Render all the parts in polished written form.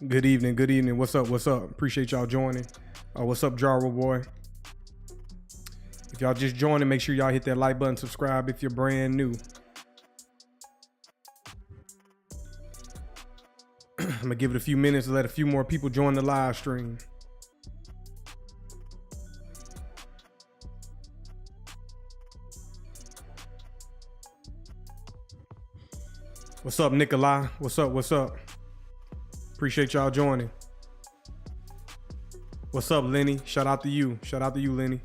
Good evening, good evening. What's up, what's up? Appreciate y'all joining. What's up, Jarwo boy? If y'all just joining, make sure y'all hit that like button, subscribe if you're brand new. I'm gonna give it a few minutes to let a few more people join the live stream. What's up, Nikolai? What's up, what's up? Appreciate y'all joining. What's up, Lenny? Shout out to you. Shout out to you, Lenny.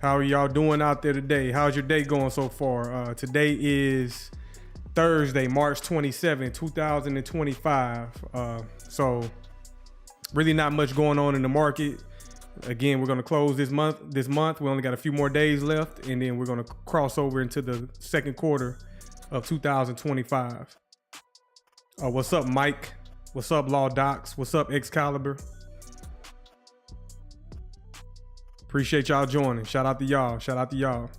How are y'all doing out there today? How's your day going so far? Today is Thursday, March 27, 2025. So really not much going on in the market. Again, we're going to close this month. We only got a few more days left, and then we're going to cross over into the second quarter of 2025. What's up, Mike? What's up, Law Docs? What's up, Excalibur? Appreciate y'all joining. Shout out to y'all. Shout out to y'all.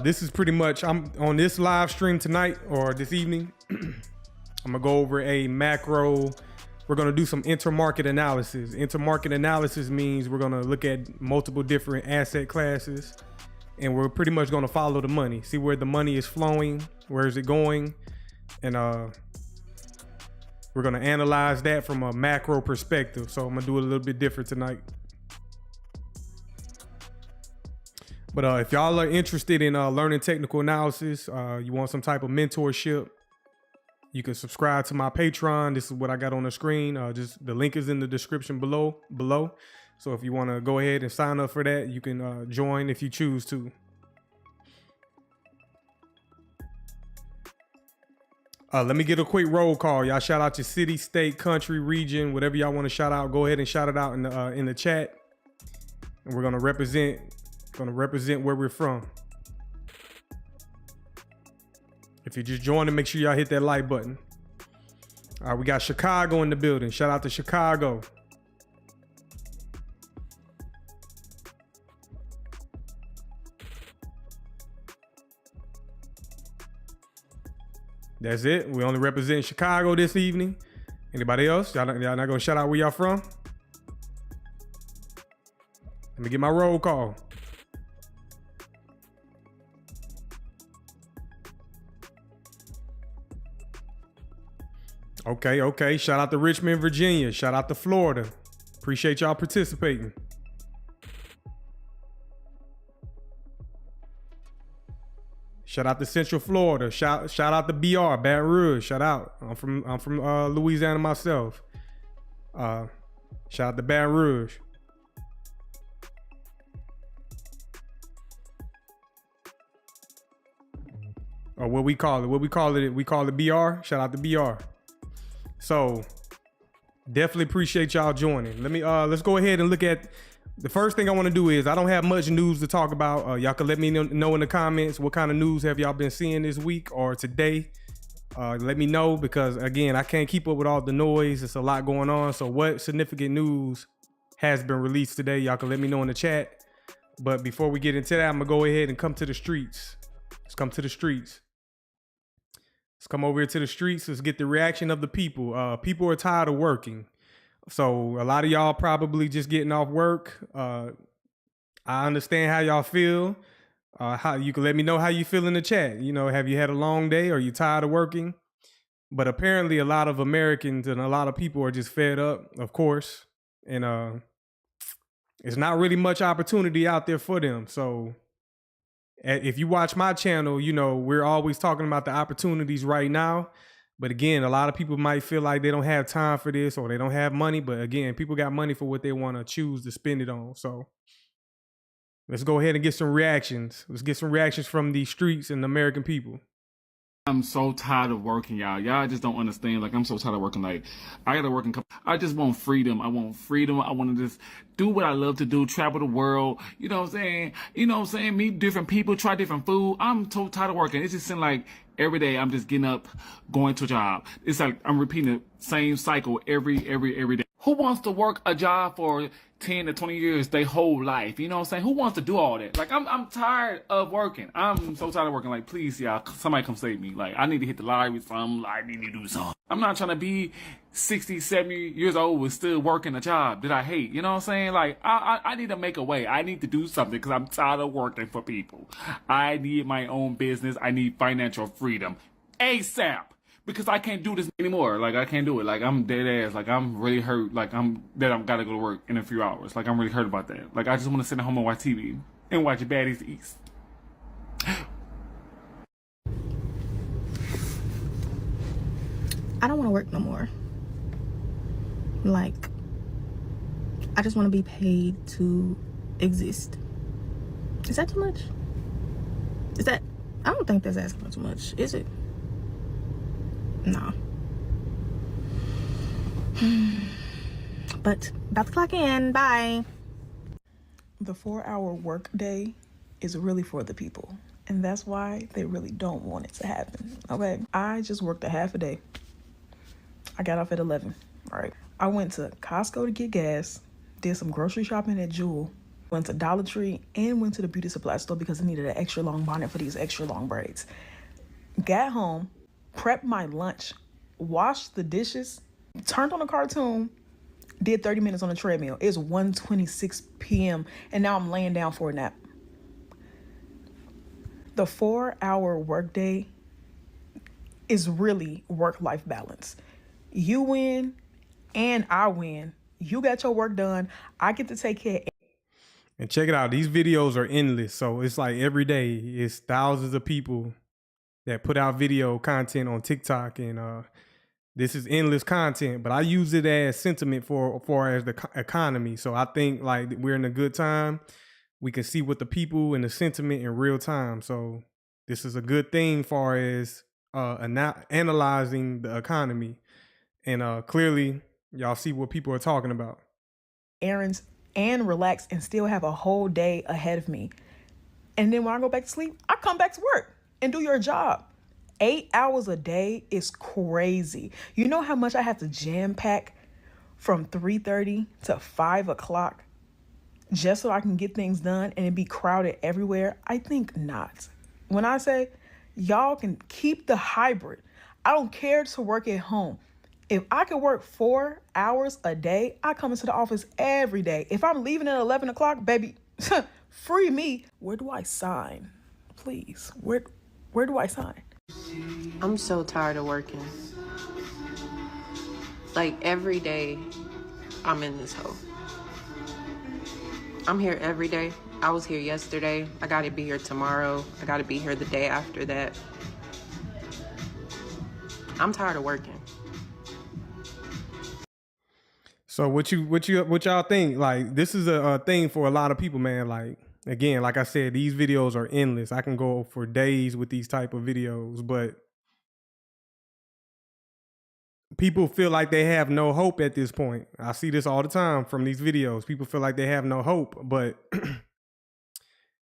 This is pretty much, I'm on this live stream tonight or this evening. I'm gonna go over a macro. We're gonna do some intermarket analysis. Intermarket analysis means we're gonna look at multiple different asset classes, and we're pretty much gonna follow the money, see where the money is flowing, where is it going, and we're gonna analyze that from a macro perspective. So I'm gonna do it a little bit different tonight. But if y'all are interested in learning technical analysis, you want some type of mentorship, you can subscribe to my Patreon. This is what I got on the screen. Just the link is in the description below. So if you want to go ahead and sign up for that, you can join if you choose to. Let me get a quick roll call. Y'all shout out your city, state, country, region, whatever y'all want to shout out. Go ahead and shout it out in the chat. And we're gonna represent where we're from. If you're just joining, make sure y'all hit that like button. All right, we got Chicago in the building. Shout out to Chicago. That's it. We only represent Chicago this evening. Anybody else? Y'all not gonna shout out where y'all from? Let me get my roll call. Okay. Shout out to Richmond, Virginia. Shout out to Florida. Appreciate y'all participating. Shout out to Central Florida. Shout out to BR, Baton Rouge. Shout out. I'm from Louisiana myself. Shout out to Baton Rouge. Or what we call it. We call it BR. Shout out to BR. So definitely appreciate y'all joining. Let's go ahead and look at the first thing I want to do is I don't have much news to talk about. Y'all can let me know in the comments what kind of news have y'all been seeing this week or today. Let me know, because again, I can't keep up with all the noise. It's a lot going on. So what significant news has been released today? Y'all can let me know in the chat. But before we get into that, I'm gonna go ahead and come to the streets. Let's come to the streets. Let's come over here to the streets. Let's get the reaction of the people. People are tired of working. So a lot of y'all probably just getting off work. I understand how y'all feel. How you can let me know how you feel in the chat. You know, have you had a long day? Are you tired of working? But apparently a lot of Americans and a lot of people are just fed up, of course. And it's not really much opportunity out there for them. So If you watch my channel, you know, we're always talking about the opportunities right now. But again, a lot of people might feel like they don't have time for this or they don't have money. But again, people got money for what they want to choose to spend it on. So let's go ahead and get some reactions. Let's get some reactions from the streets and the American people. I'm so tired of working, y'all. Y'all just don't understand. Like, I'm so tired of working. Like, I gotta work in. I just want freedom. I want freedom. I want to just do what I love to do, travel the world. You know what I'm saying? You know what I'm saying? Meet different people, try different food. I'm so tired of working. It's just seems like every day I'm just getting up, going to a job. It's like I'm repeating the same cycle every day. Who wants to work a job for 10 to 20 years their whole life? You know what I'm saying? Who wants to do all that? Like, I'm tired of working. I'm so tired of working. Like, please, y'all, somebody come save me. Like, I need to hit the lottery with something. I need to do something. I'm not trying to be 60, 70 years old and still working a job that I hate. You know what I'm saying? Like, I need to make a way. I need to do something because I'm tired of working for people. I need my own business. I need financial freedom. ASAP. Because I can't do this anymore. Like, I can't do it. Like, I'm dead ass. Like, I'm really hurt. Like, I've gotta go to work in a few hours. Like, I'm really hurt about that. Like, I just want to sit at home and watch TV and watch Baddies East. I don't want to work no more. Like, I just want to be paid to exist. Is that too much? I don't think that's asking for too much, is it? No. But about to clock in. Bye. The 4-hour work day is really for the people. And that's why they really don't want it to happen. Okay. I just worked a half a day. I got off at 11. All right. I went to Costco to get gas, did some grocery shopping at Jewel, went to Dollar Tree, and went to the beauty supply store because I needed an extra long bonnet for these extra long braids. Got home, prepped my lunch, washed the dishes, turned on a cartoon, did 30 minutes on the treadmill. It's 1:26 p.m. and now I'm laying down for a nap. The 4-hour workday is really work-life balance. You win and I win. You got your work done. I get to take care. And check it out. These videos are endless. So it's like every day it's thousands of people that put out video content on TikTok, and this is endless content, but I use it as sentiment for as the economy. So I think like we're in a good time. We can see what the people and the sentiment in real time. So this is a good thing far as analyzing the economy, and clearly y'all see what people are talking about. Errands and relax and still have a whole day ahead of me. And then when I go back to sleep, I come back to work and do your job. 8 hours a day is crazy. You know how much I have to jam pack from 3:30 to 5 o'clock just so I can get things done and it be crowded everywhere? I think not. When I say y'all can keep the hybrid, I don't care to work at home. If I could work 4 hours a day, I come into the office every day. If I'm leaving at 11 o'clock, baby, free me. Where do I sign? Please, where do I sign? I'm so tired of working. Like, every day I'm in this hole. I'm here every day. I was here yesterday. I gotta be here tomorrow. I gotta be here the day after that. I'm tired of working. So what y'all think? Like, this is a thing for a lot of people, man. Like, again, like I said, these videos are endless. I can go for days with these type of videos, but people feel like they have no hope at this point. I see this all the time from these videos. People feel like they have no hope, but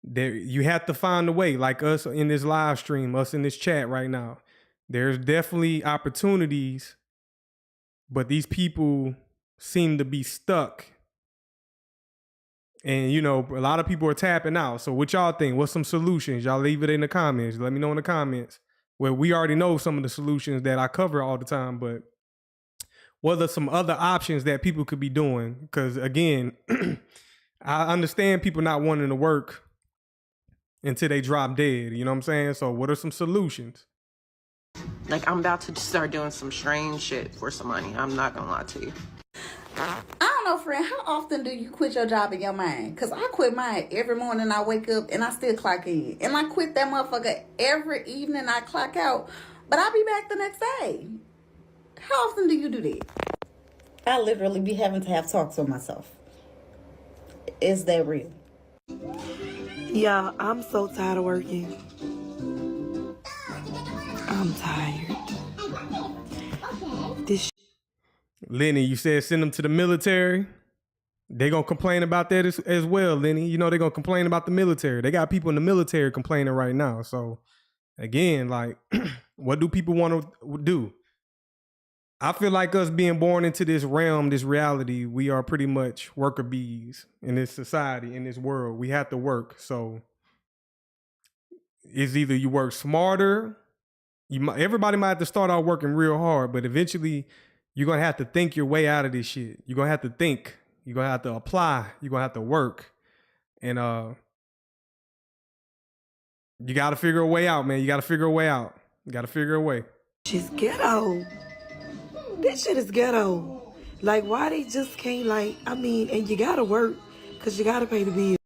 you have to find a way. Like us in this live stream, us in this chat right now, there's definitely opportunities, but these people seem to be stuck. And, you know, a lot of people are tapping out. So what y'all think? What's some solutions? Y'all leave it in the comments. Let me know in the comments. Well, we already know some of the solutions that I cover all the time, but what are some other options that people could be doing? Because, again, I understand people not wanting to work until they drop dead. You know what I'm saying? So what are some solutions? Like, I'm about to start doing some strange shit for some money. I'm not gonna lie to you. I don't know, for friend, how often do you quit your job in your mind? Because I quit mine every morning I wake up and I still clock in. And I quit that motherfucker every evening I clock out. But I'll be back the next day. How often do you do that? I literally be having to have talks with myself. Is that real? Yeah, I'm so tired of working. I'm tired. Lenny, you said send them to the military. They gonna complain about that as well, Lenny. You know they gonna complain about the military. They got people in the military complaining right now. So again, like, what do people want to do? I feel like us being born into this realm, this reality, we are pretty much worker bees in this society, in this world. We have to work. So it's either you work smarter. Everybody might have to start out working real hard, but eventually you're going to have to think your way out of this shit. You're going to have to think. You're going to have to apply. You're going to have to work. And you got to figure a way out, man. You got to figure a way out. You got to figure a way. She's ghetto. This shit is ghetto. Like, why they just can't, like, I mean, and you got to work because you got to pay the bills.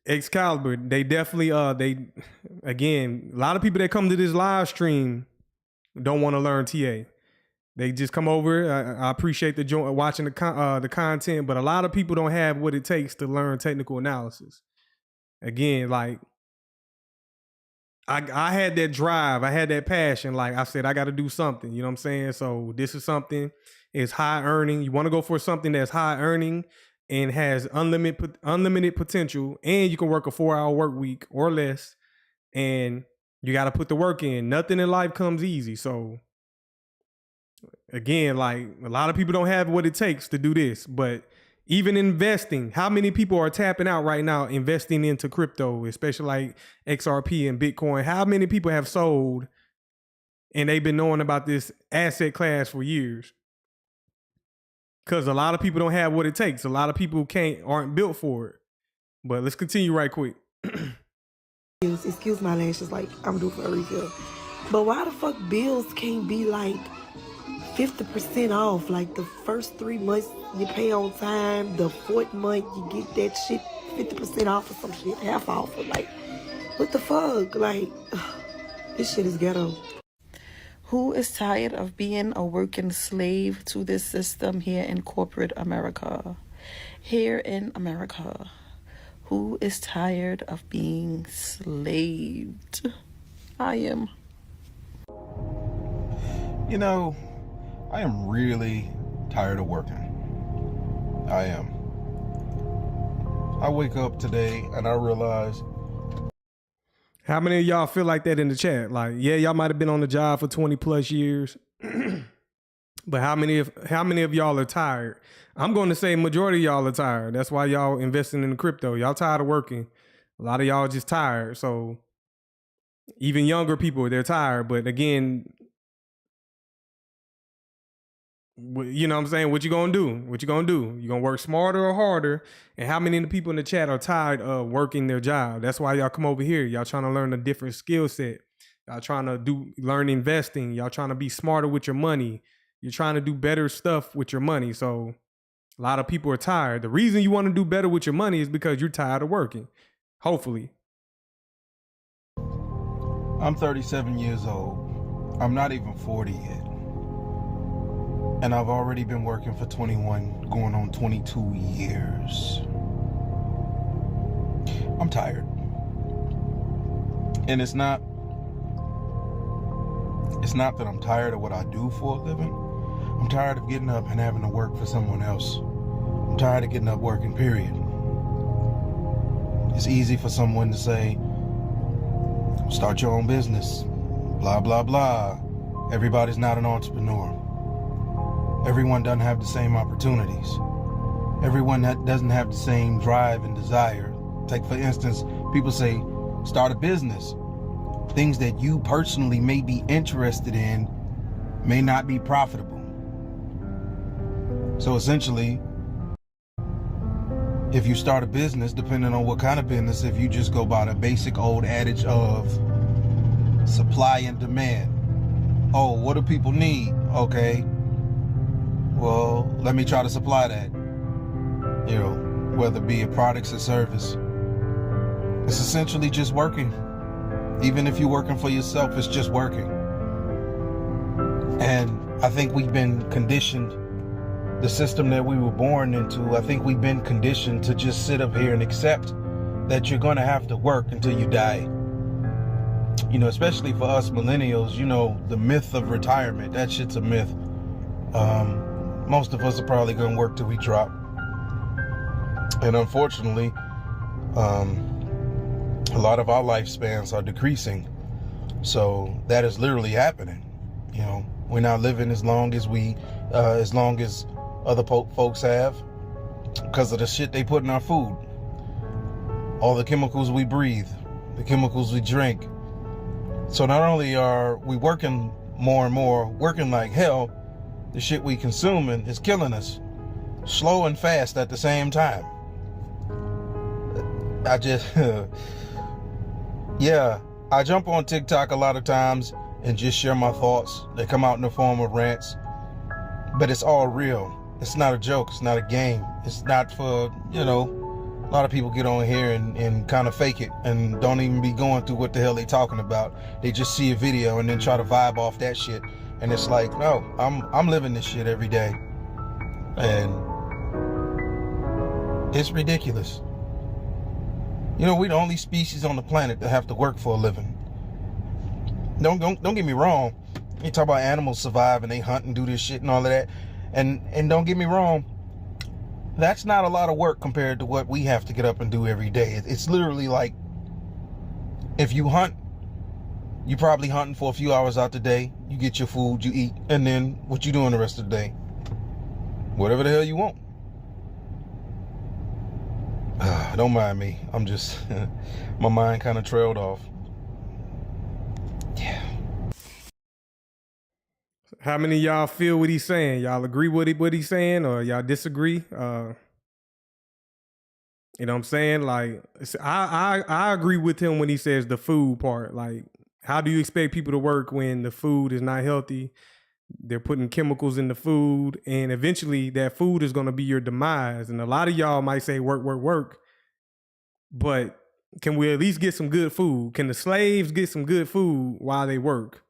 Excalibur, they definitely, again, a lot of people that come to this live stream don't want to learn TA. They just come over. I appreciate watching the content, but a lot of people don't have what it takes to learn technical analysis. Again, like I had that drive, I had that passion. Like I said, I got to do something. You know what I'm saying? So this is something. It's high earning. You want to go for something that's high earning and has unlimited potential, and you can work a 4-hour work week or less, and you got to put the work in. Nothing in life comes easy. So again, like a lot of people don't have what it takes to do this, but even investing, how many people are tapping out right now investing into crypto, especially like XRP and Bitcoin? How many people have sold and they've been knowing about this asset class for years? Because a lot of people don't have what it takes. A lot of people aren't built for it. But let's continue right quick. Excuse my lashes, like I'm due for a refill. But why the fuck bills can't be like 50% off? Like the first 3 months you pay on time, the 4th month you get that shit 50% off or some shit, half off. Or like, what the fuck? Like, this shit is ghetto. Who is tired of being a working slave to this system here in corporate America? Here in America, who is tired of being slaved? I am. You know, I am really tired of working. I am. I wake up today and I realize. How many of y'all feel like that in the chat? Like, yeah, y'all might have been on the job for 20 plus years, but how many of y'all are tired? I'm going to say majority of y'all are tired. That's why y'all investing in the crypto. Y'all tired of working. A lot of y'all just tired. So even younger people, they're tired. But again, you know what I'm saying? What you gonna do? What you gonna do? You gonna work smarter or harder? And how many of the people in the chat are tired of working their job? That's why y'all come over here. Y'all trying to learn a different skill set. Y'all trying to learn investing. Y'all trying to be smarter with your money. You're trying to do better stuff with your money. So a lot of people are tired. The reason you want to do better with your money is because you're tired of working. Hopefully. I'm 37 years old. I'm not even 40 yet. And I've already been working for 21, going on 22 years. I'm tired. And it's not that I'm tired of what I do for a living. I'm tired of getting up and having to work for someone else. I'm tired of getting up working, period. It's easy for someone to say, start your own business, blah, blah, blah. Everybody's not an entrepreneur. Everyone doesn't have the same opportunities. Everyone doesn't have the same drive and desire. Take, for instance, people say, start a business. Things that you personally may be interested in may not be profitable. So essentially, if you start a business, depending on what kind of business, if you just go by the basic old adage of supply and demand. Oh, what do people need? Okay. Well, let me try to supply that. you know, whether it be a products or service. It's essentially just working. Even if you're working for yourself, it's just working. And I think we've been conditioned, the system that we were born into, I think we've been conditioned to just sit up here and accept that you're going to have to work until you die. You know, especially for us millennials, you know, the myth of retirement, that shit's a myth. Most of us are probably going to work till we drop. And unfortunately, a lot of our lifespans are decreasing. So that is literally happening. You know, we're not living as long as other folks have because of the shit they put in our food. All the chemicals we breathe, the chemicals we drink. So not only are we working more and more, working like hell, the shit we consuming is killing us, slow and fast at the same time. I just, yeah, I jump on TikTok a lot of times and just share my thoughts. They come out in the form of rants, but it's all real. It's not a joke. It's not a game. It's not for, you know, a lot of people get on here and kind of fake it and don't even be going through what the hell they talking about. They just see a video and then try to vibe off that shit. And it's like, no, I'm living this shit every day. And it's ridiculous. You know, we're the only species on the planet that have to work for a living. Don't get me wrong. You talk about animals survive and they hunt and do this shit and all of that. And don't get me wrong, that's not a lot of work compared to what we have to get up and do every day. It's literally like, if you hunt, you probably hunting for a few hours out the day. You get your food, you eat, and then what you doing the rest of the day? Whatever the hell you want. Don't mind me. I'm just, my mind kind of trailed off. Yeah. How many of y'all feel what he's saying? Y'all agree with what he's saying, or y'all disagree? You know what I'm saying? Like, I agree with him when he says the food part. Like, how do you expect people to work when the food is not healthy? They're putting chemicals in the food, and eventually that food is going to be your demise. And a lot of y'all might say work, work, work. But can we at least get some good food? Can the slaves get some good food while they work?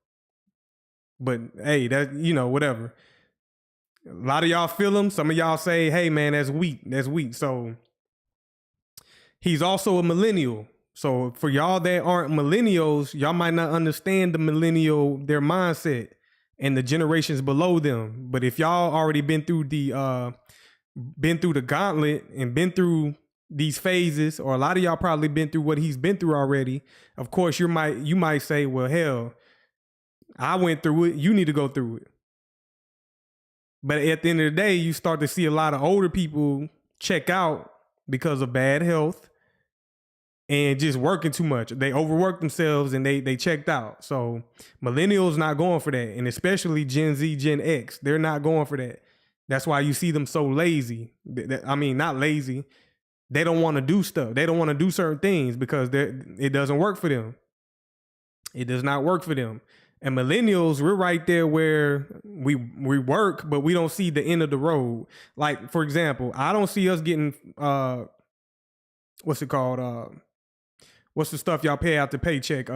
But hey, that, you know, whatever. A lot of y'all feel him. Some of y'all say, hey man, that's weak. That's weak. So he's also a millennial. So for y'all that aren't millennials, y'all might not understand their mindset and the generations below them. But if y'all already been through the gauntlet and been through these phases, or a lot of y'all probably been through what he's been through already, of course you might say, well, hell, I went through it, you need to go through it. But at the end of the day, you start to see a lot of older people check out because of bad health and just working too much. They overworked themselves and they checked out. So millennials not going for that. And especially Gen Z, Gen X, they're not going for that. That's why you see them so lazy. I mean, not lazy. They don't want to do stuff. They don't want to do certain things because it doesn't work for them. It does not work for them. And millennials, we're right there where we work, but we don't see the end of the road. Like, for example, I don't see us getting, what's it called? What's the stuff y'all pay out the paycheck?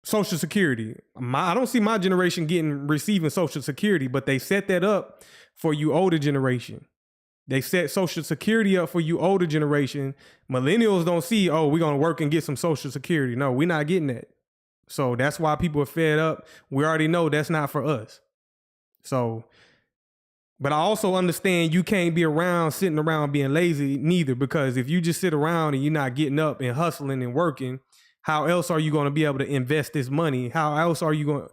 Social Security. I don't see my generation receiving Social Security, but they set that up for you older generation. They set Social Security up for you older generation. Millennials don't see, oh, we're going to work and get some Social Security. No, we're not getting that. So that's why people are fed up. We already know that's not for us. So, but I also understand you can't be sitting around being lazy neither, because if you just sit around and you're not getting up and hustling and working, how else are you going to be able to invest this money? How else are you going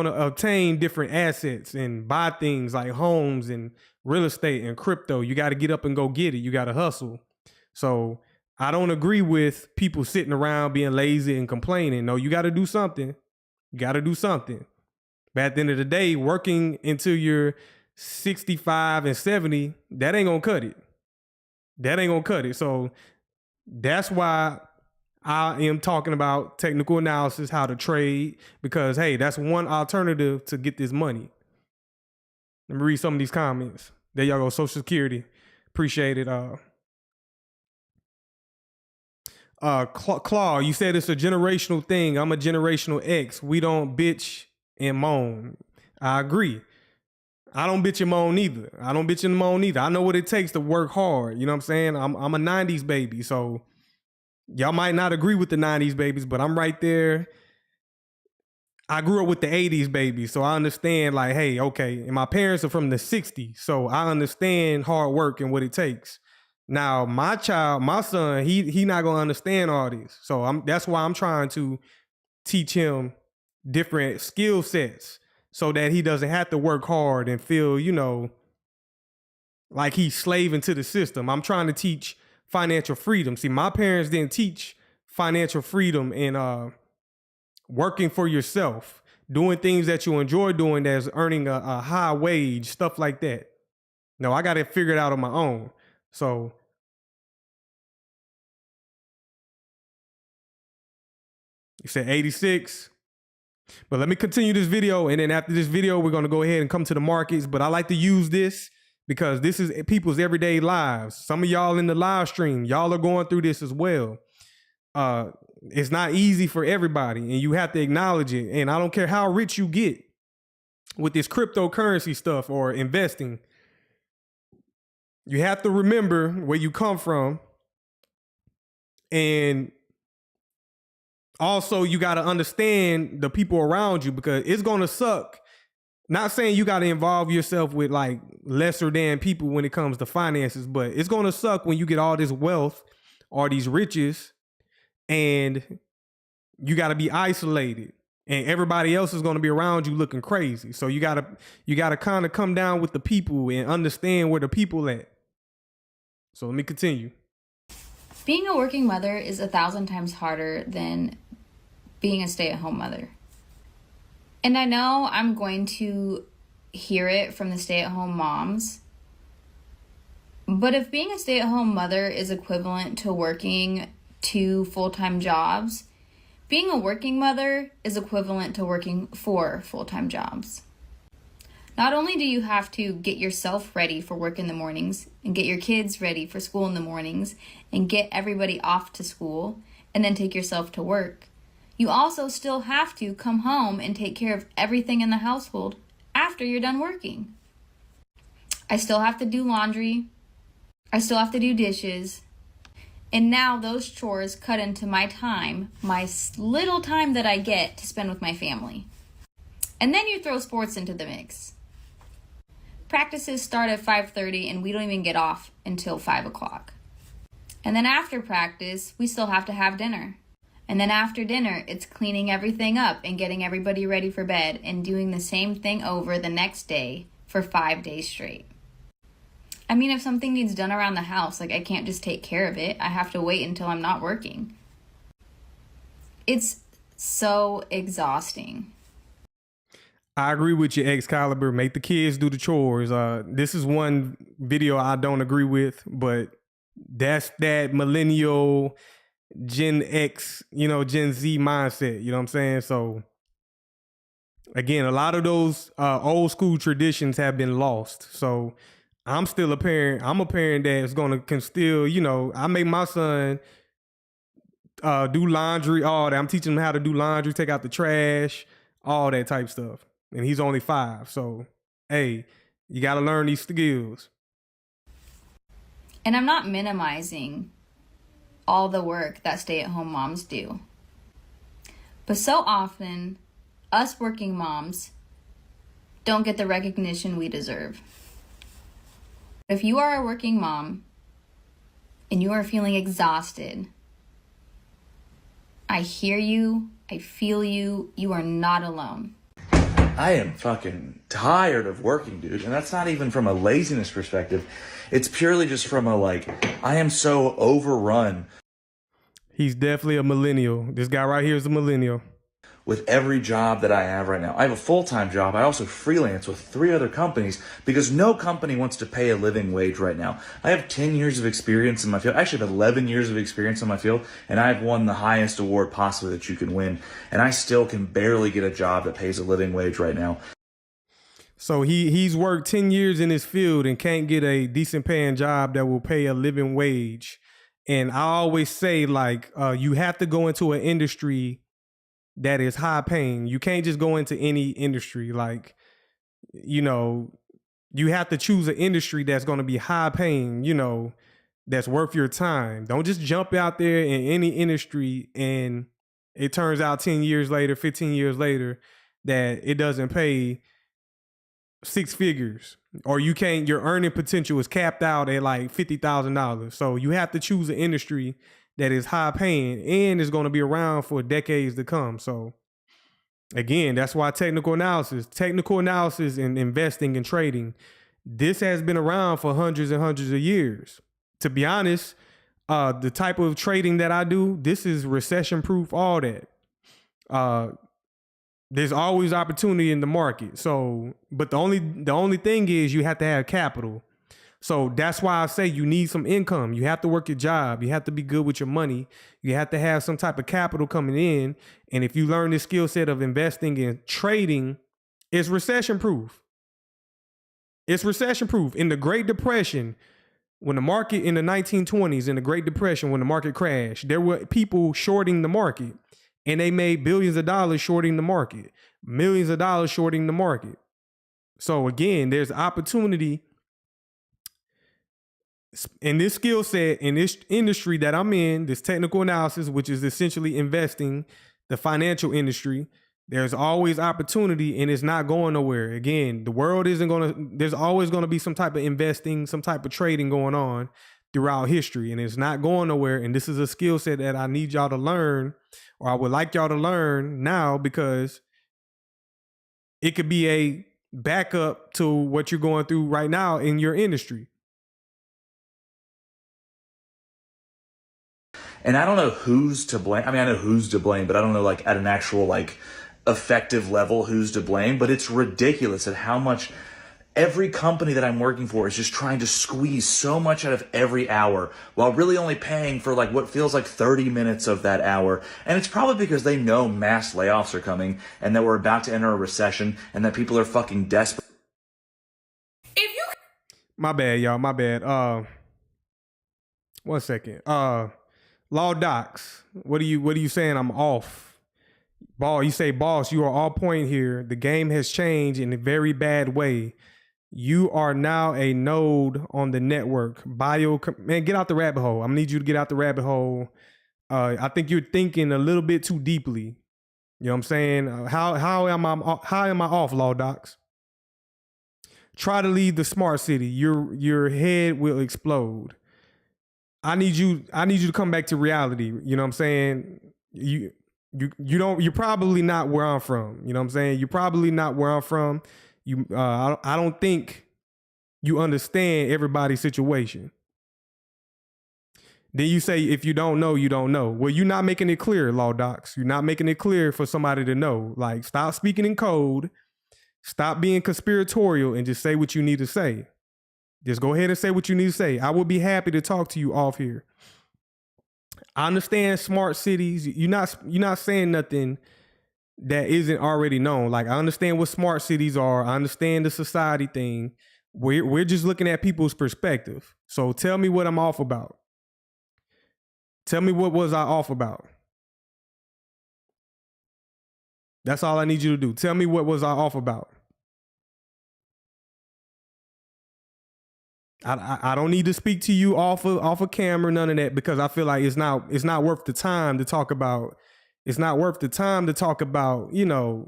to obtain different assets and buy things like homes and real estate and crypto? You got to get up and go get it. You got to hustle. So I don't agree with people sitting around being lazy and complaining. No, you got to do something. You got to do something. But at the end of the day, working until you're 65 and 70, that ain't going to cut it. That ain't going to cut it. So that's why I am talking about technical analysis, how to trade, because hey, that's one alternative to get this money. Let me read some of these comments. There y'all go, Social Security. Appreciate it. Claw, you said it's a generational thing. I'm a generational X. We don't bitch and moan. I agree. I don't bitch and moan either. I know what it takes to work hard. You know what I'm saying? I'm a 90s baby. So y'all might not agree with the 90s babies, but I'm right there. I grew up with the 80s babies. So I understand like, hey, okay. And my parents are from the 60s. So I understand hard work and what it takes. Now, my son, he not gonna understand all this. So that's why I'm trying to teach him different skill sets so that he doesn't have to work hard and feel, like he's slaving to the system. I'm trying to teach financial freedom. See, my parents didn't teach financial freedom and working for yourself, doing things that you enjoy doing that's earning a high wage, stuff like that. No, I got it figured out on my own. So you said 86. But let me continue this video. And then after this video, we're going to go ahead and come to the markets. But I like to use this because this is people's everyday lives. Some of y'all in the live stream, y'all are going through this as well. It's not easy for everybody and you have to acknowledge it. And I don't care how rich you get with this cryptocurrency stuff or investing. You have to remember where you come from. And also you got to understand the people around you because it's going to suck. Not saying you got to involve yourself with like lesser than people when it comes to finances, but it's going to suck when you get all this wealth or these riches and you got to be isolated and everybody else is going to be around you looking crazy. So you got to kind of come down with the people and understand where the people at. So let me continue. Being a working mother is 1,000 times harder than being a stay-at-home mother. And I know I'm going to hear it from the stay-at-home moms. But if being a stay-at-home mother is equivalent to working 2 full-time jobs, being a working mother is equivalent to working 4 full-time jobs. Not only do you have to get yourself ready for work in the mornings and get your kids ready for school in the mornings and get everybody off to school and then take yourself to work, you also still have to come home and take care of everything in the household after you're done working. I still have to do laundry. I still have to do dishes. And now those chores cut into my time, my little time that I get to spend with my family. And then you throw sports into the mix. Practices start at 5:30 and we don't even get off until 5 o'clock. And then after practice, we still have to have dinner. And then after dinner, it's cleaning everything up and getting everybody ready for bed and doing the same thing over the next day for 5 days straight. I mean, if something needs done around the house, like I can't just take care of it. I have to wait until I'm not working. It's so exhausting. I agree with you, Excalibur. Make the kids do the chores. This is one video I don't agree with, but that's that millennial Gen X, Gen Z mindset. You know what I'm saying? So again, a lot of those old school traditions have been lost. So I'm still a parent. I'm a parent that's can still, I make my son do laundry, all that. I'm teaching him how to do laundry, take out the trash, all that type stuff. And he's only 5. So, hey, you got to learn these skills. And I'm not minimizing all the work that stay-at-home moms do. But so often, us working moms don't get the recognition we deserve. If you are a working mom and you are feeling exhausted, I hear you, I feel you, you are not alone. I am fucking tired of working, dude. And that's not even from a laziness perspective. It's purely just from I am so overrun. He's definitely a millennial. This guy right here is a millennial. with every job that I have right now. I have a full-time job. I also freelance with 3 other companies because no company wants to pay a living wage right now. I have 10 years of experience in my field. I actually have 11 years of experience in my field, and I've won the highest award possibly that you can win. And I still can barely get a job that pays a living wage right now. So he's worked 10 years in his field and can't get a decent paying job that will pay a living wage. And I always say, like, you have to go into an industry that is high paying. You can't just go into any industry. Like, you know, you have to choose an industry that's going to be high paying, you know, that's worth your time. Don't just jump out there in any industry and it turns out 10 years later, 15 years later, that it doesn't pay 6 figures, or your earning potential is capped out at like $50,000. So you have to choose an industry that is high paying and is going to be around for decades to come. So again, that's why technical analysis and investing and trading, this has been around for hundreds and hundreds of years. To be honest, the type of trading that I do, this is recession proof, all that. There's always opportunity in the market. So, but the only thing is you have to have capital. So that's why I say you need some income. You have to work your job. You have to be good with your money. You have to have some type of capital coming in. And if you learn this skill set of investing and trading, it's recession proof. It's recession proof. In the Great Depression, when the market in the 1920s, in the Great Depression, when the market crashed, there were people shorting the market and they made billions of dollars shorting the market, millions of dollars shorting the market. So again, there's opportunity in this skill set, in this industry that I'm in, this technical analysis, which is essentially investing, the financial industry. There's always opportunity and it's not going nowhere. Again, the world there's always going to be some type of investing, some type of trading going on throughout history, and it's not going nowhere. And this is a skill set that I need y'all to learn, or I would like y'all to learn now, because it could be a backup to what you're going through right now in your industry. And I don't know who's to blame. I mean, I know who's to blame, but I don't know, like, at an actual, like, effective level who's to blame. But it's ridiculous at how much every company that I'm working for is just trying to squeeze so much out of every hour while really only paying for, like, what feels like 30 minutes of that hour. And it's probably because they know mass layoffs are coming and that we're about to enter a recession and that people are fucking desperate. My bad, y'all. My bad. 1 second. Law Docs, what are you saying? I'm off. You say, boss, you are all point here. The game has changed in a very bad way. You are now a node on the network. Man, get out the rabbit hole. I'm gonna need you to get out the rabbit hole. I think you're thinking a little bit too deeply. You know what I'm saying? How am I off, Law Docs? Try to leave the smart city. Your head will explode. I need you to come back to reality. You know what I'm saying? You're probably not where I'm from. You know what I'm saying? You're probably not where I'm from. I don't think you understand everybody's situation. Then you say, if you don't know, you don't know. Well, you're not making it clear, Law Docs. You're not making it clear for somebody to know. Like, stop speaking in code. Stop being conspiratorial and just say what you need to say. Just go ahead and say what you need to say. I will be happy to talk to you off here. I understand smart cities. You're not saying nothing that isn't already known. Like, I understand what smart cities are. I understand the society thing. We're just looking at people's perspective. So tell me what I'm off about. Tell me what was I off about. That's all I need you to do. Tell me what was I off about. I don't need to speak to you off of camera, none of that, because I feel like it's not worth the time to talk about. It's not worth the time to talk about, you know,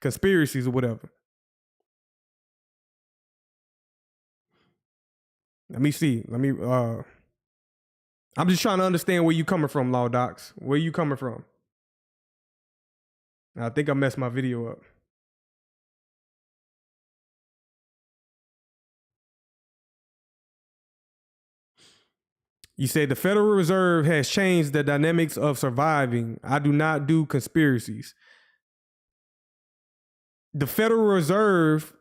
conspiracies or whatever. Let me see. I'm just trying to understand where you coming from, Law Docs. Where you coming from? I think I messed my video up. You say the Federal Reserve has changed the dynamics of surviving. I do not do conspiracies. the Federal Reserve,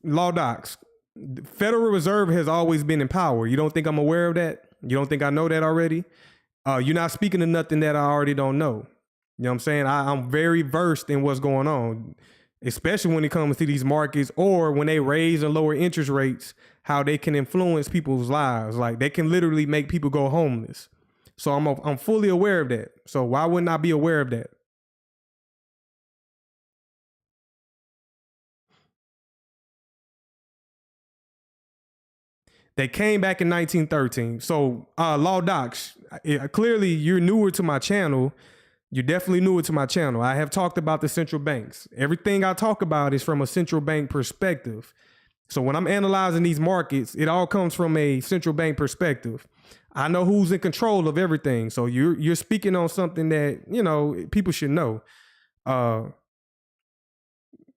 law docs, the Federal Reserve has always been in power. You don't think I'm aware of that? You don't think I know that already? You're not speaking to nothing that I already don't know. You know what I'm saying? I'm very versed in what's going on, especially when it comes to these markets or when they raise and lower interest rates, how they can influence people's lives. Like they can literally make people go homeless. So I'm fully aware of that. So why wouldn't I be aware of that? They came back in 1913. So law docs, clearly you're newer to my channel. You're definitely newer to my channel. I have talked about the central banks. Everything I talk about is from a central bank perspective. So when I'm analyzing these markets, it all comes from a central bank perspective. I know who's in control of everything. So you're speaking on something that, you know, people should know.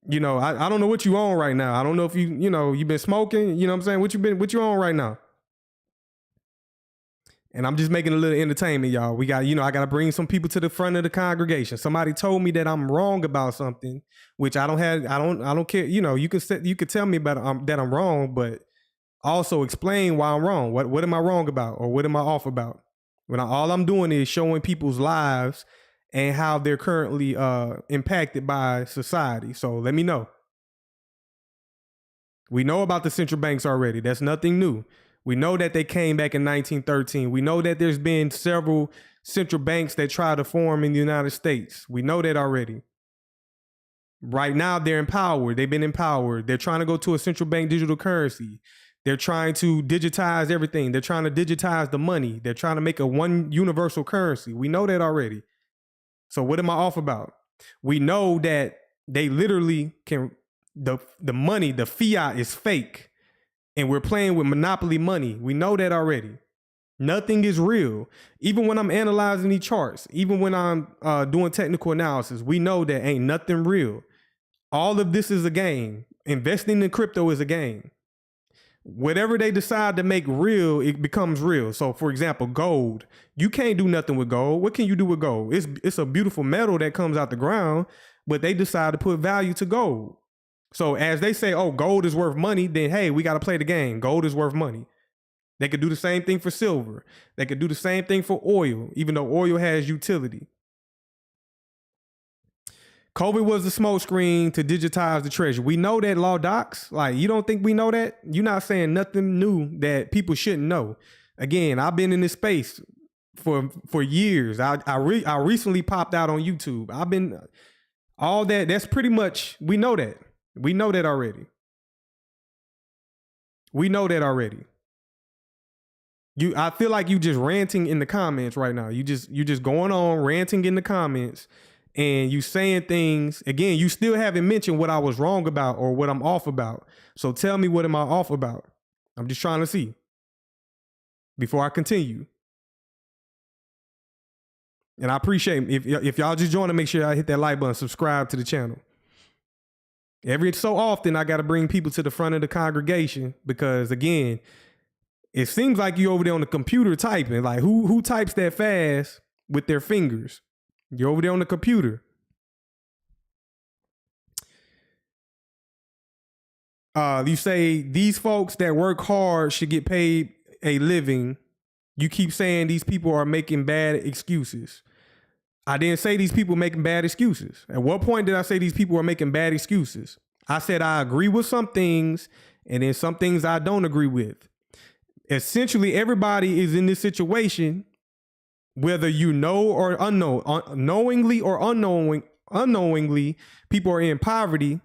You know, I don't know what you on right now. I don't know if you've been smoking, you know what I'm saying? What you on right now? And I'm just making a little entertainment, y'all. We got, I got to bring some people to the front of the congregation. Somebody told me that I'm wrong about something, which I don't care. You could tell me about that I'm wrong, but also explain why I'm wrong. What am I wrong about, or what am I off about? When all I'm doing is showing people's lives and how they're currently impacted by society. So let me know. We know about the central banks already. That's nothing new. We know that they came back in 1913. We know that there's been several central banks that try to form in the United States. We know that already. Right now, they're empowered. They've been empowered. They're trying to go to a central bank digital currency. They're trying to digitize everything. They're trying to digitize the money. They're trying to make a one universal currency. We know that already. So what am I off about? We know that they literally can, the money, the fiat is fake. And we're playing with monopoly money. We know that already. Nothing is real. Even when I'm analyzing these charts, even when I'm doing technical analysis, we know that ain't nothing real. All of this is a game. Investing in crypto is a game. Whatever they decide to make real, it becomes real. So for example, gold, you can't do nothing with gold. What can you do with gold? It's a beautiful metal that comes out the ground, but they decide to put value to gold. So as they say, oh, gold is worth money, then, hey, we got to play the game. Gold is worth money. They could do the same thing for silver. They could do the same thing for oil, even though oil has utility. COVID was the smoke screen to digitize the treasury. We know that, law docs. Like, you don't think we know that? You're not saying nothing new that people shouldn't know. Again, I've been in this space for years. I recently popped out on YouTube. I've been all that. That's pretty much, we know that. We know that already. We know that already. I feel like you just ranting in the comments right now. You just going on ranting in the comments, and you saying things. Again, you still haven't mentioned what I was wrong about or what I'm off about. So tell me, what am I off about? I'm just trying to see before I continue. And I appreciate if y'all just join to make sure y'all hit that like button, subscribe to the channel. Every so often, I got to bring people to the front of the congregation because, again, it seems like you over there on the computer typing. Like, who types that fast with their fingers? You're over there on the computer. You say these folks that work hard should get paid a living. You keep saying these people are making bad excuses. I didn't say these people making bad excuses. At what point did I say these people are making bad excuses? I said I agree with some things, and then some things I don't agree with. Essentially, everybody is in this situation, whether you know or unknown, knowingly or unknowingly, people are in poverty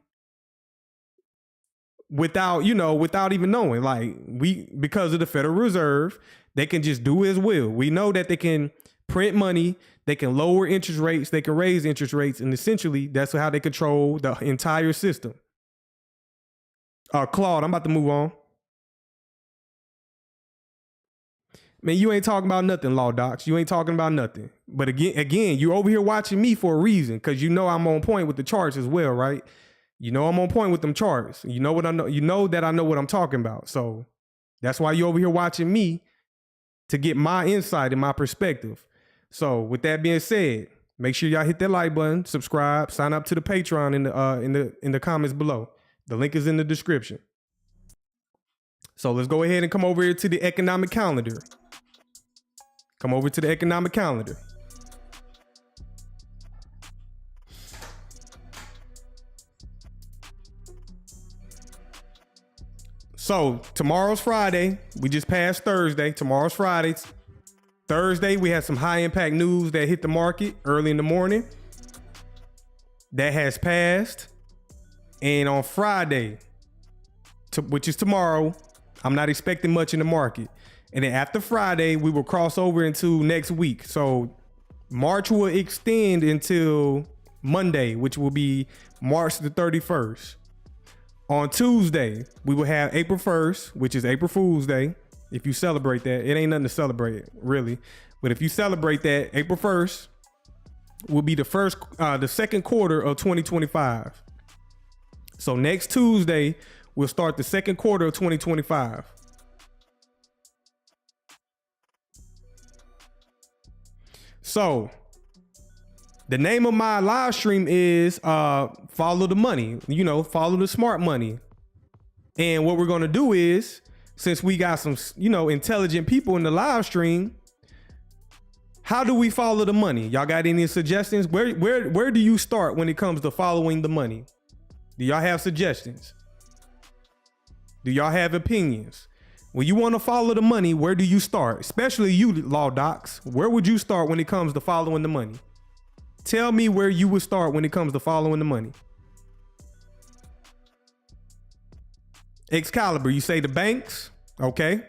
without even knowing. Like, because of the Federal Reserve, they can just do as will. We know that they can print money, they can lower interest rates, they can raise interest rates, and essentially that's how they control the entire system. Claude, I'm about to move on. Man, you ain't talking about nothing, law docs. You ain't talking about nothing. But again, you over here watching me for a reason, because you know I'm on point with the charts as well, right? You know I'm on point with them charts. You know what I know. You know that I know what I'm talking about. So that's why you over here watching me, to get my insight and my perspective. So with that being said, Make sure y'all hit that like button, subscribe, sign up to the Patreon in the comments below. The link is in the description. So let's go ahead and come over here to the economic calendar. Come over to the economic calendar. So tomorrow's Friday. We just passed Thursday. Tomorrow's Friday. Thursday, we had some high impact news that hit the market early in the morning. That has passed. And on Friday, which is tomorrow, I'm not expecting much in the market. And then after Friday, we will cross over into next week. So March will extend until Monday, which will be March the 31st. On Tuesday, we will have April 1st, which is April Fool's Day. If you celebrate that, it ain't nothing to celebrate, really. But if you celebrate that, April 1st will be the second quarter of 2025. So next Tuesday, we'll start the second quarter of 2025. So the name of my live stream is Follow the Money, follow the smart money. And what we're going to do is, since we got some, intelligent people in the live stream, how do we follow the money? Y'all got any suggestions? Where do you start when it comes to following the money? Do y'all have suggestions? Do y'all have opinions? When you want to follow the money, where do you start? Especially you, law docs. Where would you start when it comes to following the money? Tell me where you would start when it comes to following the money. Excalibur, you say the banks? Okay.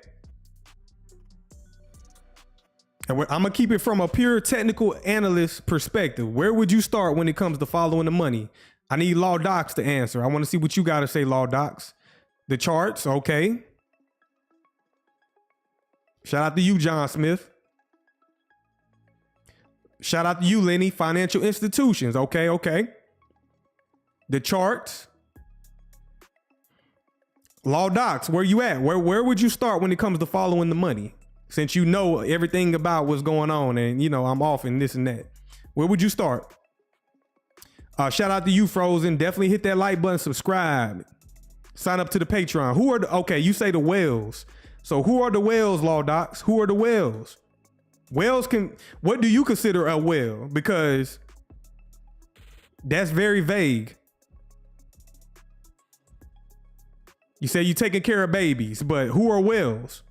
And I'm going to keep it from a pure technical analyst perspective. Where would you start when it comes to following the money? I need law docs to answer. I want to see what you got to say, law docs. The charts, okay. Shout out to you, John Smith. Shout out to you, Lenny. Financial institutions, okay. The charts. Law docs, where you at? Where would you start when it comes to following the money? Since you know everything about what's going on and, I'm off in this and that. Where would you start? Shout out to you, Frozen. Definitely hit that like button, subscribe. Sign up to the Patreon. Okay, you say the whales. So who are the whales, law docs? Who are the whales? What do you consider a whale? Because that's very vague. You say you're taking care of babies, but who are whales?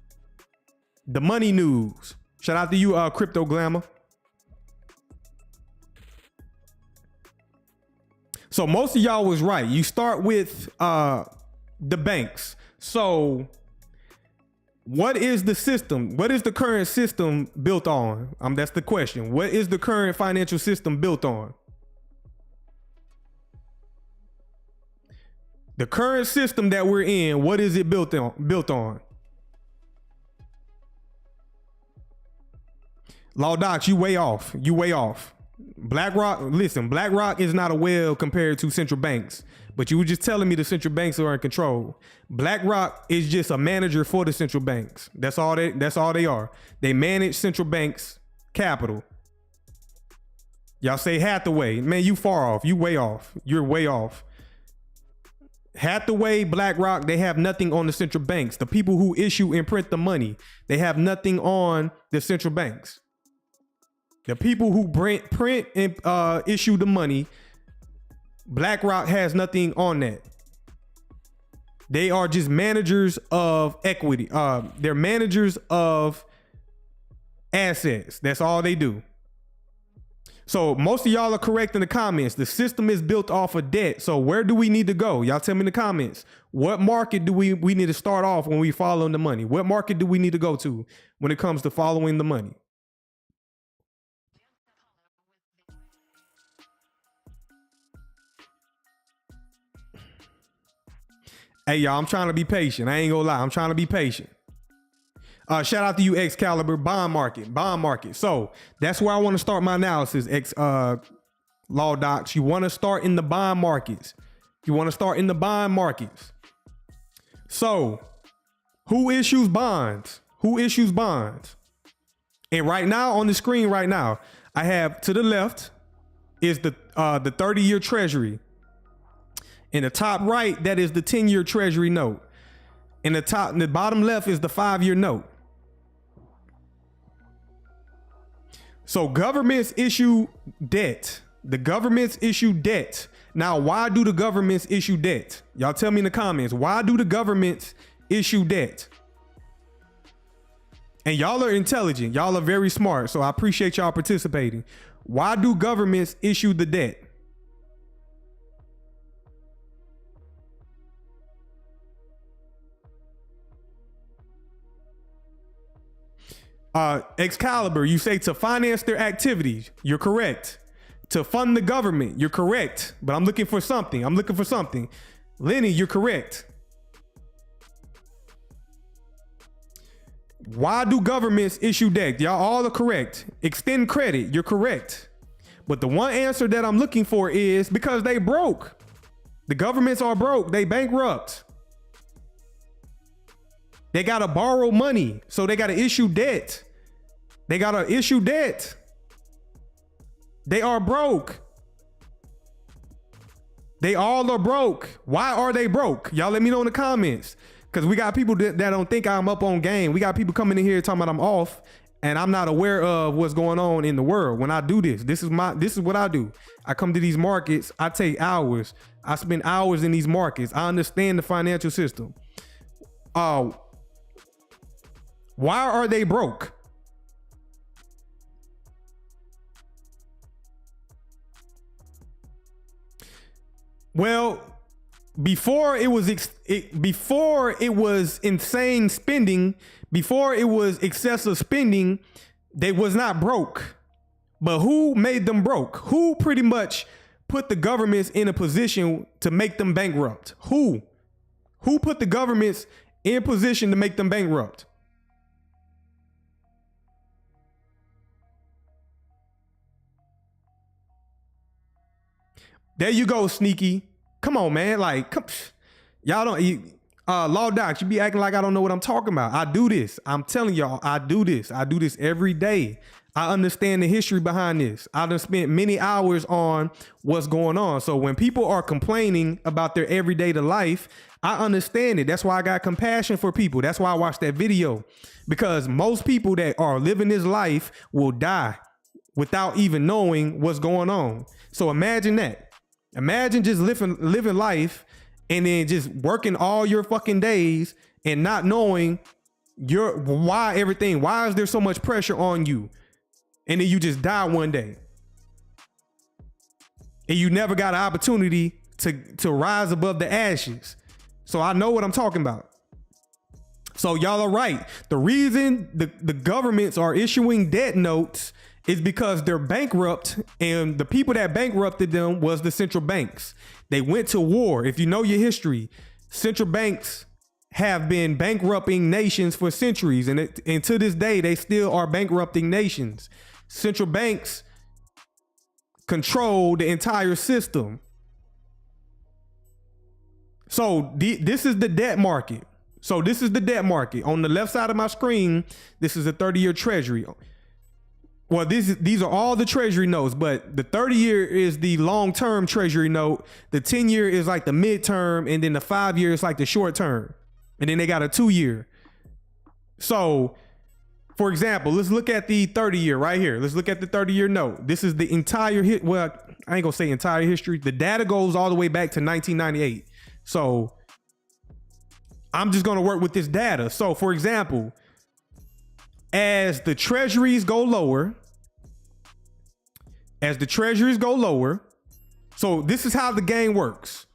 The money news. Shout out to you, Crypto Glamour. So most of y'all was right. You start with the banks. So what is the system? What is the current system built on? That's the question. What is the current financial system built on? The current system that we're in, what is it built on? Law docs, you way off. BlackRock is not a whale compared to central banks. But you were just telling me the central banks are in control. BlackRock is just a manager for the central banks. That's all they are. They manage central banks' capital. Y'all say Hathaway. Man, you far off. You way off. You're way off. Hathaway, BlackRock, they have nothing on the central banks. The people who issue and print the money, they have nothing on the central banks. The people who print and issue the money, BlackRock has nothing on that. They are just managers of equity. They're managers of assets. That's all they do. So most of y'all are correct in the comments. The system is built off of debt. So where do we need to go? Y'all tell me in the comments. What market do we need to start off when we following the money? What market do we need to go to when it comes to following the money? Hey, y'all, I'm trying to be patient. I ain't gonna lie. I'm trying to be patient. Shout out to you, Excalibur. Bond market. So that's where I want to start my analysis, Law Docs. You want to start in the bond markets. So who issues bonds? And right now on the screen right now, I have to the left, is the 30-year treasury. In the top right, that is the 10-year treasury note. In the bottom left is the 5-year note. So governments issue debt. The governments issue debt. Now, why do the governments issue debt? Y'all tell me in the comments. Why do the governments issue debt? And y'all are intelligent. Y'all are very smart. So I appreciate y'all participating. Why do governments issue the debt? Excalibur, you say to finance their activities. You're correct. To fund the government. You're correct. But I'm looking for something. Lenny, you're correct. Why do governments issue debt? Y'all all are correct. Extend credit. You're correct. But the one answer that I'm looking for is because they broke. The governments are broke. They bankrupt. They got to borrow money. So they got to issue debt. They are broke. They all are broke. Why are they broke? Y'all let me know in the comments. Because we got people that don't think I'm up on game. We got people coming in here talking about I'm off and I'm not aware of what's going on in the world. When I do this is what I do. I come to these markets. I take hours. I spend hours in these markets. I understand the financial system. Why are they broke? Well, before it was insane spending, before it was excessive spending, they was not broke. But who made them broke? Who pretty much put the governments in a position to make them bankrupt? Who put the governments in position to make them bankrupt? There you go, Sneaky. Come on, man. Like, y'all don't. Law Docs, you be acting like I don't know what I'm talking about. I do this. I'm telling y'all, I do this. I do this every day. I understand the history behind this. I done spent many hours on what's going on. So when people are complaining about their everyday life, I understand it. That's why I got compassion for people. That's why I watched that video. Because most people that are living this life will die without even knowing what's going on. So imagine that. Imagine just living life and then just working all your fucking days and not knowing why is there so much pressure on you? And then you just die one day. And you never got an opportunity to rise above the ashes. So I know what I'm talking about. So y'all are right. The reason the governments are issuing debt notes is because they're bankrupt, and the people that bankrupted them was the central banks. They went to war. If you know your history, central banks have been bankrupting nations for centuries, and to this day, they still are bankrupting nations. Central banks control the entire system. So this is the debt market. On the left side of my screen, this is a 30-year treasury. Well, these are all the treasury notes, but the 30-year is the long-term treasury note. The 10-year is like the midterm, and then the 5-year is like the short term. And then they got a 2-year. So, for example, let's look at the 30-year right here. Let's look at the 30-year note. This is the entire well, I ain't gonna say entire history. The data goes all the way back to 1998. So I'm just gonna work with this data. So, for example, as the treasuries go lower, so this is how the game works.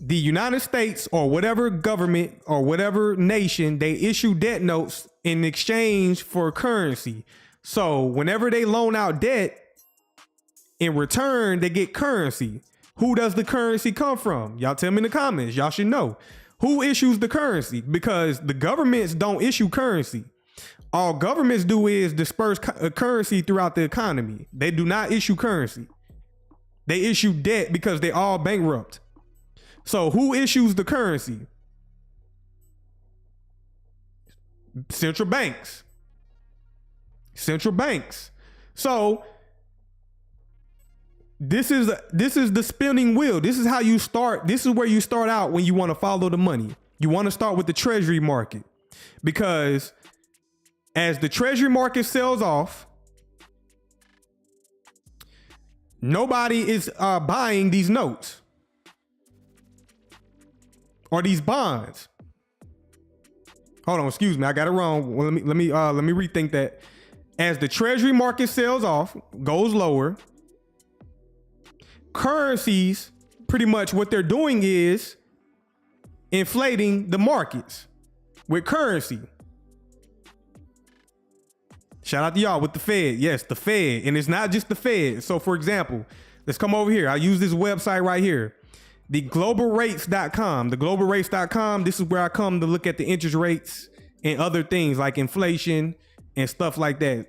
The United States or whatever government or whatever nation, they issue debt notes in exchange for currency. So whenever they loan out debt, in return, they get currency. Who does the currency come from? Y'all tell me in the comments. Y'all should know. Who issues the currency? Because the governments don't issue currency. All governments do is disperse currency throughout the economy. They do not issue currency. They issue debt because they all bankrupt. So who issues the currency? Central banks. So This is the spinning wheel. This is how you start. This is where you start out when you want to follow the money. You want to start with the treasury market, because as the treasury market sells off, nobody is buying these notes or these bonds. Hold on, excuse me, I got it wrong. Well, let me rethink that. As the treasury market sells off, goes lower, currencies, pretty much what they're doing is inflating the markets with currency. Shout out to y'all with the Fed. Yes, the Fed. And it's not just the Fed. So for example, let's come over here. I use this website right here, the globalrates.com. The globalrates.com, this is where I come to look at the interest rates and other things like inflation and stuff like that.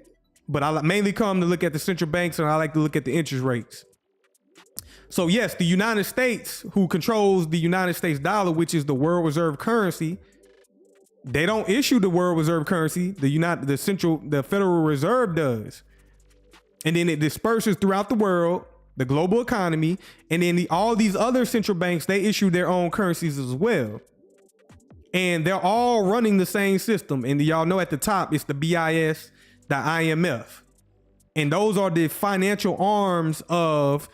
But I mainly come to look at the central banks, and I like to look at the interest rates. So yes, the United States, who controls the United States dollar, which is the world reserve currency, they don't issue the world reserve currency. The Federal Reserve does. And then it disperses throughout the world, the global economy. And then all these other central banks, they issue their own currencies as well. And they're all running the same system. And y'all know at the top, it's the BIS, the IMF. And those are the financial arms of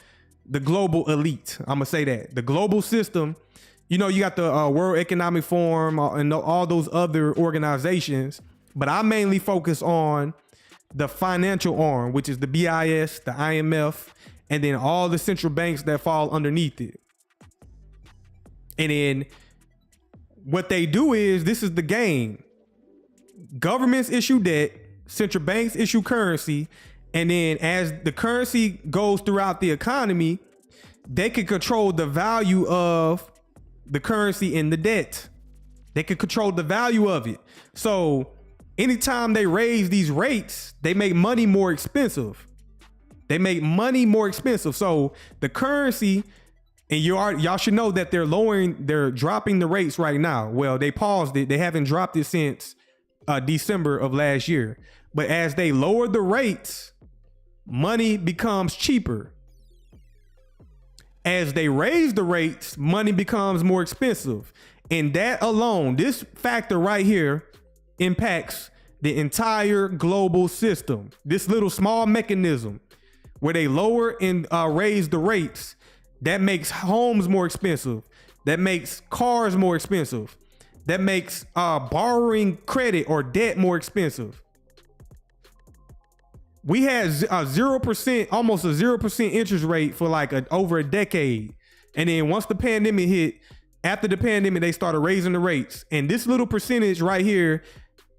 the global elite. I'm going to say that. The global system, you know, you got the World Economic Forum and all those other organizations. But I mainly focus on the financial arm, which is the BIS, the IMF, and then all the central banks that fall underneath it. And then what they do is, this is the game. Governments issue debt, central banks issue currency, and then as the currency goes throughout the economy, they can control the value of the currency and the debt. They can control the value of it. So anytime they raise these rates, they make money more expensive. They make money more expensive. So the currency, and y'all should know that they're dropping the rates right now. Well, they paused it. They haven't dropped it since December of last year. But as they lower the rates, money becomes cheaper. As they raise the rates, money becomes more expensive. And that alone, this factor right here, impacts the entire global system. This little small mechanism where they lower and raise the rates, that makes homes more expensive. That makes cars more expensive. That makes borrowing credit or debt more expensive. We had 0%, almost a 0% interest rate for like over a decade. And then once the pandemic hit, after the pandemic, they started raising the rates. And this little percentage right here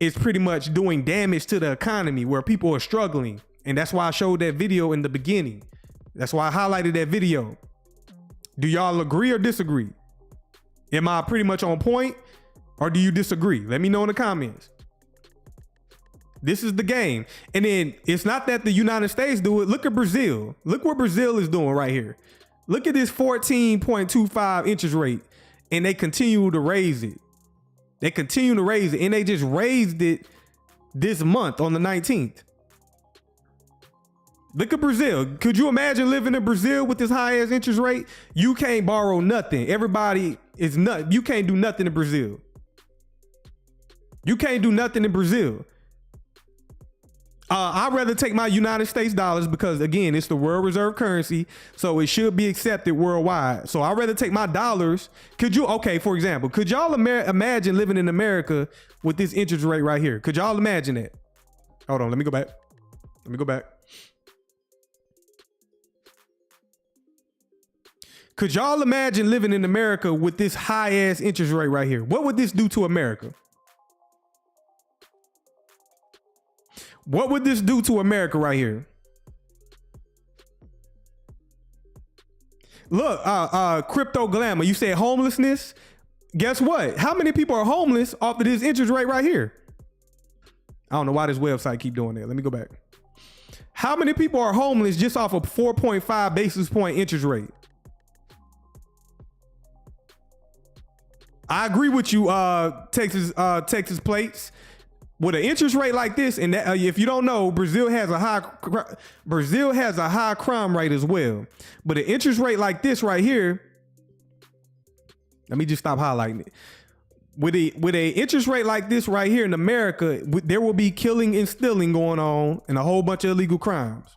is pretty much doing damage to the economy where people are struggling. And that's why I showed that video in the beginning. That's why I highlighted that video. Do y'all agree or disagree? Am I pretty much on point, or do you disagree? Let me know in the comments. This is the game. And then it's not that the United States do it. Look at Brazil. Look what Brazil is doing right here. Look at this 14.25 interest rate. And they continue to raise it. They continue to raise it. And they just raised it this month on the 19th. Look at Brazil. Could you imagine living in Brazil with this high ass interest rate? You can't borrow nothing. Everybody is nut. You can't do nothing in Brazil. You can't do nothing in Brazil. I'd rather take my United States dollars because, again, it's the world reserve currency, so it should be accepted worldwide. So I'd rather take my dollars. For example, could y'all imagine living in America with this interest rate right here? Could y'all imagine that? Hold on, let me go back. Could y'all imagine living in America with this high ass interest rate right here? What would this do to America? What would this do to America right here? Look, Crypto Glamour, you said homelessness. Guess what? How many people are homeless off of this interest rate right here? I don't know why this website keep doing that. Let me go back. How many people are homeless just off of 4.5 basis point interest rate? I agree with you, Texas plates. with an interest rate like this, and that, if you don't know, Brazil has a high crime rate as well. But an interest rate like this right here, let me just stop highlighting it. With a interest rate like this right here in America, there will be killing and stealing going on and a whole bunch of illegal crimes.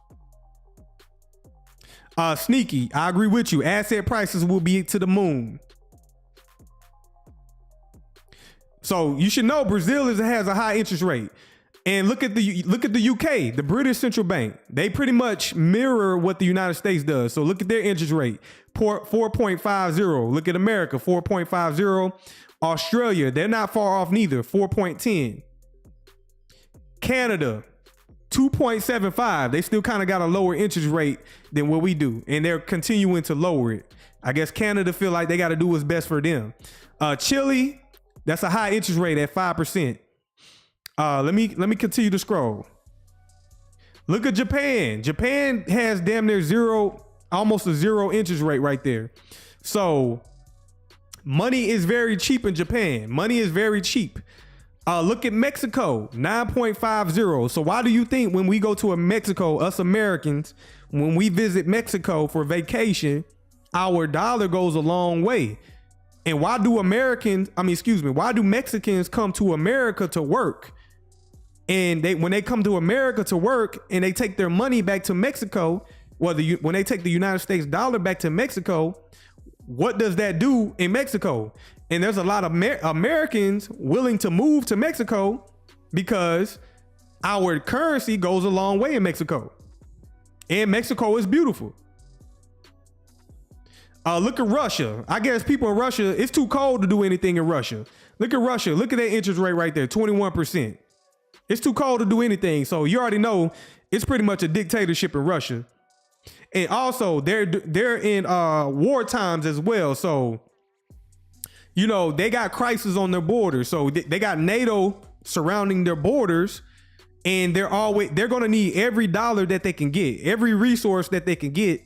Sneaky, I agree with you. Asset prices will be to the moon. So you should know Brazil has a high interest rate. And look at the UK, the British Central Bank. They pretty much mirror what the United States does. So look at their interest rate, 4.50. Look at America, 4.50. Australia, they're not far off neither, 4.10. Canada, 2.75. They still kind of got a lower interest rate than what we do, and they're continuing to lower it. I guess Canada feel like they got to do what's best for them. Chile, that's a high interest rate at 5%. Let me continue to scroll. Look at Japan. Japan has damn near zero, almost a zero interest rate right there. So money is very cheap in Japan. Money is very cheap. Look at Mexico, 9.50. So why do you think when we go to Mexico, us Americans, when we visit Mexico for vacation, our dollar goes a long way? And why do why do Mexicans come to America to work? And when they come to America to work and they take their money back to Mexico, when they take the United States dollar back to Mexico, what does that do in Mexico? And there's a lot of Americans willing to move to Mexico because our currency goes a long way in Mexico. And Mexico is beautiful. Look at Russia. I guess people in Russia, it's too cold to do anything in Russia. Look at Russia. Look at that interest rate right there, 21%. It's too cold to do anything. So you already know it's pretty much a dictatorship in Russia. And also they're in war times as well. So, you know, they got crisis on their borders. So they got NATO surrounding their borders, and they're going to need every dollar that they can get, every resource that they can get,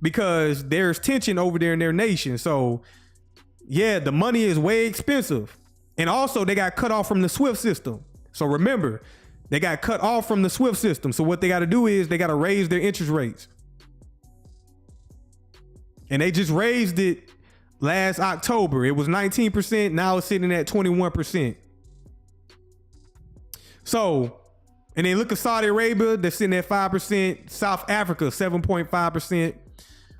because there's tension over there in their nation. So yeah, the money is way expensive. And also they got cut off from the SWIFT system. So remember, they got cut off from the SWIFT system. So what they got to do is they got to raise their interest rates. And they just raised it last October. It was 19%. Now it's sitting at 21%. So, and then look at Saudi Arabia. They're sitting at 5%. South Africa, 7.5%.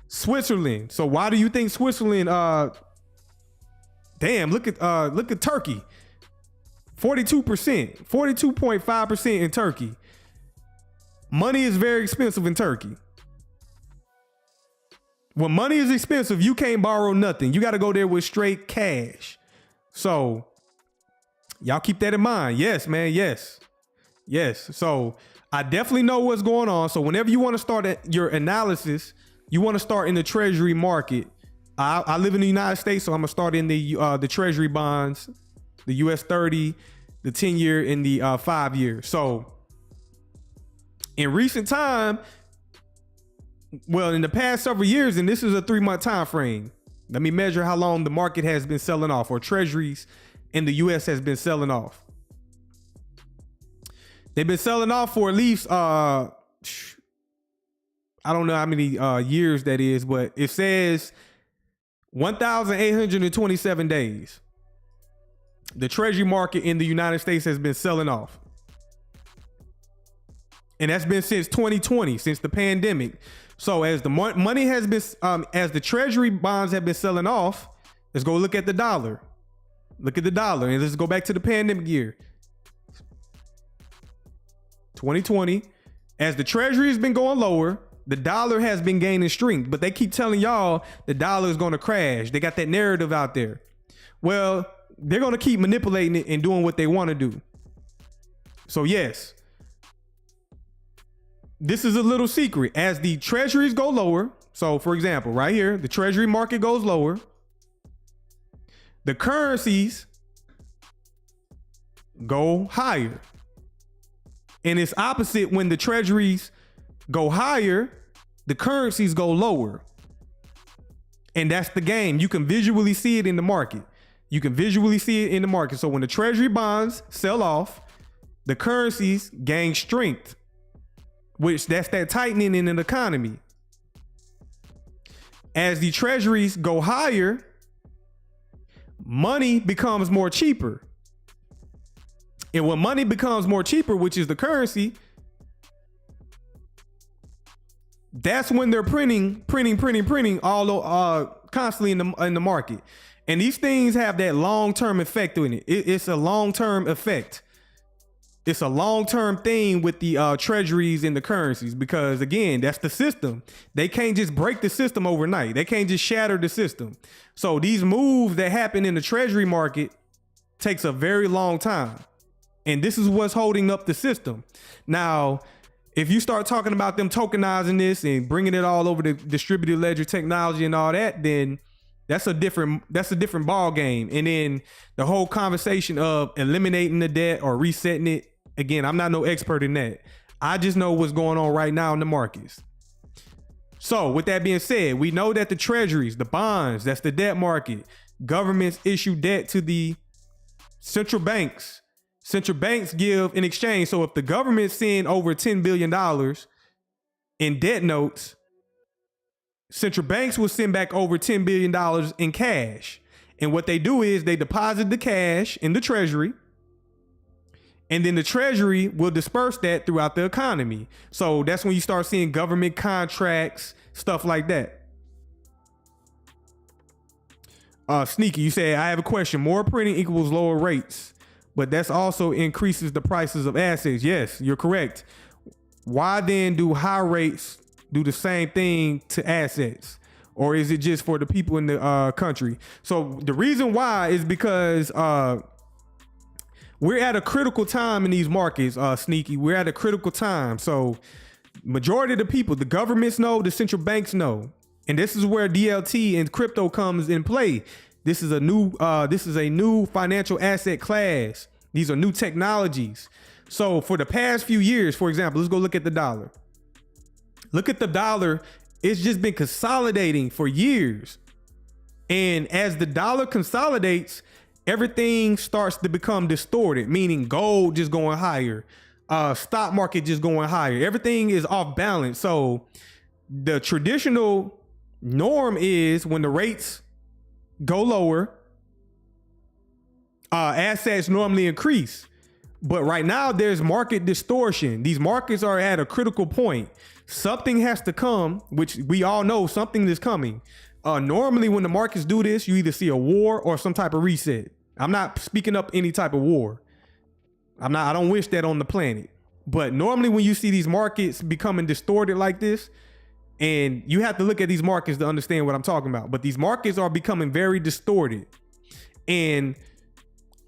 Switzerland. So why do you think Switzerland, look at Turkey. 42%, 42.5% in Turkey. Money is very expensive in Turkey. When money is expensive, you can't borrow nothing. You got to go there with straight cash. So y'all keep that in mind. Yes, man. Yes. So I definitely know what's going on. So whenever you want to start your analysis, you want to start in the treasury market. I live in the United States, so I'm going to start in the treasury bonds, the US 30, the 10-year, and the 5-year. So in recent time, well, in the past several years, and this is a 3-month time frame, let me measure how long the market has been selling off, or treasuries in the US has been selling off. They've been selling off for at least, I don't know how many years that is, but it says 1,827 days. The treasury market in the United States has been selling off. And that's been since 2020, since the pandemic. So as the money has been, as the treasury bonds have been selling off, let's go look at the dollar. Look at the dollar, and let's go back to the pandemic year. 2020, as the treasury has been going lower, the dollar has been gaining strength, but they keep telling y'all the dollar is going to crash. They got that narrative out there. Well, they're going to keep manipulating it and doing what they want to do. So yes, this is a little secret. As the treasuries go lower, so for example, right here, the treasury market goes lower, the currencies go higher. And it's opposite. When the treasuries go higher, the currencies go lower. And that's the game. You can visually see it in the market. So when the treasury bonds sell off, the currencies gain strength, which that's that tightening in an economy. As the treasuries go higher, money becomes more cheaper. And when money becomes more cheaper, which is the currency, that's when they're printing all constantly in the market. And these things have that long-term effect in it. It's a long-term effect. It's a long-term thing with the treasuries and the currencies, because again, that's the system. They can't just break the system overnight. They can't just shatter the system. So these moves that happen in the treasury market takes a very long time. And this is what's holding up the system. Now, if you start talking about them tokenizing this and bringing it all over the distributed ledger technology and all that, then that's a different ball game. And then the whole conversation of eliminating the debt or resetting it, again, I'm not no expert in that. I just know what's going on right now in the markets. So with that being said, we know that the treasuries, the bonds, that's the debt market, governments issue debt to the central banks. Central banks give in exchange. So if the government send over $10 billion in debt notes, central banks will send back over $10 billion in cash. And what they do is they deposit the cash in the treasury, and then the treasury will disperse that throughout the economy. So that's when you start seeing government contracts, stuff like that. Sneaky, you said, I have a question. More printing equals lower rates, but that's also increases the prices of assets. Yes, you're correct. Why then do high rates do the same thing to assets? Or is it just for the people in the country? So the reason why is because we're at a critical time in these markets, Sneaky. We're at a critical time. So majority of the people, the governments know, the central banks know. And this is where DLT and crypto comes in play. This is a new financial asset class. These are new technologies. So for the past few years, for example, let's go look at the dollar. Look at the dollar. It's just been consolidating for years. And as the dollar consolidates, everything starts to become distorted, meaning gold just going higher, stock market just going higher. Everything is off balance. So the traditional norm is when the rates go lower, assets normally increase. But right now there's market distortion. These markets are at a critical point. Something has to come, which we all know something is coming. Normally when the markets do this, you either see a war or some type of reset. I'm not speaking up any type of war. I don't wish that on the planet. But normally when you see these markets becoming distorted like this, and you have to look at these markets to understand what I'm talking about. But these markets are becoming very distorted. And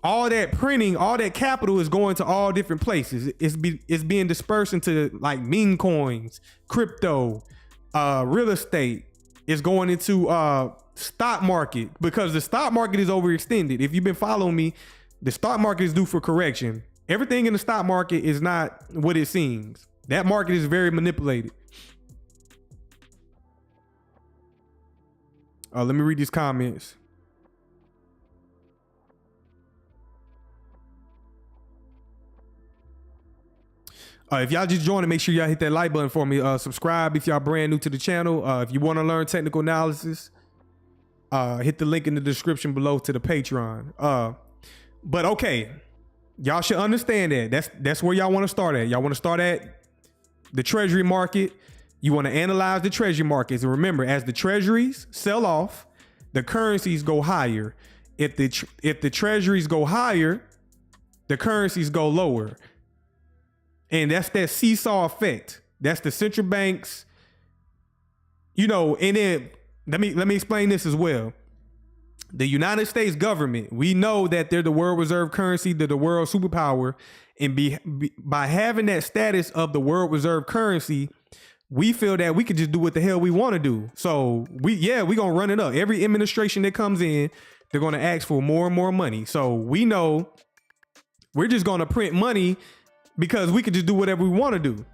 all that printing, all that capital is going to all different places. It's being dispersed into like meme coins, crypto, real estate. It's going into stock market, because the stock market is overextended. If you've been following me, the stock market is due for correction. Everything in the stock market is not what it seems. That market is very manipulated. Let me read these comments. If y'all just joined, make sure y'all hit that like button for me. Subscribe if y'all brand new to the channel. If you want to learn technical analysis, hit the link in the description below to the Patreon. But okay, y'all should understand that. That's where y'all want to start at. Y'all want to start at the treasury market. You want to analyze the treasury markets. And remember, as the treasuries sell off, the currencies go higher. If the treasuries go higher, the currencies go lower. And that's that seesaw effect. That's the central banks, and then let me explain this as well. The United States government, we know that they're the world reserve currency, they're the world superpower. And by having that status of the world reserve currency, we feel that we could just do what the hell we want to do. So we're going to run it up. Every administration that comes in, they're going to ask for more and more money. So we know we're just going to print money because we could just do whatever we want to do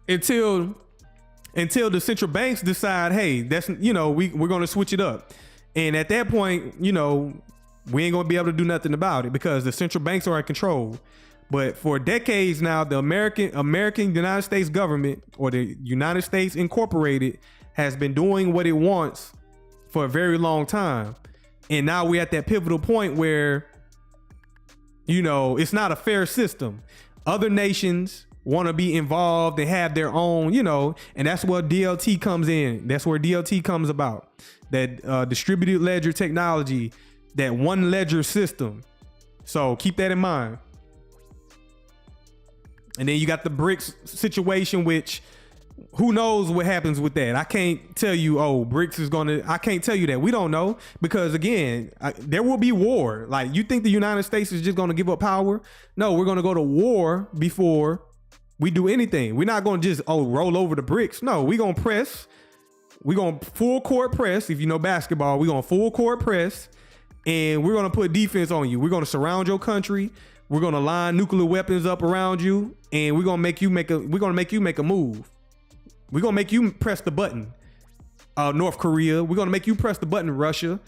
until the central banks decide, hey, that's, we're going to switch it up. And at that point, We ain't gonna be able to do nothing about it because the central banks are in control. But for decades now, the American United States government, or the United States Incorporated, has been doing what it wants for a very long time. And now we're at that pivotal point where, you know, it's not a fair system. Other nations want to be involved and have their own, you know, and that's where DLT comes in. That's where DLT comes about. That distributed ledger technology, that one ledger system. So keep that in mind. And then you got the BRICS situation, which who knows what happens with that. I can't tell you, oh, BRICS is gonna, I can't tell you that. We don't know because again, there will be war. Like, you think the United States is just gonna give up power? No, we're gonna go to war before we do anything. We're not gonna just, roll over the BRICS. No, we're gonna press. We're gonna full court press. If you know basketball, we're gonna full court press and we're gonna put defense on you. We're gonna surround your country. We're gonna line nuclear weapons up around you, and we're gonna make you make a move. We're gonna make you press the button, North Korea. We're gonna make you press the button, Russia.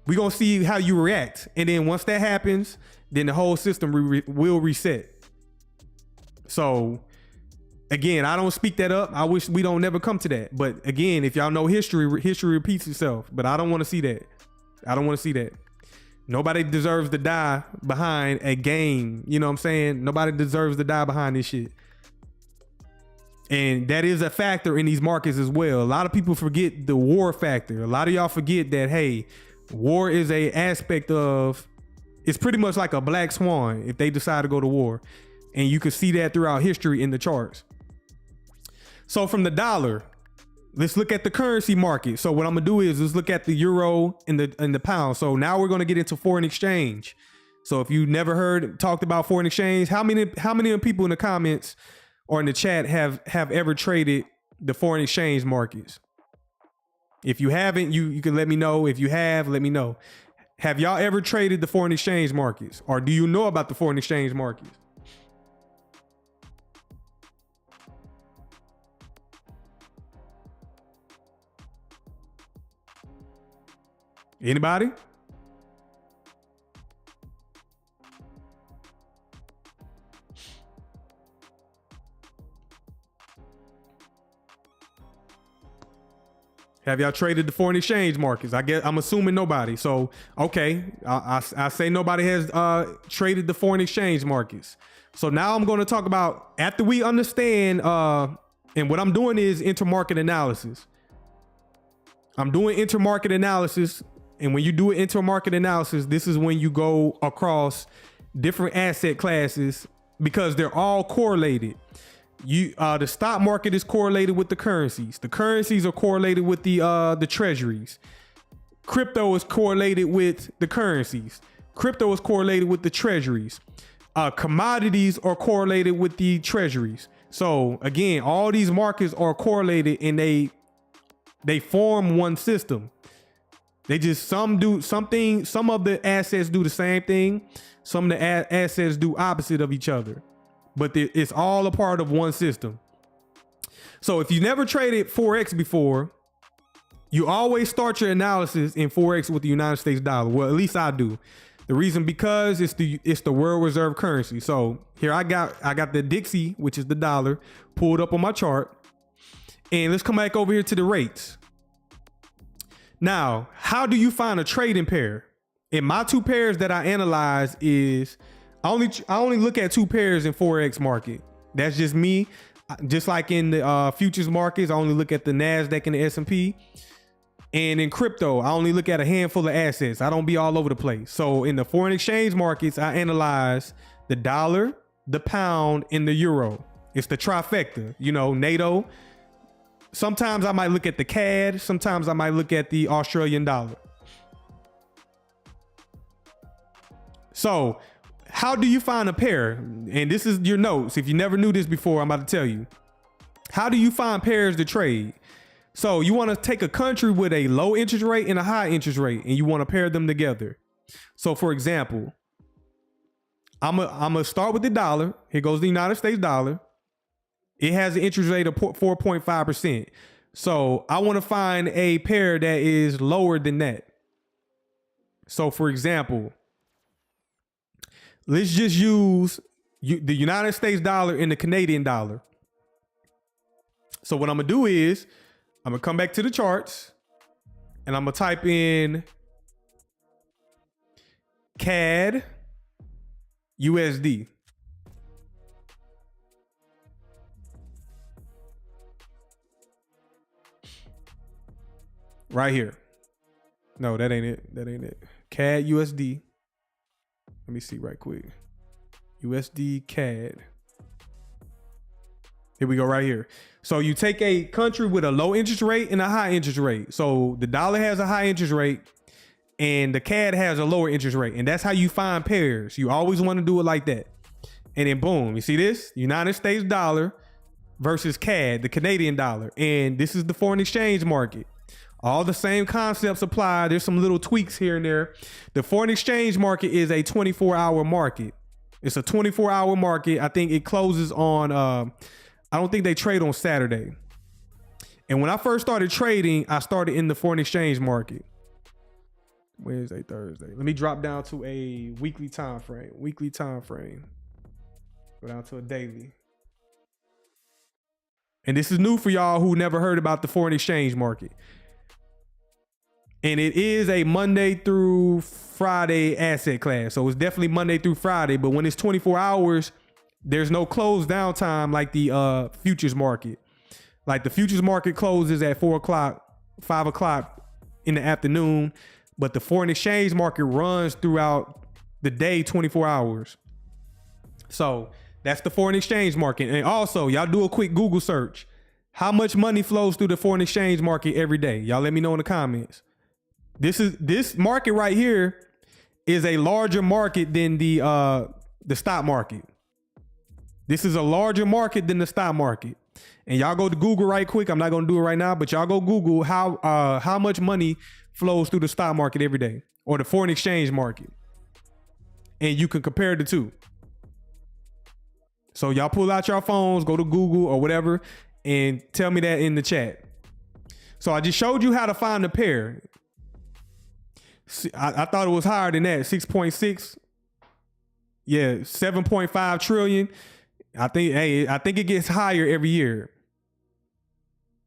We're gonna see how you react, and then once that happens, then the whole system will reset. So, again, I don't speak that up. I wish we don't never come to that. But again, if y'all know history repeats itself. But I don't want to see that. I don't want to see that. Nobody deserves to die behind a game. You know what I'm saying? Nobody deserves to die behind this shit. And that is a factor in these markets as well. A lot of people forget the war factor. A lot of y'all forget that, hey, war is a aspect of, it's pretty much like a black swan if they decide to go to war. And you can see that throughout history in the charts. So from the dollar, let's look at the currency market. So what I'm gonna do is let's look at the euro and the pound. So now we're gonna get into foreign exchange. So if you never talked about foreign exchange, how many of people in the comments or in the chat have ever traded the foreign exchange markets? If you haven't, you can let me know. If you have, let me know. Have y'all ever traded the foreign exchange markets, or do you know about the foreign exchange markets? Anybody? Have y'all traded the foreign exchange markets? I'm assuming nobody. So, okay, I say nobody has traded the foreign exchange markets. So now I'm going to talk about, after we understand, and what I'm doing is intermarket analysis. I'm doing intermarket analysis. And when you do an intermarket analysis, this is when you go across different asset classes because they're all correlated. The stock market is correlated with the currencies. The currencies are correlated with the treasuries. Crypto is correlated with the currencies. Crypto is correlated with the treasuries. Commodities are correlated with the treasuries. So again, all these markets are correlated and they form one system. They just, some do something, some of the assets do the same thing. Some of the assets do opposite of each other, but it's all a part of one system. So if you never traded forex before, you always start your analysis in forex with the United States dollar. Well, at least I do. The reason, because it's the world reserve currency. So here I got the Dixie, which is the dollar, pulled up on my chart. And let's come back over here to the rates. Now, how do you find a trading pair? In my two pairs that I analyze is, I only look at two pairs in forex market. That's just me. Just like in the futures markets, I only look at the NASDAQ and the S&P. And in crypto, I only look at a handful of assets. I don't be all over the place. So in the foreign exchange markets, I analyze the dollar, the pound, and the euro. It's the trifecta, NATO. Sometimes I might look at the CAD. Sometimes I might look at the Australian dollar. So how do you find a pair? And this is your notes. If you never knew this before, I'm about to tell you. How do you find pairs to trade? So you want to take a country with a low interest rate and a high interest rate, and you want to pair them together. So for example, I'm gonna start with the dollar. Here goes the United States dollar. It has an interest rate of 4.5%. So I want to find a pair that is lower than that. So for example, let's just use the United States dollar and the Canadian dollar. So what I'm gonna do is I'm gonna come back to the charts and I'm gonna type in CAD USD. Right here. No, that ain't it. That ain't it. CAD USD. Let me see right quick. USD CAD. Here we go right here. So you take a country with a low interest rate and a high interest rate. So the dollar has a high interest rate and the CAD has a lower interest rate. And that's how you find pairs. You always want to do it like that. And then boom, you see this? United States dollar versus CAD, the Canadian dollar. And this is the foreign exchange market. All the same concepts apply. There's some little tweaks here and there. The foreign exchange market is a 24-hour market. It's a 24-hour market. I think it closes on, I don't think they trade on Saturday. And when I first started trading, I started in the foreign exchange market. Wednesday, Thursday. Let me drop down to a weekly time frame. Weekly time frame. Go down to a daily. And this is new for y'all who never heard about the foreign exchange market. And it is a Monday through Friday asset class. So it's definitely Monday through Friday. But when it's 24 hours, there's no close down time like the futures market. Like the futures market closes at 4 o'clock, 5 o'clock in the afternoon. But the foreign exchange market runs throughout the day, 24 hours. So that's the foreign exchange market. And also, y'all do a quick Google search. How much money flows through the foreign exchange market every day? Y'all let me know in the comments. This market right here is a larger market than the stock market. This is a larger market than the stock market. And y'all go to Google right quick. I'm not gonna do it right now, but y'all go Google how much money flows through the stock market every day or the foreign exchange market. And you can compare the two. So y'all pull out your phones, go to Google or whatever, and tell me that in the chat. So I just showed you how to find a pair. I thought it was higher than that, 6.6. Yeah, 7.5 trillion. I think it gets higher every year.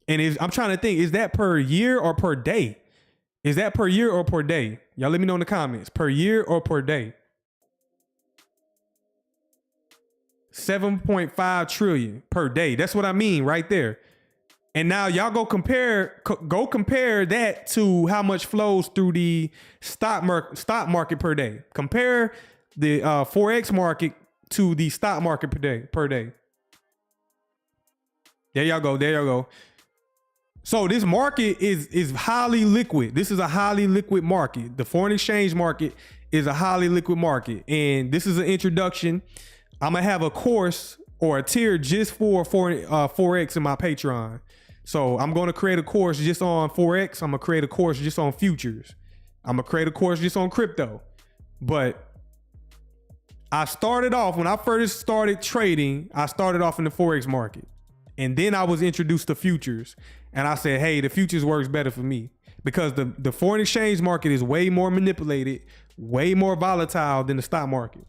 And I'm trying to think, is that per year or per day? Is that per year or per day? Y'all let me know in the comments. Per year or per day? 7.5 trillion per day. That's what I mean right there. And now y'all go compare that to how much flows through the stock market per day. Compare the forex market to the stock market per day. There y'all go. So this market is highly liquid. This is a highly liquid market. The foreign exchange market is a highly liquid market. And this is an introduction. I'm gonna have a course or a tier just for forex in my Patreon. So I'm going to create a course just on forex. I'm going to create a course just on futures. I'm going to create a course just on crypto. But I started off, when I first started trading, I started off in the forex market. And then I was introduced to futures. And I said, hey, the futures works better for me because the foreign exchange market is way more manipulated, way more volatile than the stock market.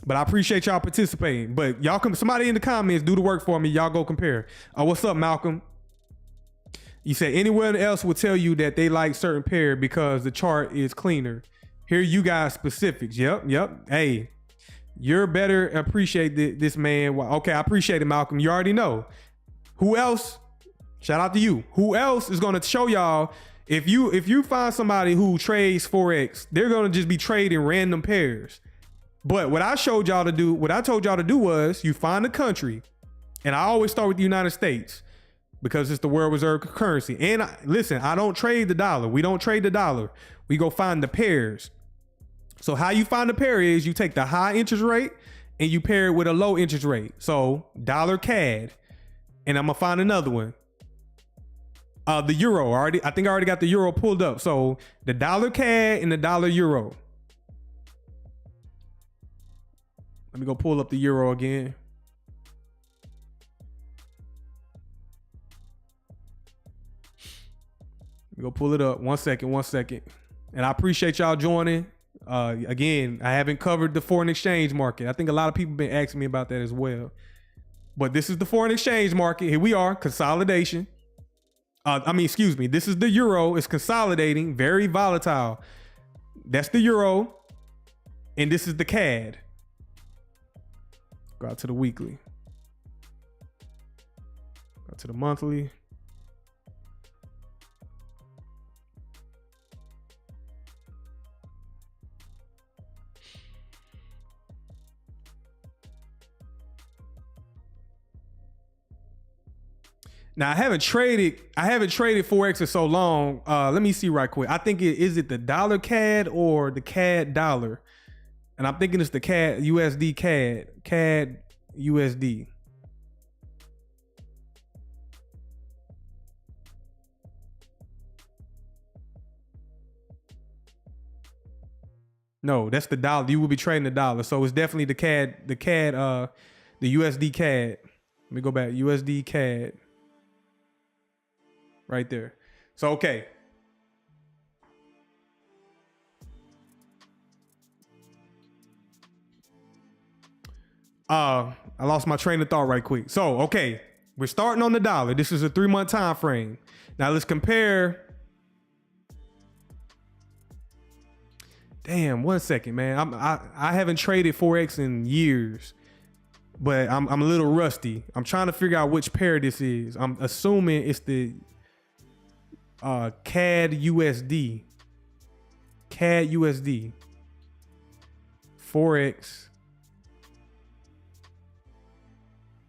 But I appreciate y'all participating. But y'all somebody in the comments, do the work for me. Y'all go compare. What's up, Malcolm? You said anyone else would tell you that they like certain pair because the chart is cleaner. Here you guys specifics. Yep. Hey, you're better appreciate this man. Okay, I appreciate it, Malcolm. You already know. Who else? Shout out to you. Who else is going to show y'all? If you find somebody who trades forex, they're going to just be trading random pairs. But what I told y'all to do was you find a country, and I always start with the United States because it's the world reserve currency. And listen, I don't trade the dollar. We don't trade the dollar. We go find the pairs. So how you find the pair is you take the high interest rate and you pair it with a low interest rate. So dollar CAD, and I'm gonna find another one. The euro. I think I already got the euro pulled up. So the dollar CAD and the dollar euro. Let me go pull up the euro again. Let me go pull it up. One second. And I appreciate y'all joining. Again, I haven't covered the foreign exchange market. I think a lot of people been asking me about that as well. But this is the foreign exchange market. Here we are, consolidation. This is the euro. It's consolidating, very volatile. That's the euro. And this is the CAD. Go out to the weekly. Go to the monthly. Now I haven't traded forex in so long. Let me see right quick. I think is it the dollar CAD or the CAD dollar, and I'm thinking it's the CAD USD CAD USD. No, that's the dollar. You will be trading the dollar, so it's definitely the USD CAD. Let me go back. USD CAD. Right there. So, okay. I lost my train of thought right quick. So, okay. We're starting on the dollar. This is a 3-month time frame. Now let's compare. Damn, 1 second, man. I haven't traded forex in years, but I'm a little rusty. I'm trying to figure out which pair this is. I'm assuming it's the CAD USD forex.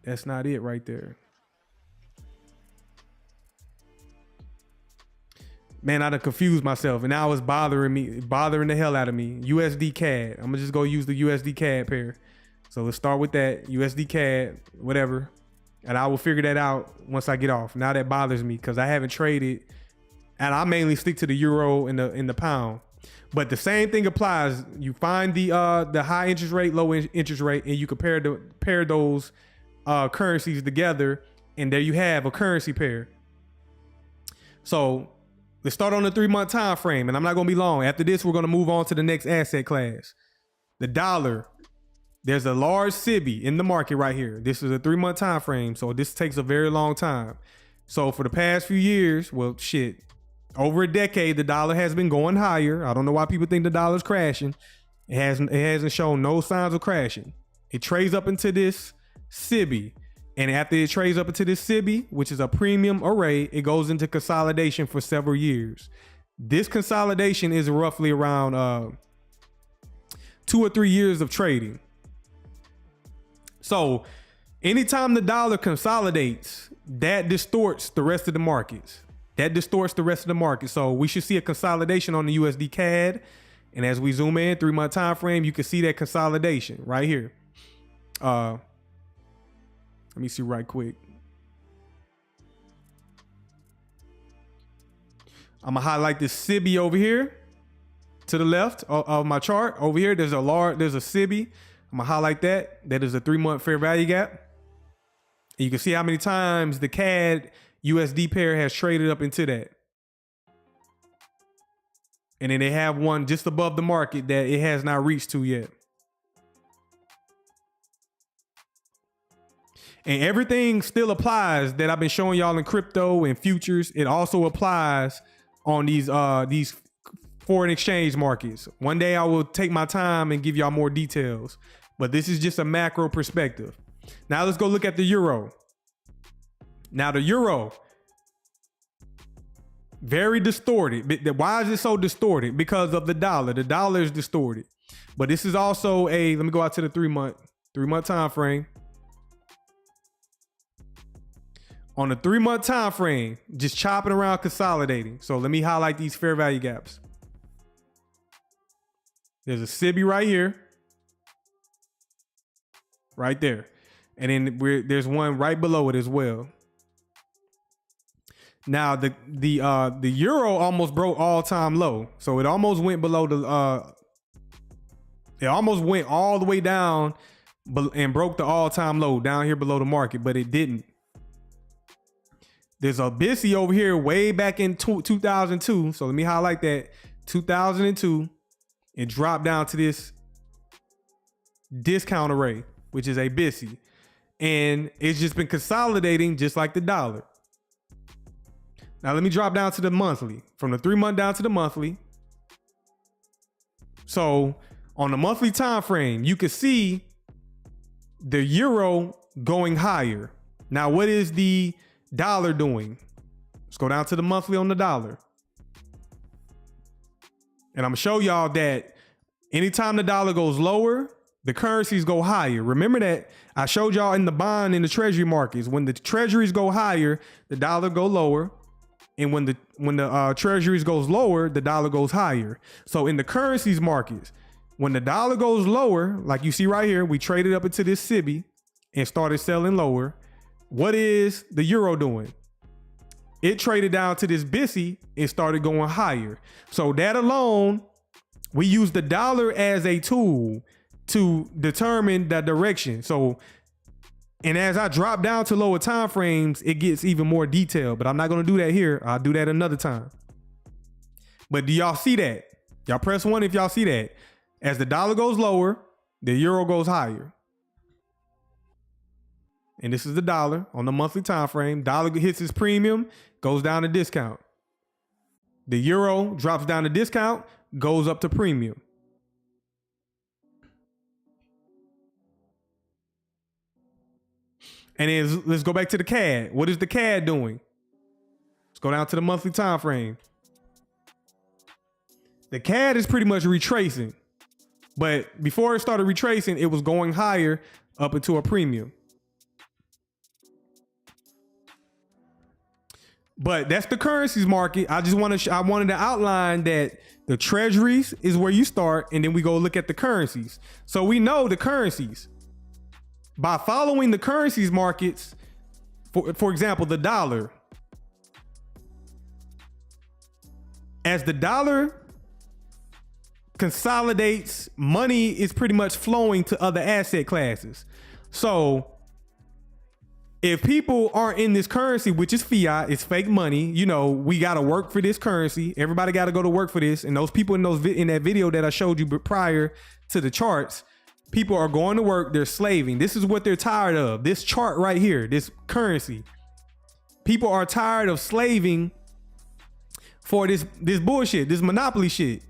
That's not it right there. Man, I done confused myself, and now it's bothering the hell out of me. USD CAD. I'm gonna just go use the USD CAD pair. So let's start with that USD CAD, whatever, and I will figure that out once I get off. Now that bothers me because I haven't traded. And I mainly stick to the euro and the pound. But the same thing applies. You find the high interest rate, low interest rate, and you pair those currencies together, and there you have a currency pair. So let's start on the 3-month time frame, and I'm not gonna be long. After this, we're gonna move on to the next asset class. The dollar. There's a large SIBI in the market right here. This is a 3-month time frame, so this takes a very long time. So for the past few years, well, shit. Over a decade, the dollar has been going higher. I don't know why people think the dollar's crashing. It hasn't shown no signs of crashing. It trades up into this SIBI. And after it trades up into this SIBI, which is a premium array, it goes into consolidation for several years. This consolidation is roughly around 2 or 3 years of trading. So anytime the dollar consolidates, that distorts the rest of the markets. So we should see a consolidation on the USD CAD. And as we zoom in, 3-month time frame, you can see that consolidation right here. Let me see right quick. I'm gonna highlight this SIBI over here to the left of my chart. Over here, there's a SIBI. I'm gonna highlight that. That is a 3-month fair value gap. And you can see how many times the CAD USD pair has traded up into that. And then they have one just above the market that it has not reached to yet. And everything still applies that I've been showing y'all in crypto and futures. It also applies on these foreign exchange markets. One day I will take my time and give y'all more details, but this is just a macro perspective. Now let's go look at the euro. Now the euro, very distorted. Why is it so distorted? Because of the dollar. The dollar is distorted. But this is also let me go out to the 3-month time frame. On the 3-month time frame, just chopping around, consolidating. So let me highlight these fair value gaps. There's a SIBI right here. Right there. And then there's one right below it as well. Now the euro almost broke all-time low. So it almost went below it almost went all the way down and broke the all-time low down here below the market, but it didn't. There's a BISI over here way back in 2002. So let me highlight that. 2002, it dropped down to this discount array, which is a BISI. And it's just been consolidating just like the dollar. Now let me drop down to the monthly, from the 3 month down to the monthly. So on the monthly time frame, you can see the euro going higher. Now, what is the dollar doing? Let's go down to the monthly on the dollar. And I'm gonna show y'all that anytime the dollar goes lower, the currencies go higher. Remember that I showed y'all in the bond and the treasury markets. When the treasuries go higher, the dollar go lower. And when the treasuries goes lower, the dollar goes higher. So in the currencies markets, when the dollar goes lower, like you see right here, we traded up into this SIBI and started selling lower. What is the euro doing? It traded down to this BISI and started going higher. So that alone, we use the dollar as a tool to determine the direction. So, and as I drop down to lower time frames, it gets even more detailed, but I'm not going to do that here. I'll do that another time. But do y'all see that? Y'all press 1 if y'all see that. As the dollar goes lower, the euro goes higher. And this is the dollar on the monthly time frame. Dollar hits its premium, goes down to discount. The euro drops down to discount, goes up to premium. And then let's go back to the CAD. What is the CAD doing? Let's go down to the monthly time frame. The CAD is pretty much retracing. But before it started retracing, it was going higher up into a premium. But that's the currencies market. I wanted to outline that the treasuries is where you start, and then we go look at the currencies. So we know the currencies. By following the currencies markets, for example, the dollar. As the dollar consolidates, money is pretty much flowing to other asset classes. So if people aren't in this currency, which is fiat, it's fake money, you know, we got to work for this currency. Everybody got to go to work for this. And those people in that video that I showed you prior to the charts, people are going to work. They're slaving. This is what they're tired of. This chart right here, this currency. People are tired of slaving for this bullshit, this monopoly shit.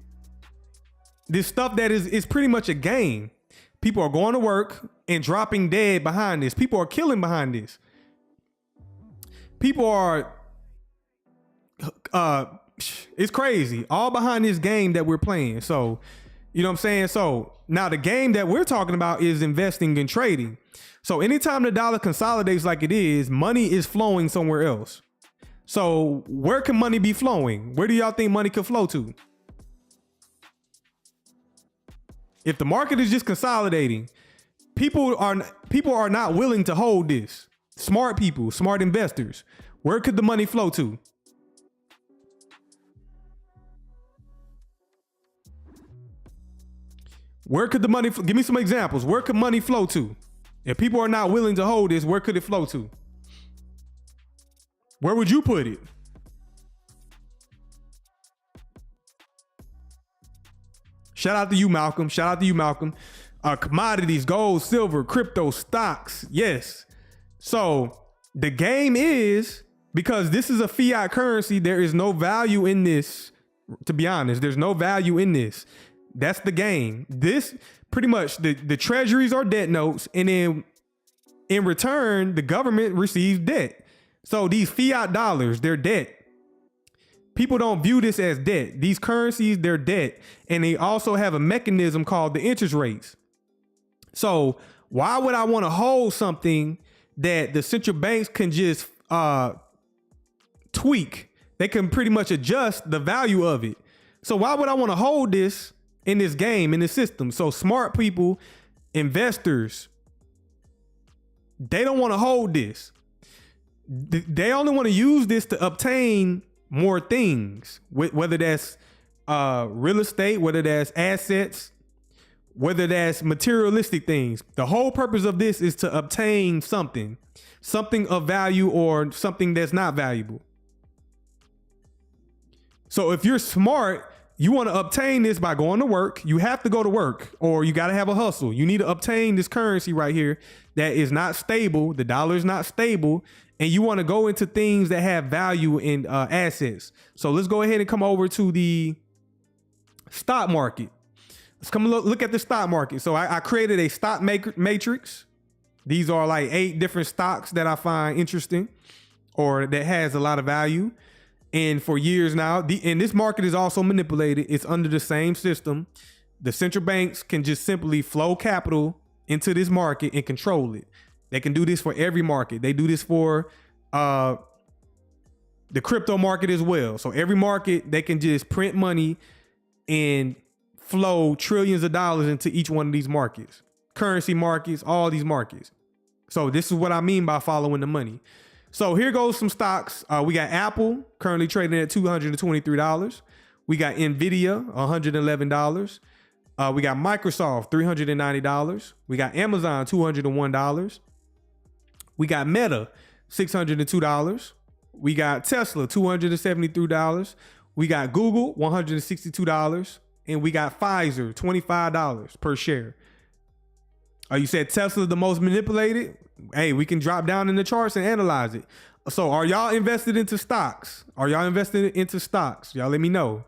This stuff that is pretty much a game. People are going to work and dropping dead behind this. People are killing behind this. People are, it's crazy. All behind this game that we're playing. So, you know what I'm saying? So now the game that we're talking about is investing and trading. So anytime the dollar consolidates like it is, money is flowing somewhere else. So where can money be flowing? Where do y'all think money could flow to? If the market is just consolidating, people are not willing to hold this. Smart people, smart investors. Where could the money flow to? Where could the money, give me some examples. Where could money flow to? If people are not willing to hold this, where could it flow to? Where would you put it? Shout out to you, Malcolm. Shout out to you, Malcolm. Commodities, gold, silver, crypto, stocks. Yes. So the game is, because this is a fiat currency, there is no value in this. To be honest, there's no value in this. That's the game. This pretty much the treasuries are debt notes, and then in return, the government receives debt. So these fiat dollars, they're debt. People don't view this as debt. These currencies, they're debt. And they also have a mechanism called the interest rates. So why would I want to hold something that the central banks can just tweak? They can pretty much adjust the value of it. So why would I want to hold this in this game, in this system? So smart people, investors, they don't want to hold this. They only want to use this to obtain more things, whether that's real estate, whether that's assets, whether that's materialistic things. The whole purpose of this is to obtain something of value or something that's not valuable. So if you're smart, you want to obtain this by going to work. You have to go to work, or you got to have a hustle. You need to obtain this currency right here that is not stable. The dollar is not stable. And you want to go into things that have value in assets. So let's go ahead and come over to the stock market. Let's come look at the stock market. So I created a stock matrix. These are like 8 different stocks that I find interesting or that has a lot of value. And for years now, and this market is also manipulated. It's under the same system. The central banks can just simply flow capital into this market and control it. They can do this for every market. They do this for the crypto market as well. So every market, they can just print money and flow trillions of dollars into each one of these markets. Currency markets, all these markets. So this is what I mean by following the money. So here goes some stocks. We got Apple currently trading at $223. We got Nvidia, $111. We got Microsoft, $390. We got Amazon, $201. We got Meta, $602. We got Tesla, $273. We got Google, $162. And we got Pfizer, $25 per share. You said Tesla the most manipulated? Hey, we can drop down in the charts and analyze it. So are y'all invested into stocks? Are y'all invested into stocks? Y'all let me know.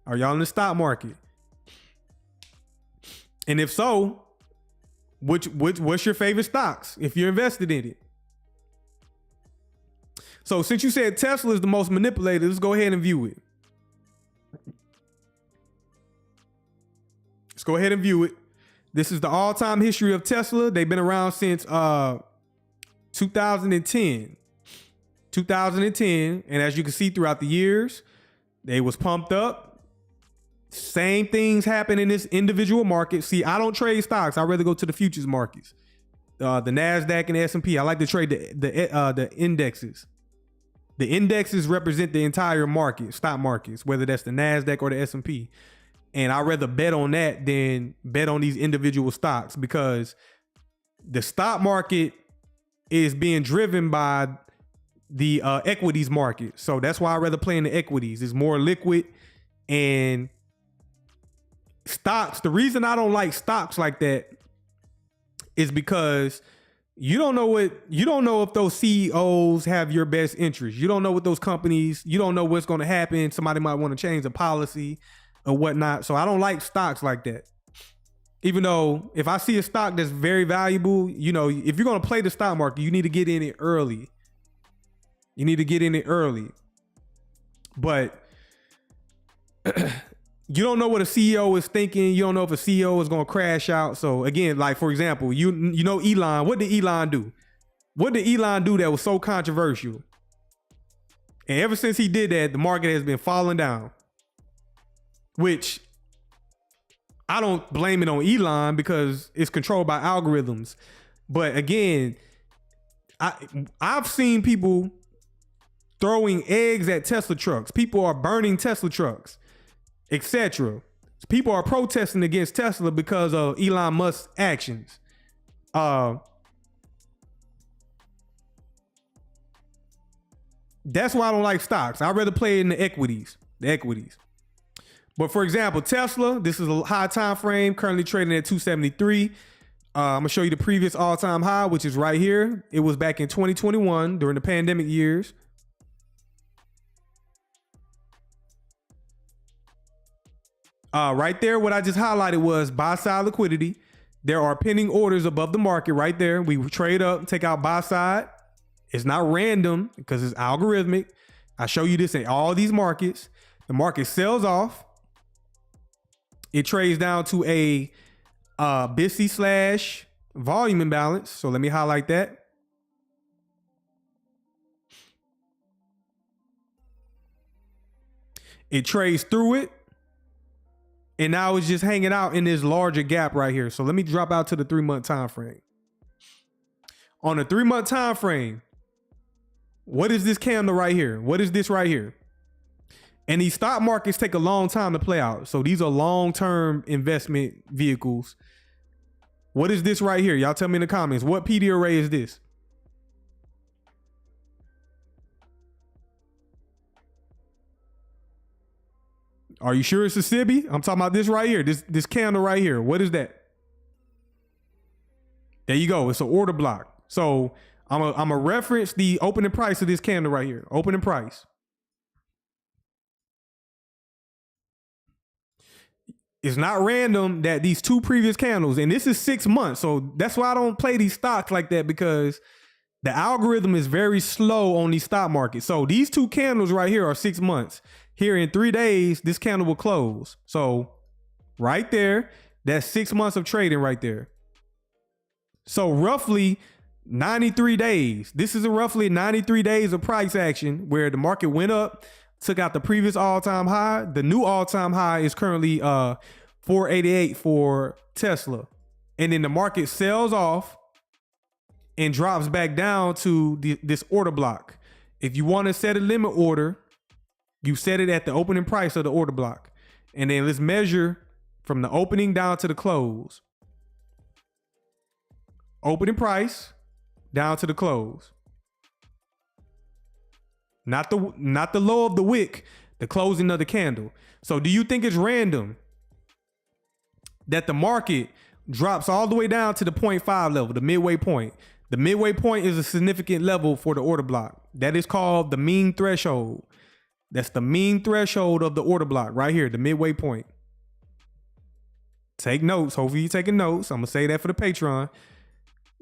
Are y'all in the stock market? And if so, what's your favorite stocks if you're invested in it? So since you said Tesla is the most manipulated, let's go ahead and view it. Let's go ahead and view it. This is the all-time history of Tesla. They've been around since 2010. 2010. And as you can see throughout the years, they was pumped up. Same things happen in this individual market. See, I don't trade stocks. I'd rather go to the futures markets. The NASDAQ and the S&P. I like to trade the indexes. The indexes represent the entire market, stock markets, whether that's the NASDAQ or the S&P. And I'd rather bet on that than bet on these individual stocks, because the stock market is being driven by the equities market. So that's why I'd rather play in the equities. It's more liquid. And stocks, the reason I don't like stocks like that is because you don't know if those CEOs have your best interest. You don't know what those companies, you don't know what's going to happen. Somebody might want to change a policy or whatnot. So I don't like stocks like that. Even though if I see a stock that's very valuable, if you're going to play the stock market, you need to get in it early. You need to get in it early. But you don't know what a CEO is thinking. You don't know if a CEO is going to crash out. So again, like for example, you know Elon. What did Elon do? What did Elon do that was so controversial? And ever since he did that, the market has been falling down. Which I don't blame it on Elon because it's controlled by algorithms. But again, I've seen people throwing eggs at Tesla trucks. People are burning Tesla trucks, etc. People are protesting against Tesla because of Elon Musk's actions. That's why I don't like stocks. I'd rather play in the equities. But for example, Tesla, this is a high time frame, currently trading at 273. I'm gonna show you the previous all-time high, which is right here. It was back in 2021 during the pandemic years. Right there, what I just highlighted was buy side liquidity. There are pending orders above the market right there. We trade up, take out buy side. It's not random because it's algorithmic. I show you this in all these markets. The market sells off. It trades down to a BSC / volume imbalance. So let me highlight that. It trades through it. And now it's just hanging out in this larger gap right here. So let me drop out to the 3-month time frame. On the 3-month time frame, what is this candle right here? What is this right here? And these stock markets take a long time to play out. So these are long-term investment vehicles. What is this right here? Y'all tell me in the comments. What PD array is this? Are you sure it's a SIBI? I'm talking about this right here. This candle right here. What is that? There you go. It's an order block. So I'm a reference the opening price of this candle right here. Opening price. It's not random that these two previous candles, and this is 6 months. So that's why I don't play these stocks like that, because the algorithm is very slow on these stock markets. So these two candles right here are 6 months. Here in 3 days, this candle will close. So right there, that's 6 months of trading right there. So roughly 93 days. This is a roughly 93 days of price action where the market went up, took out the previous all-time high. The new all-time high is currently 488 for Tesla. And then the market sells off and drops back down to this order block. If you want to set a limit order, you set it at the opening price of the order block. And then let's measure from the opening down to the close. Opening price down to the close. Not the low of the wick, the closing of the candle. So do you think it's random that the market drops all the way down to the 0.5 level, the midway point? The midway point is a significant level for the order block. That is called the mean threshold. That's the mean threshold of the order block right here, the midway point. Take notes. Hopefully you're taking notes. I'm going to say that for the Patreon.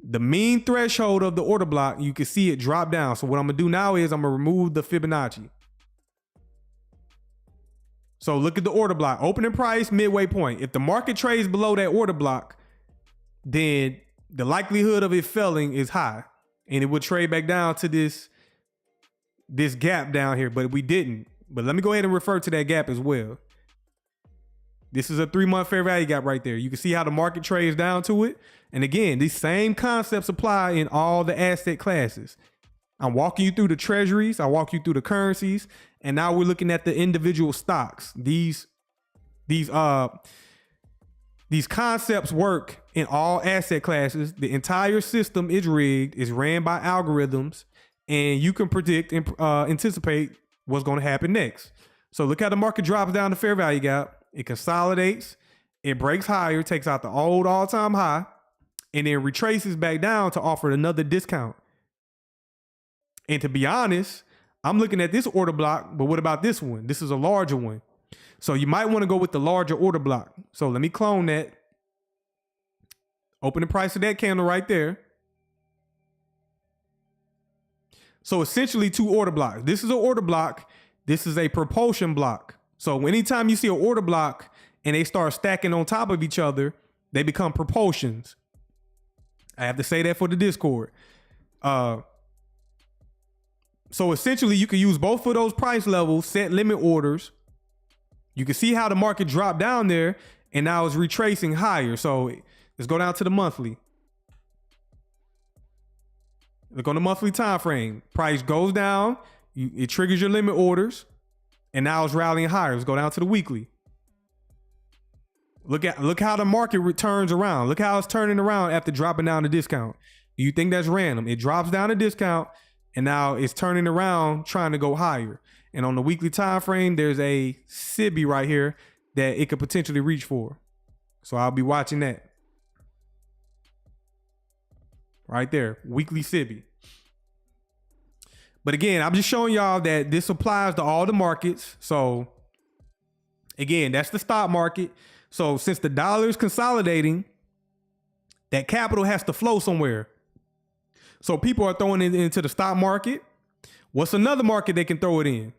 The mean threshold of the order block, you can see it drop down. So what I'm going to do now is I'm going to remove the Fibonacci. So look at the order block. Opening price, midway point. If the market trades below that order block, then the likelihood of it failing is high. And it would trade back down to this gap down here, but we didn't. But let me go ahead and refer to that gap as well. This is a 3-month fair value gap right there. You can see how the market trades down to it. And again, these same concepts apply in all the asset classes. I'm walking you through the treasuries. I walk you through the currencies. And now we're looking at the individual stocks. These concepts work in all asset classes. The entire system is rigged, is ran by algorithms, and you can predict and anticipate what's going to happen next. So look how the market drops down the fair value gap. It consolidates, it breaks higher, takes out the old all-time high, and then retraces back down to offer another discount. And to be honest, I'm looking at this order block, but what about this one? This is a larger one. So you might want to go with the larger order block. So let me clone that. Open the price of that candle right there. So essentially 2 order blocks. This is an order block. This is a propulsion block. So anytime you see an order block and they start stacking on top of each other, they become propulsions. I have to say that for the Discord. So essentially you can use both of those price levels, set limit orders. You can see how the market dropped down there and now it's retracing higher. So let's go down to the monthly. Look on the monthly time frame. Price goes down, it triggers your limit orders, and now it's rallying higher. Let's go down to the weekly. Look how the market returns around. Look how it's turning around after dropping down the discount. Do you think that's random? It drops down the discount, and now it's turning around trying to go higher. And on the weekly time frame, there's a SIBI right here that it could potentially reach for. So I'll be watching that. Right there, weekly SIBI. But again, I'm just showing y'all that this applies to all the markets. So again, that's the stock market. So since the dollar is consolidating, that capital has to flow somewhere. So people are throwing it into the stock market. What's another market they can throw it in?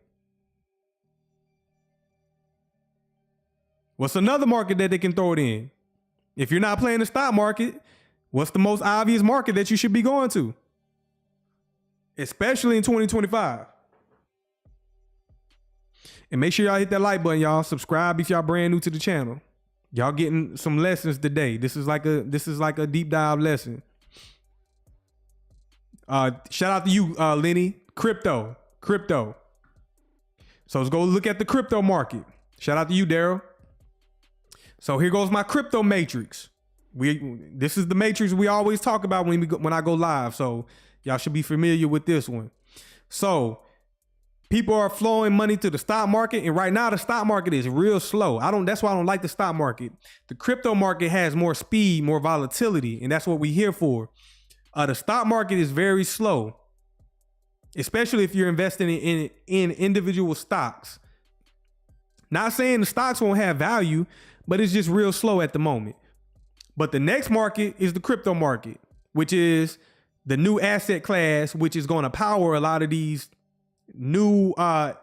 What's another market that they can throw it in? If you're not playing the stock market, what's the most obvious market that you should be going to? Especially in 2025. And make sure y'all hit that like button, y'all. Subscribe if y'all brand new to the channel. Y'all getting some lessons today. This is like a deep dive lesson. Shout out to you, Lenny. Crypto. So let's go look at the crypto market. Shout out to you, Daryl. So here goes my crypto matrix. This is the matrix we always talk about when I go live. So y'all should be familiar with this one. So People are flowing money to the stock market, and right now the stock market is real slow. That's why I don't like the stock market. The crypto market has more speed, more volatility, and that's what we're here for. The stock market is very slow, especially if you're investing in individual stocks. Not saying the stocks won't have value, but it's just real slow at the moment. But the next market is the crypto market, which is the new asset class, which is going to power a lot of these new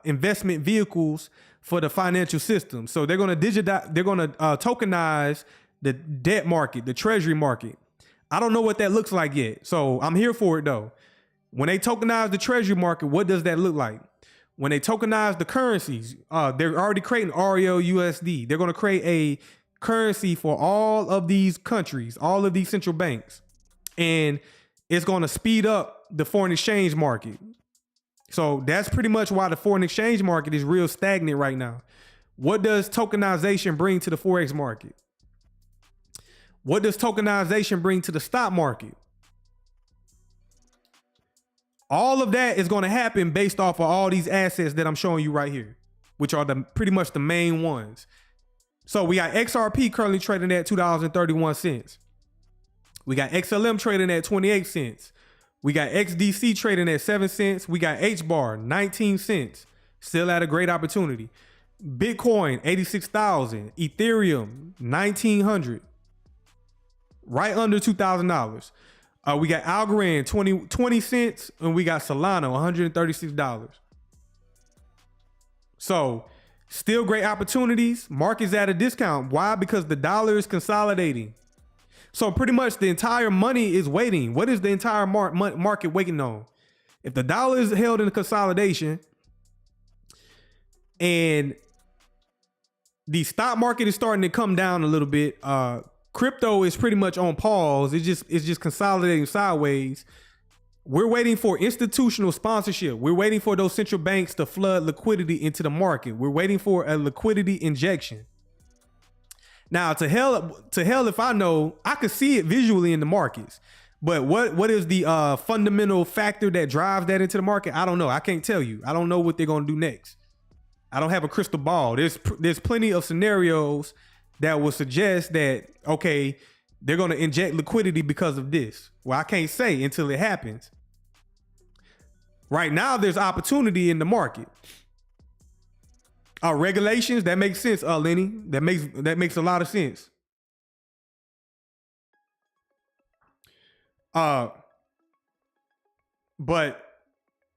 investment vehicles for the financial system. So they're going to tokenize the debt market, the treasury market. I don't know what that looks like yet. So I'm here for it though. When they tokenize the treasury market, what does that look like? When they tokenize the currencies, they're already creating REL USD. They're going to create a currency for all of these countries, all of these central banks. And it's going to speed up the foreign exchange market. So that's pretty much why the foreign exchange market is real stagnant right now. What does tokenization bring to the forex market? What does tokenization bring to the stock market? All of that is going to happen based off of all these assets that I'm showing you right here, which are pretty much the main ones. So we got XRP currently trading at $2.31. We got XLM trading at 28 cents. We got XDC trading at 7 cents. We got HBAR 19 cents. Still at a great opportunity. Bitcoin 86,000. Ethereum 1,900. Right under $2,000. We got Algorand 20 cents, and we got Solana $136. So still great opportunities. Market's at a discount. Why? Because the dollar is consolidating. So pretty much the entire money is waiting. What is the entire market waiting on? If the dollar is held in consolidation and the stock market is starting to come down a little bit, crypto is pretty much on pause. It's just consolidating sideways. We're waiting for institutional sponsorship. We're waiting for those central banks to flood liquidity into the market. We're waiting for a liquidity injection. Now, to hell if I know, I could see it visually in the markets. But what is the fundamental factor that drives that into the market? I don't know. I can't tell you. I don't know what they're going to do next. I don't have a crystal ball. There's plenty of scenarios that will suggest that, okay, they're going to inject liquidity because of this. Well, I can't say until it happens. Right now, there's opportunity in the market. Regulations, that makes sense, Lenny. That makes a lot of sense. But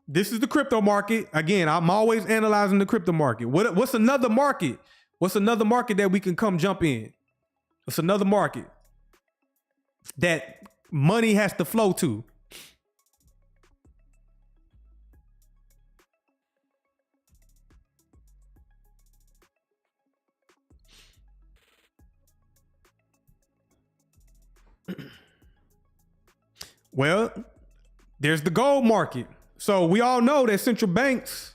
this is the crypto market. Again, I'm always analyzing the crypto market. What's another market? What's another market that we can come jump in? What's another market that money has to flow to? Well, there's the gold market. So we all know that central banks,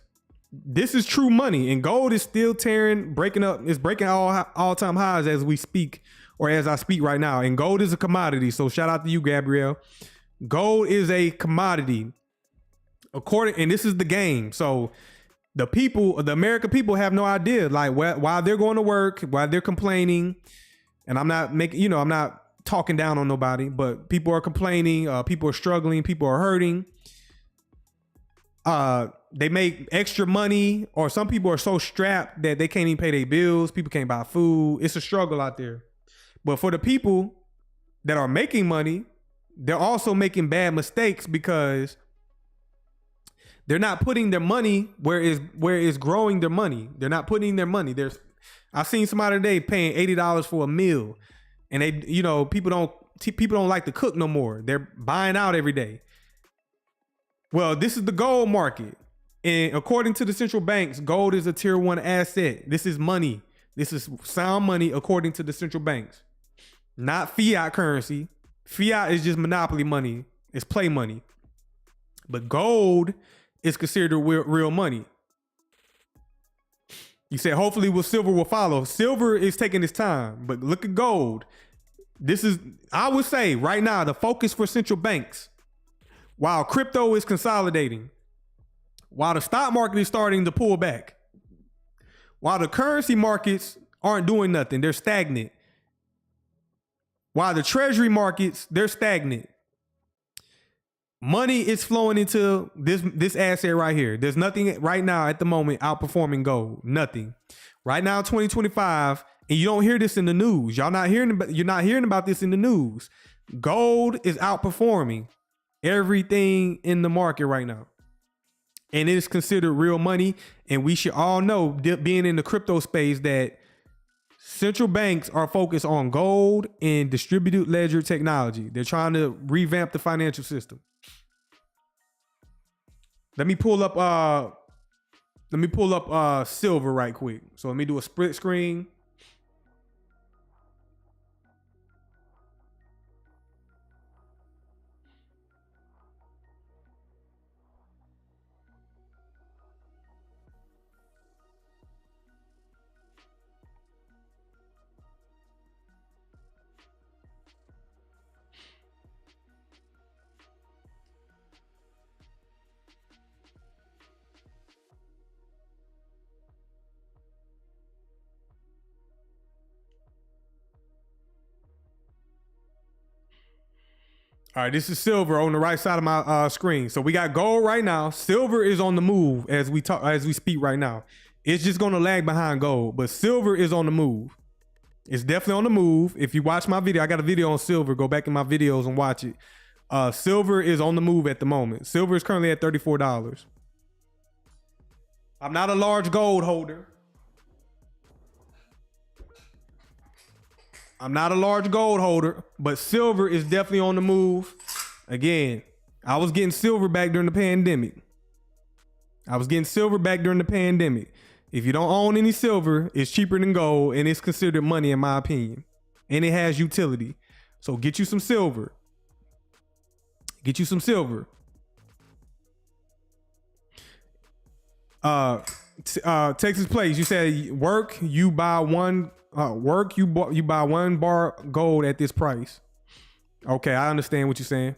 this is true money, and gold is still breaking all-time highs as we speak, or as I speak right now. And gold is a commodity. So shout out to you, Gabrielle. Gold is a commodity. And this is the game. So the American people have no idea, like why they're going to work, why they're complaining. And I'm not talking down on nobody, but people are complaining, people are struggling, people are hurting. They make extra money, or some people are so strapped that they can't even pay their bills. People can't buy food. It's a struggle out there. But for the people that are making money, they're also making bad mistakes because they're not putting their money where it's growing their money. They're not putting their money. I've seen somebody today paying $80 for a meal. And people don't like to cook no more. They're buying out every day. Well, this is the gold market. And according to the central banks, gold is a tier 1 asset. This is money. This is sound money according to the central banks. Not fiat currency. Fiat is just monopoly money. It's play money. But gold is considered real money. You said hopefully silver will follow. Silver is taking its time, but look at gold. This is, I would say right now, the focus for central banks. While crypto is consolidating, while the stock market is starting to pull back. While the currency markets aren't doing nothing, they're stagnant. While the treasury markets, they're stagnant. Money is flowing into this asset right here. There's nothing right now at the moment outperforming gold. Nothing. Right now, 2025, and you don't hear this in the news. You're not hearing about this in the news. Gold is outperforming everything in the market right now. And it is considered real money. And we should all know, being in the crypto space, that central banks are focused on gold and distributed ledger technology. They're trying to revamp the financial system. Let me pull up silver right quick. So let me do a split screen. All right, this is silver on the right side of my screen. So we got gold right now. Silver is on the move as we speak right now. It's just going to lag behind gold, but silver is on the move. It's definitely on the move. If you watch my video, I got a video on silver. Go back in my videos and watch it. Silver is on the move at the moment. Silver is currently at $34. I'm not a large gold holder. But silver is definitely on the move. Again, I was getting silver back during the pandemic. If you don't own any silver, it's cheaper than gold, and it's considered money in my opinion. And it has utility. So get you some silver. Texas Place, you said work, you buy one bar gold at this price. Okay, I understand what you're saying.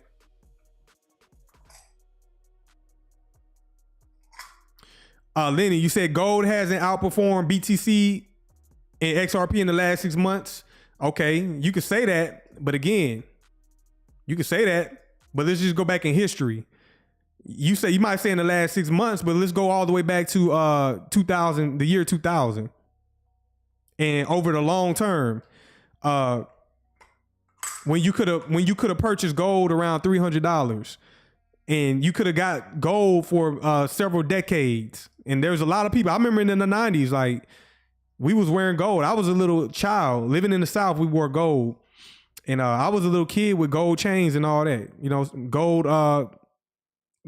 Lenny, you said gold hasn't outperformed BTC and XRP in the last 6 months. Okay, you could say that, but again, but let's just go back in history. You might say in the last 6 months, but let's go all the way back to the year 2000. And over the long term, when you could have purchased gold around $300, and you could have got gold for several decades. And there's a lot of people. I remember in the 90s, like, we was wearing gold. I was a little child living in the South. We wore gold, and I was a little kid with gold chains and all that. You know,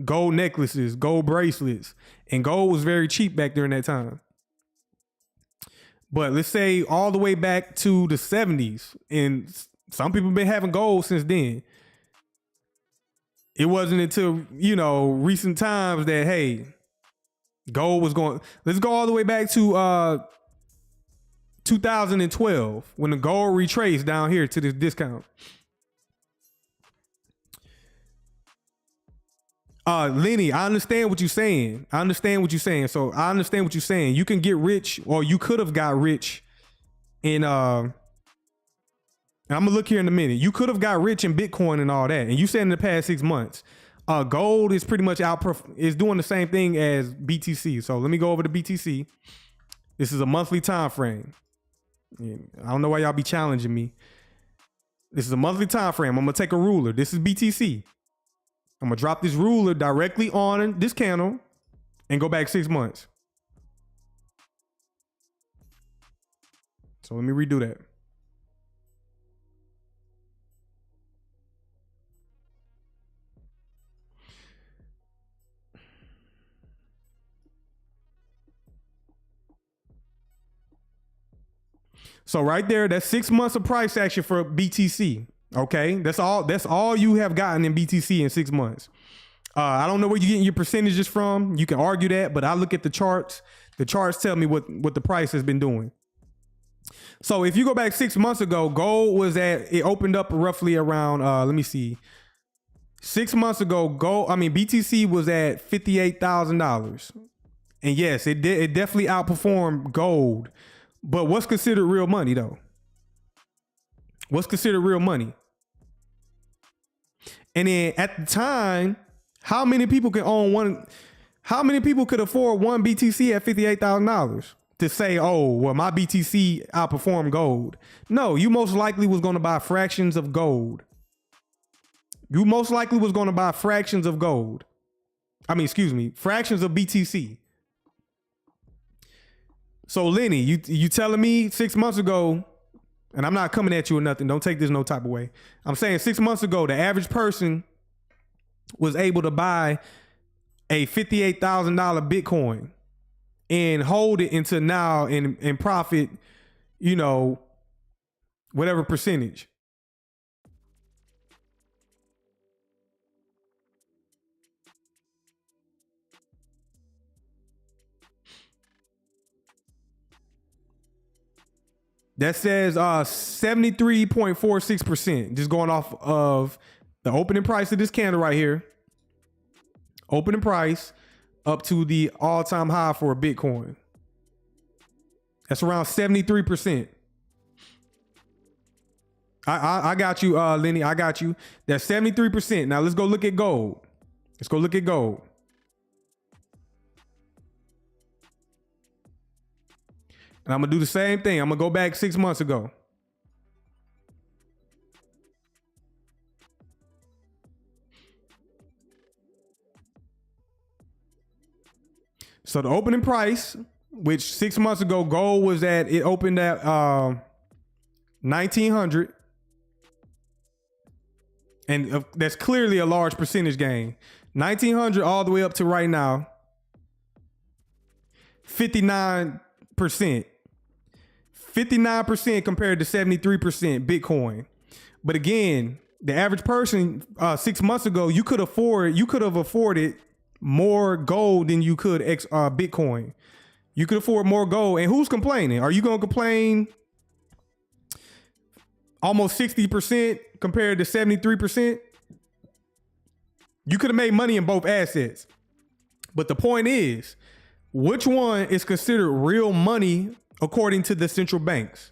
gold necklaces, gold bracelets, and gold was very cheap back during that time. But let's say all the way back to the 70s, and some people been having gold since then. It wasn't until, recent times that, hey, gold was going. Let's go all the way back to 2012 when the gold retraced down here to this discount. Lenny, I understand what you're saying. So I understand what you're saying. You can get rich, or you could have got rich in and I'm gonna look here in a minute. You could have got rich in Bitcoin and all that. And you said in the past 6 months, gold is pretty much is doing the same thing as BTC. So let me go over to BTC. This is a monthly time frame. I don't know why y'all be challenging me. This is a monthly time frame. I'm gonna take a ruler. This is BTC. I'm gonna drop this ruler directly on this candle and go back 6 months. So let me redo that. So right there, that's 6 months of price action for BTC. Okay, that's all you have gotten in BTC in 6 months. I don't know where you're getting your percentages from. You can argue that, but I look at the charts. The charts tell me what the price has been doing. So if you go back 6 months ago, gold was it opened up roughly around, let me see. 6 months ago, BTC was at $58,000. And yes, it definitely outperformed gold. But what's considered real money though? What's considered real money? And then at the time, how many people could afford one BTC at $58,000 to say, oh, well, my BTC outperformed gold? No, you most likely was going to buy fractions of gold. You most likely was going to buy fractions of gold. Fractions of BTC. So Lenny, you telling me 6 months ago, and I'm not coming at you or nothing, don't take this no type of way. I'm saying 6 months ago, the average person was able to buy a $58,000 Bitcoin and hold it until now and profit, whatever percentage. That says 73.46%. Just going off of the opening price of this candle right here. Opening price up to the all-time high for a Bitcoin. That's around 73%. I got you, Lenny. I got you. That's 73%. Now let's go look at gold. And I'm going to do the same thing. I'm going to go back 6 months ago. So the opening price, which 6 months ago, gold was it opened at 1,900. And that's clearly a large percentage gain. 1,900 all the way up to right now, 59%. 59% compared to 73% Bitcoin. But again, the average person 6 months ago, you could have afforded more gold than you could Bitcoin. You could afford more gold. And who's complaining? Are you going to complain almost 60% compared to 73%? You could have made money in both assets. But the point is, which one is considered real money according to the central banks?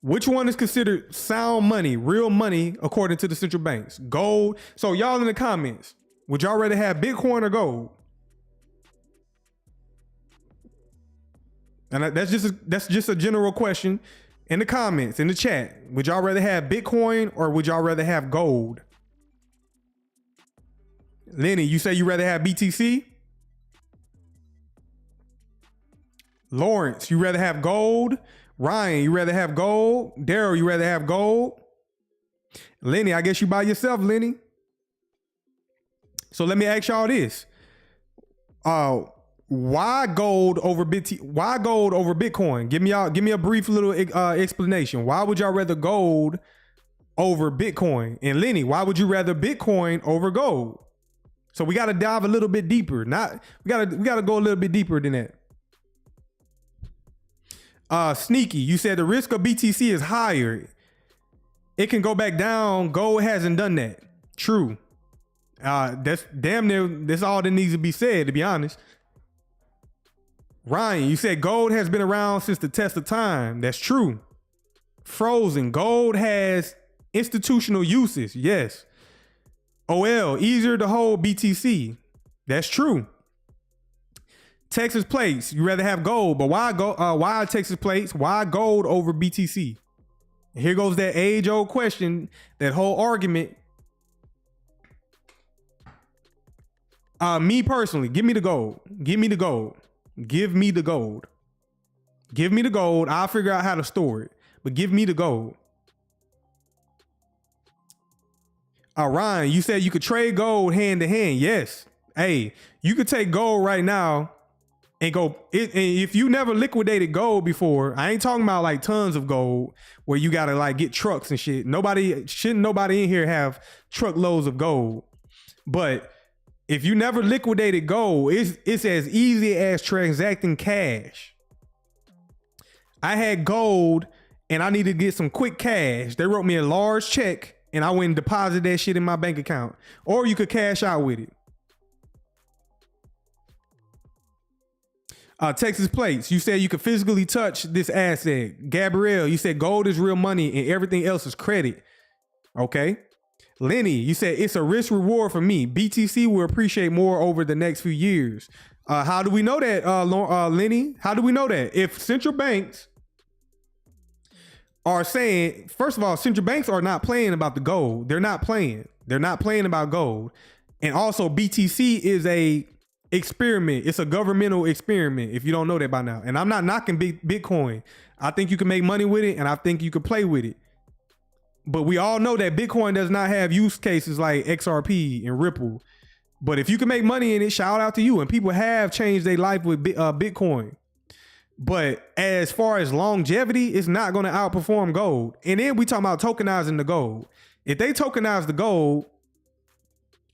Which one is considered sound money, real money, according to the central banks? Gold. So y'all in the comments, would y'all rather have Bitcoin or gold? And that's just a general question in the comments, in the chat. Would y'all rather have Bitcoin or would y'all rather have gold? Lenny, you say you rather have BTC? Lawrence, you rather have gold? Ryan, you rather have gold? Daryl, you rather have gold? Lenny, I guess you by yourself, Lenny. So let me ask y'all this. Why gold over Bitcoin? Give me a brief little explanation. Why would y'all rather gold over Bitcoin? And Lenny, why would you rather Bitcoin over gold? So we got to dive a little bit deeper. We got to go a little bit deeper than that. Sneaky, you said the risk of BTC is higher. It can go back down. Gold hasn't done that. True. That's damn near, that's all that needs to be said, to be honest. Ryan, you said gold has been around since the test of time. That's true. Frozen, gold has institutional uses. Yes. OL, easier to hold BTC. That's true. Texas plates, you rather have gold, but why Texas plates? Why gold over BTC? And here goes that age-old question, that whole argument. Me personally, give me the gold. Give me the gold. Give me the gold. Give me the gold. I'll figure out how to store it, but give me the gold. Ryan, you said you could trade gold hand to hand. Yes. Hey, you could take gold right now and go. If you never liquidated gold before, I ain't talking about like tons of gold where you gotta like get trucks and shit. Nobody in here have truckloads of gold. But if you never liquidated gold, it's as easy as transacting cash. I had gold and I needed to get some quick cash. They wrote me a large check and I went and deposited that shit in my bank account. Or you could cash out with it. Texas Plates, you said you could physically touch this asset. Gabrielle, you said gold is real money and everything else is credit. Okay. Lenny, you said it's a risk reward for me. BTC will appreciate more over the next few years. How do we know that, Lenny? How do we know that? If central banks are saying, first of all, central banks are not playing about the gold. They're not playing. They're not playing about gold. And also BTC is a experiment. It's a governmental experiment, if you don't know that by now. And I'm not knocking Bitcoin. I think you can make money with it, and I think you can play with it. But we all know that Bitcoin does not have use cases like XRP and Ripple. But if you can make money in it, shout out to you. And people have changed their life with Bitcoin. But as far as longevity, it's not going to outperform gold. And then we talking about tokenizing the gold. If they tokenize the gold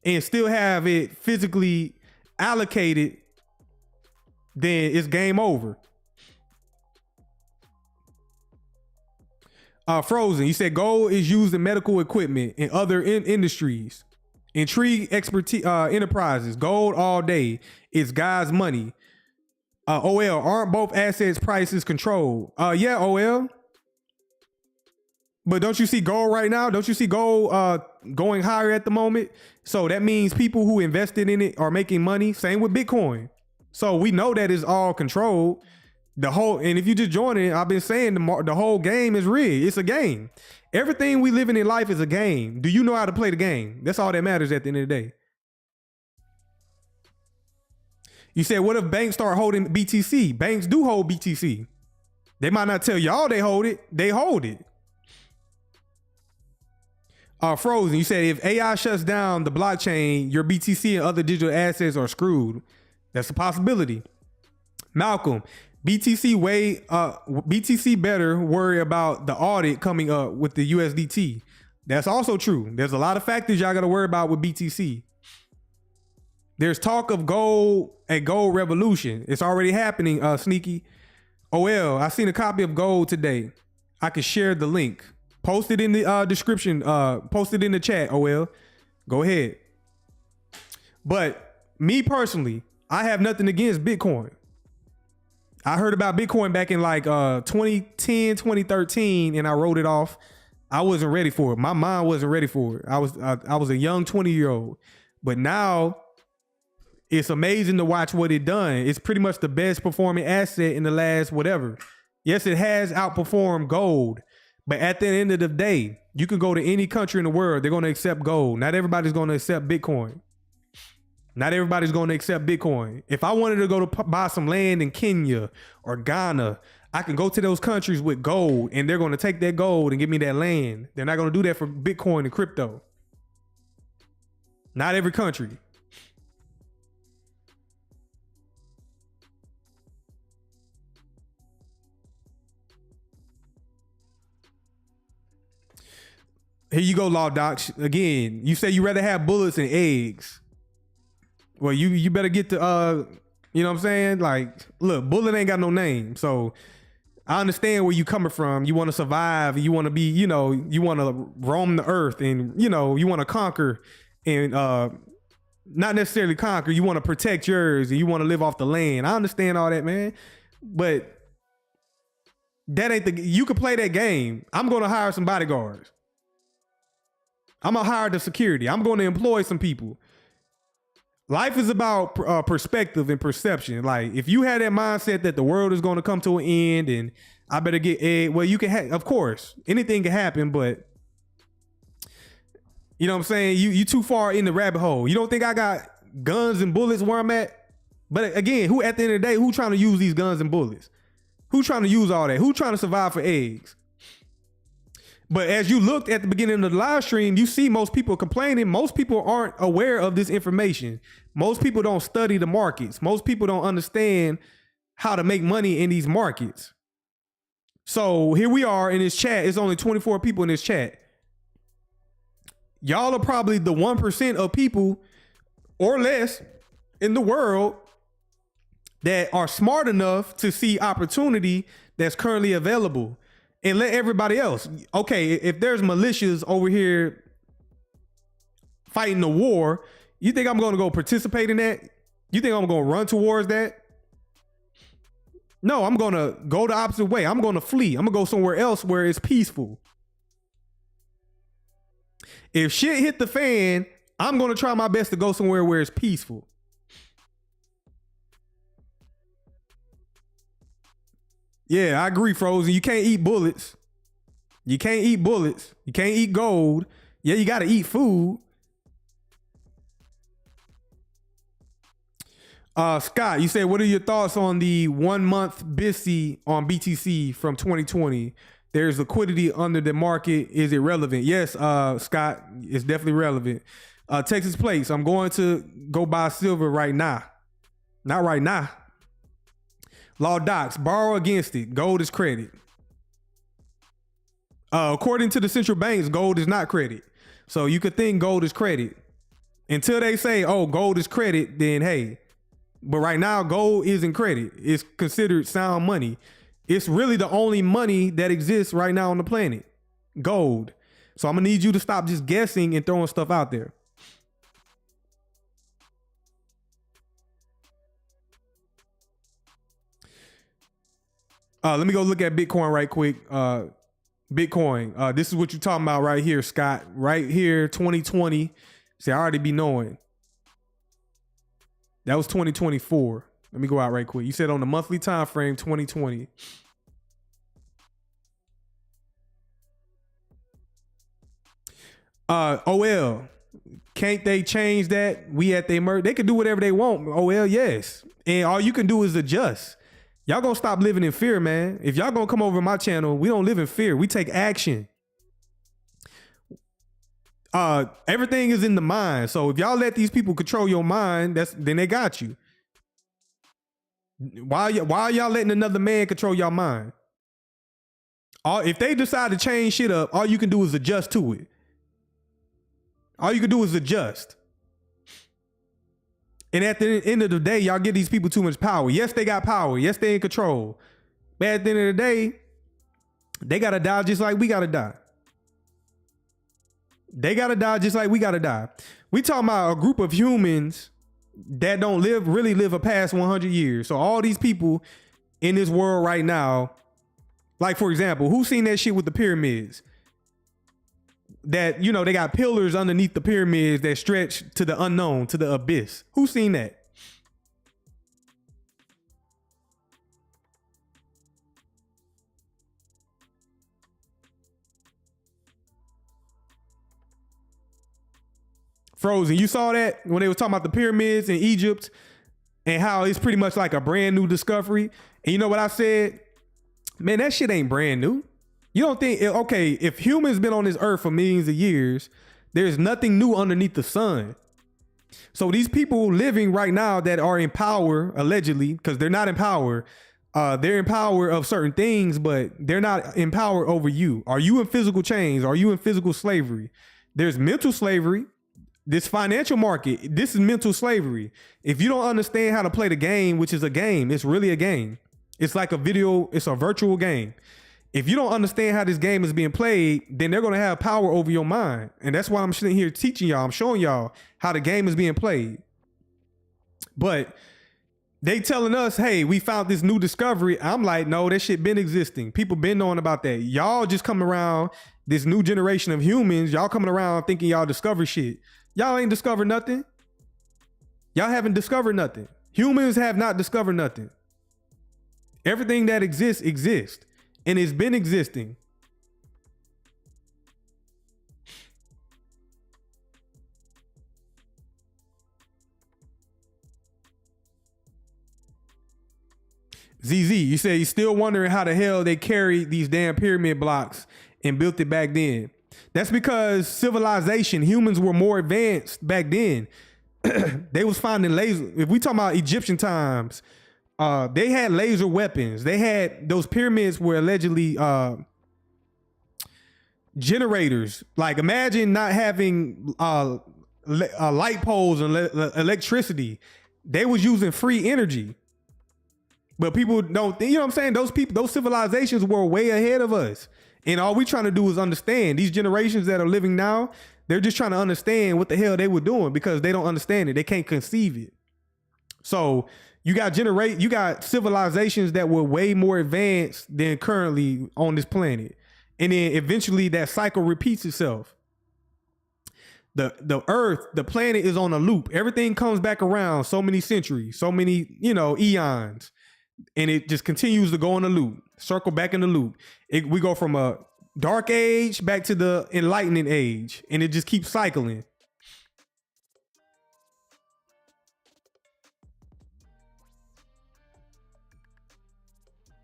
and still have it physically allocated, then it's game over. Frozen, you said gold is used in medical equipment and other industries. Intrigue expertise enterprises, gold all day. It's God's money. OL, aren't both assets prices controlled? Yeah, OL. But don't you see gold right now? Don't you see gold going higher at the moment? So that means people who invested in it are making money. Same with Bitcoin. So we know that it's all controlled. And if you just join it, I've been saying the whole game is rigged. It's a game. Everything we living in life is a game. Do you know how to play the game? That's all that matters at the end of the day. You said, what if banks start holding BTC? Banks do hold BTC. They might not tell y'all they hold it. They hold it. Frozen, you said if AI shuts down the blockchain, your BTC and other digital assets are screwed. That's a possibility. Malcolm, BTC better worry about the audit coming up with the USDT. That's also true. There's a lot of factors y'all got to worry about with BTC. There's talk of a gold revolution. It's already happening, Sneaky. OL, I seen a copy of gold today. I can share the link. Post it in the description. Post it in the chat, OL. Go ahead. But me personally, I have nothing against Bitcoin. I heard about Bitcoin back in like 2010, 2013, and I wrote it off. I wasn't ready for it. My mind wasn't ready for it. I was a young 20-year-old. But now it's amazing to watch what it done. It's pretty much the best performing asset in the last whatever. Yes, it has outperformed gold. But at the end of the day, you can go to any country in the world. They're going to accept gold. Not everybody's going to accept Bitcoin. Not everybody's going to accept Bitcoin. If I wanted to go to buy some land in Kenya or Ghana, I can go to those countries with gold and they're going to take that gold and give me that land. They're not going to do that for Bitcoin and crypto. Not every country. Here you go, Law Docs. Again, you say you rather have bullets than eggs. Well, you better get to, you know what I'm saying? Like, look, bullet ain't got no name. So I understand where you coming from. You want to survive. You want to be, you know, you want to roam the earth and, you know, you want to conquer and not necessarily conquer. You want to protect yours and you want to live off the land. I understand all that, man. But that ain't you can play that game. I'm going to hire some bodyguards. I'm going to hire the security. I'm going to employ some people. Life is about perspective and perception. Like, if you had that mindset that the world is going to come to an end and I better get egg, well, you can of course, anything can happen, but you know what I'm saying? You too far in the rabbit hole. You don't think I got guns and bullets where I'm at? But again, who at the end of the day, who trying to use these guns and bullets? Who trying to use all that? Who trying to survive for eggs? But as you looked at the beginning of the live stream, you see most people complaining. Most people aren't aware of this information. Most people don't study the markets. Most people don't understand how to make money in these markets. So here we are in this chat. It's only 24 people in this chat. Y'all are probably the 1% of people or less in the world that are smart enough to see opportunity that's currently available. And let everybody else. Okay, if there's militias over here fighting the war. You think I'm going to go participate in that? You think I'm going to run towards that? No, I'm going to go the opposite way. I'm going to flee. I'm going to go somewhere else where it's peaceful. If shit hit the fan, I'm going to try my best to go somewhere where it's peaceful. Yeah, I agree, Frozen. You can't eat bullets. You can't eat bullets. You can't eat gold. Yeah, you got to eat food. Scott, you said, what are your thoughts on the 1 month BISI on BTC from 2020? There's liquidity under the market. Is it relevant? Yes, Scott, it's definitely relevant. Texas Plates, I'm going to go buy silver right now. Not right now. Law Docs, borrow against it. Gold is credit. According to the central banks, gold is not credit. So you could think gold is credit. Until they say, oh, gold is credit, then hey. But right now, gold isn't credit. It's considered sound money. It's really the only money that exists right now on the planet. Gold. So I'm going to need you to stop just guessing and throwing stuff out there. Let me go look at Bitcoin right quick. Bitcoin. This is what you're talking about right here, Scott. Right here, 2020. See, I already be knowing. That was 2024. Let me go out right quick. You said on the monthly time frame, 2020. OL. Can't they change that? We at they merge. They can do whatever they want. OL, yes. And all you can do is adjust. Y'all gonna stop living in fear, man. If y'all gonna come over my channel, we don't live in fear. We take action. Everything is in the mind. So if y'all let these people control your mind, then they got you. Why are y'all letting another man control your mind? If they decide to change shit up, all you can do is adjust to it. All you can do is adjust. And at the end of the day, y'all give these people too much power. Yes, they got power. Yes, they in control. But at the end of the day, they gotta die just like we gotta die. They gotta die just like we gotta die. We talking about a group of humans that don't really live a past 100 years. So all these people in this world right now, like for example, who's seen that shit with the pyramids? That, you know, they got pillars underneath the pyramids that stretch to the unknown, to the abyss. Who's seen that? Frozen, you saw that when they were talking about the pyramids in Egypt and how it's pretty much like a brand new discovery. And you know what I said? Man, that shit ain't brand new. You don't think, okay, if humans been on this earth for millions of years, there's nothing new underneath the sun. So these people living right now that are in power, allegedly, because they're not in power, they're in power of certain things, but they're not in power over you. Are you in physical chains? Are you in physical slavery? There's mental slavery. This financial market, this is mental slavery. If you don't understand how to play the game, which is a game, it's really a game. It's like it's a virtual game. If you don't understand how this game is being played, then they're going to have power over your mind. And that's why I'm sitting here teaching y'all. I'm showing y'all how the game is being played. But they telling us, hey, we found this new discovery. I'm like, no, that shit been existing. People been knowing about that. Y'all just coming around, this new generation of humans, y'all coming around thinking y'all discover shit. Y'all ain't discovered nothing. Y'all haven't discovered nothing. Humans have not discovered nothing. Everything that exists. And it's been existing. ZZ, you say you're still wondering how the hell they carried these damn pyramid blocks and built it back then. That's because civilization, humans were more advanced back then. They was finding laser. If we talk about Egyptian times, they had laser weapons. They had those pyramids were allegedly generators. Like imagine not having light poles and electricity. They was using free energy. But people don't, you know what I'm saying? Those civilizations were way ahead of us. And all we trying to do is understand these generations that are living now, They're just trying to understand what the hell they were doing because they don't understand it. They can't conceive it. So you got civilizations that were way more advanced than currently on this planet. And then eventually that cycle repeats itself. The earth, the planet is on a loop. Everything comes back around so many centuries, so many, eons. And it just continues to go in a loop, circle back in the loop. We go from a dark age back to the enlightening age, and it just keeps cycling.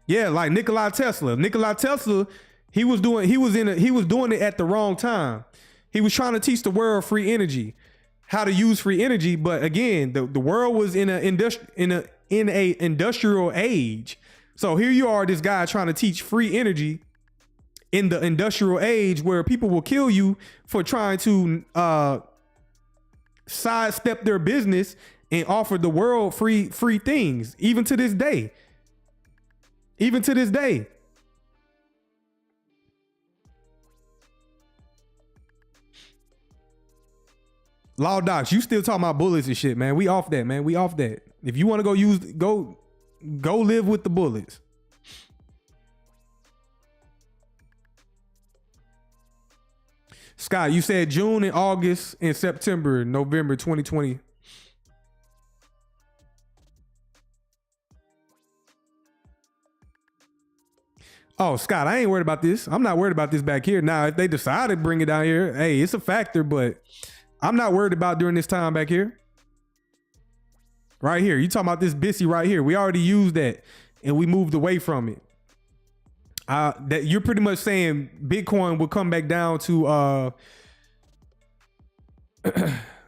Yeah, like Nikola Tesla. Nikola Tesla, he was doing it at the wrong time. He was trying to teach the world free energy, how to use free energy. But again, the world was in a industrial age. So here you are, this guy trying to teach free energy in the industrial age where people will kill you for trying to sidestep their business and offer the world free things, even to this day. Even to this day. Law Docs, you still talking about bullets and shit, man. We off that, man. We off that. If you want to go live with the bullets. Scott, you said June and August and September, November 2020. Oh, Scott, I ain't worried about this. I'm not worried about this back here. Now, if they decide to bring it down here, hey, it's a factor, but I'm not worried about during this time back here. Right here. You talking about this BISI right here. We already used that and we moved away from it. That you're pretty much saying Bitcoin will come back down to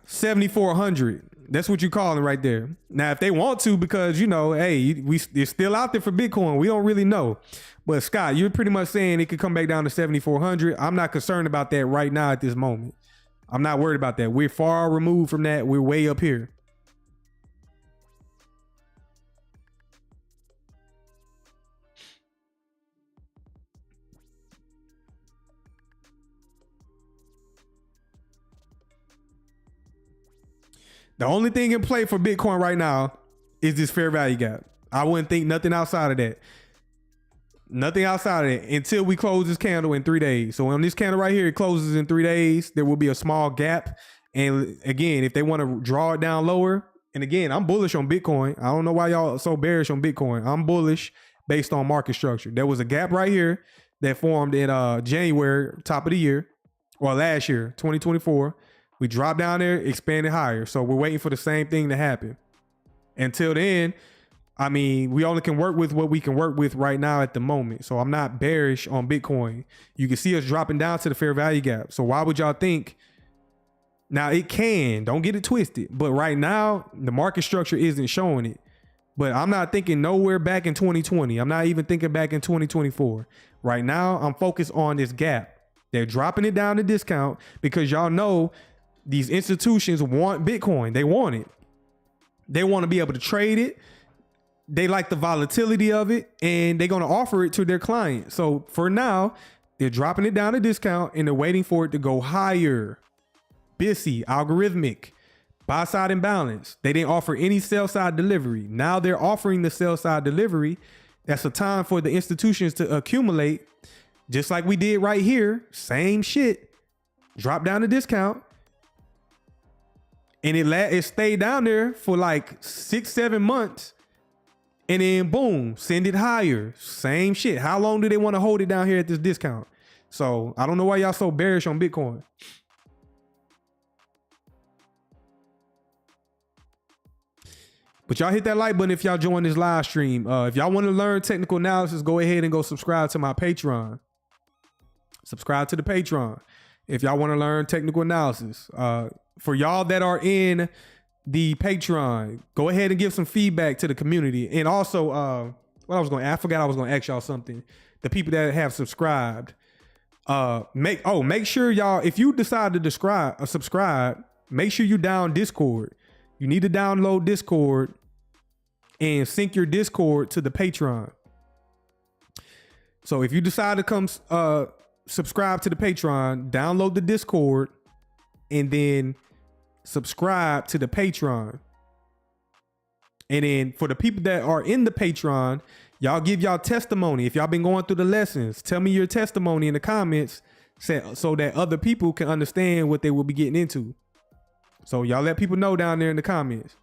7,400. That's what you're calling right there. Now, if they want to, because, hey, it's still out there for Bitcoin. We don't really know. But Scott, you're pretty much saying it could come back down to 7,400. I'm not concerned about that right now at this moment. I'm not worried about that. We're far removed from that. We're way up here. The only thing in play for Bitcoin right now is this fair value gap. I wouldn't think nothing outside of that. Nothing outside of it until we close this candle in 3 days. So on this candle right here, it closes in 3 days. There will be a small gap. And again, if they want to draw it down lower, and again, I'm bullish on Bitcoin. I don't know why y'all are so bearish on Bitcoin. I'm bullish based on market structure. There was a gap right here that formed in January, top of the year, or last year, 2024. We dropped down there, expanded higher. So we're waiting for the same thing to happen. Until then, I mean, we only can work with what we can work with right now at the moment. So I'm not bearish on Bitcoin. You can see us dropping down to the fair value gap. So why would y'all think? Now it can, don't get it twisted. But right now, the market structure isn't showing it. But I'm not thinking nowhere back in 2020. I'm not even thinking back in 2024. Right now, I'm focused on this gap. They're dropping it down to discount because y'all know these institutions want Bitcoin. They want it. They want to be able to trade it. They like the volatility of it, and they're going to offer it to their clients. So for now, they're dropping it down to discount and they're waiting for it to go higher. BISI, algorithmic, buy side imbalance. They didn't offer any sell side delivery. Now they're offering the sell side delivery. That's a time for the institutions to accumulate, just like we did right here. Same shit. Drop down to discount. And it stayed down there for like 6-7 months. And then boom, send it higher. Same shit. How long do they want to hold it down here at this discount? So I don't know why y'all so bearish on Bitcoin. But y'all hit that like button if y'all join this live stream. If y'all want to learn technical analysis, go ahead and go subscribe to my Patreon. Subscribe to the Patreon if y'all want to learn technical analysis. For y'all that are in the Patreon, go ahead and give some feedback to the community. And also, I forgot I was going to ask y'all something. The people that have subscribed, make sure y'all, if you decide to subscribe, make sure you down Discord. You need to download Discord and sync your Discord to the Patreon. So if you decide to come subscribe to the Patreon, download the Discord and then subscribe to the Patreon. And then for the people that are in the Patreon, y'all give y'all testimony. If y'all been going through the lessons, tell me your testimony in the comments so that other people can understand what they will be getting into. So y'all let people know down there in the comments.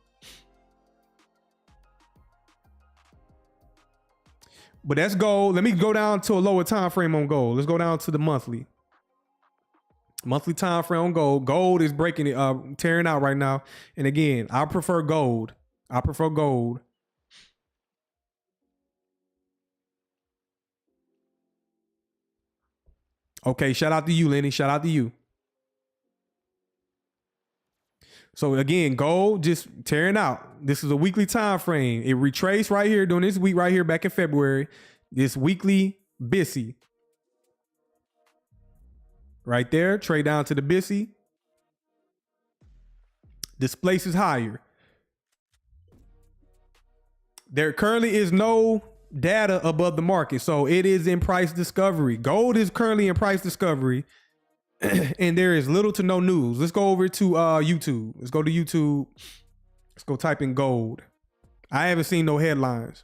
But that's gold. Let me go down to a lower time frame on gold. Let's go down to the monthly. Monthly time frame on gold. Gold is breaking it, tearing out right now. And again, I prefer gold. I prefer gold. Okay, shout out to you, Lenny. Shout out to you. So again, gold just tearing out. This is a weekly time frame. It retraced right here during this week right here back in February. This weekly BISI. Right there, trade down to the BISI. This place is higher. There currently is no data above the market. So it is in price discovery. Gold is currently in price discovery. And there is little to no news. Let's go over to YouTube. Let's go to YouTube. Let's go type in gold. I haven't seen no headlines.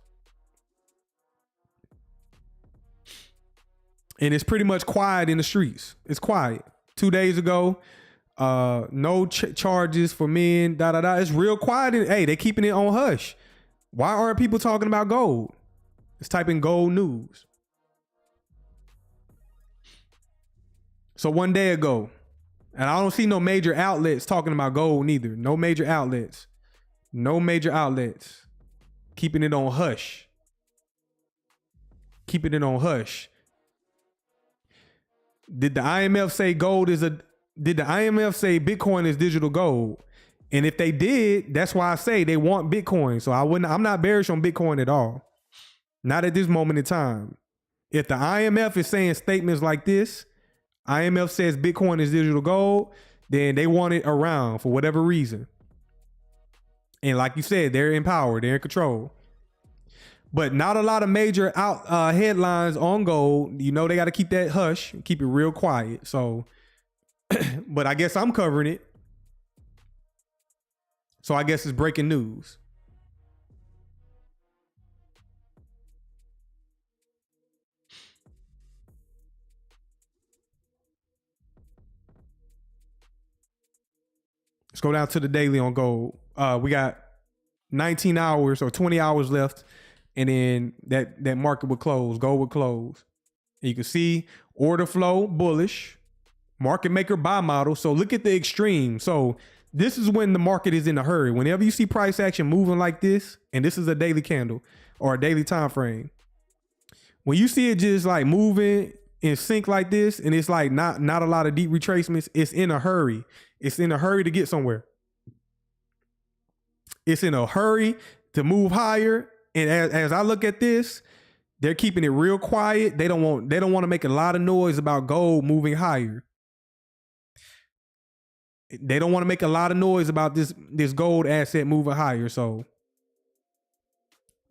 And it's pretty much quiet in the streets. It's quiet. 2 days ago, no charges for men, It's real quiet. Hey, they're keeping it on hush. Why aren't people talking about gold? Let's type in gold news. So 1 day ago, and I don't see no major outlets talking about gold neither. No major outlets. No major outlets. Keeping it on hush. Keeping it on hush. Did the IMF say did the IMF say Bitcoin is digital gold? And if they did, that's why I say they want Bitcoin. So I'm not bearish on Bitcoin at all. Not at this moment in time. If the IMF is saying statements like this, IMF says Bitcoin is digital gold, then they want it around for whatever reason. And like you said, they're in power, they're in control. But not a lot of major headlines on gold. You know, they got to keep that hush, keep it real quiet. So, but I guess I'm covering it. So I guess it's breaking news. Let's go down to the daily on gold. We got 19 hours or 20 hours left. And then that market would close. Gold would close. And you can see order flow bullish. Market maker buy model. So look at the extreme. So this is when the market is in a hurry. Whenever you see price action moving like this, and this is a daily candle or a daily time frame. When you see it just like moving in sync like this, and it's like not a lot of deep retracements, it's in a hurry. It's in a hurry to get somewhere. It's in a hurry to move higher. And as I look at this, they're keeping it real quiet. They don't want to make a lot of noise about gold moving higher. They don't want to make a lot of noise about this gold asset moving higher. So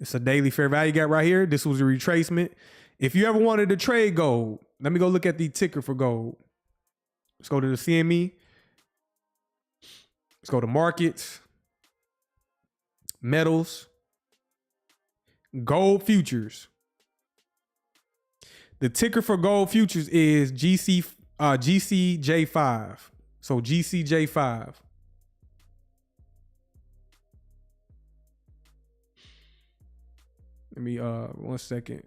it's a daily fair value gap right here. This was a retracement. If you ever wanted to trade gold, let me go look at the ticker for gold. Let's go to the CME. Let's go to markets, metals, gold futures. The ticker for gold futures is GCJ5. So GCJ5. Let me 1 second.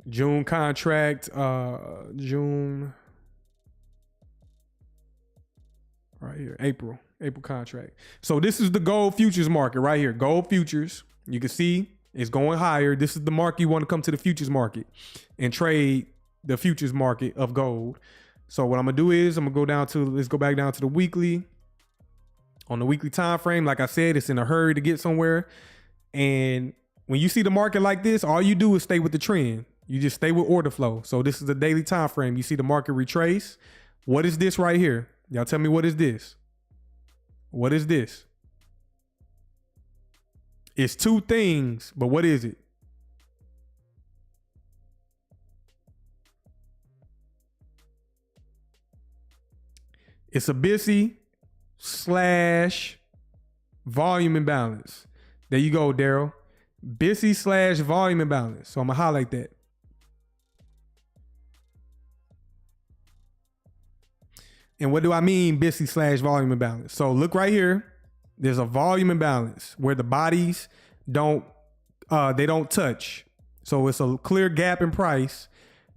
June contract, June, right here, April contract. So this is the gold futures market right here, gold futures. You can see it's going higher. This is the market you want to come to the futures market and trade the futures market of gold. So what I'm gonna do is let's go back down to the weekly On the weekly time frame, like I said, it's in a hurry to get somewhere. And when you see the market like this, all you do is stay with the trend. You just stay with order flow. So this is the daily time frame. You see the market retrace. What is this right here? Y'all tell me, what is this? What is this? It's two things, but what is it? It's a BISI / volume imbalance. There you go, Daryl. BISI / volume imbalance. So I'm gonna highlight that. And what do I mean BISI / volume imbalance? So look right here. There's a volume imbalance where the bodies don't touch. So it's a clear gap in price,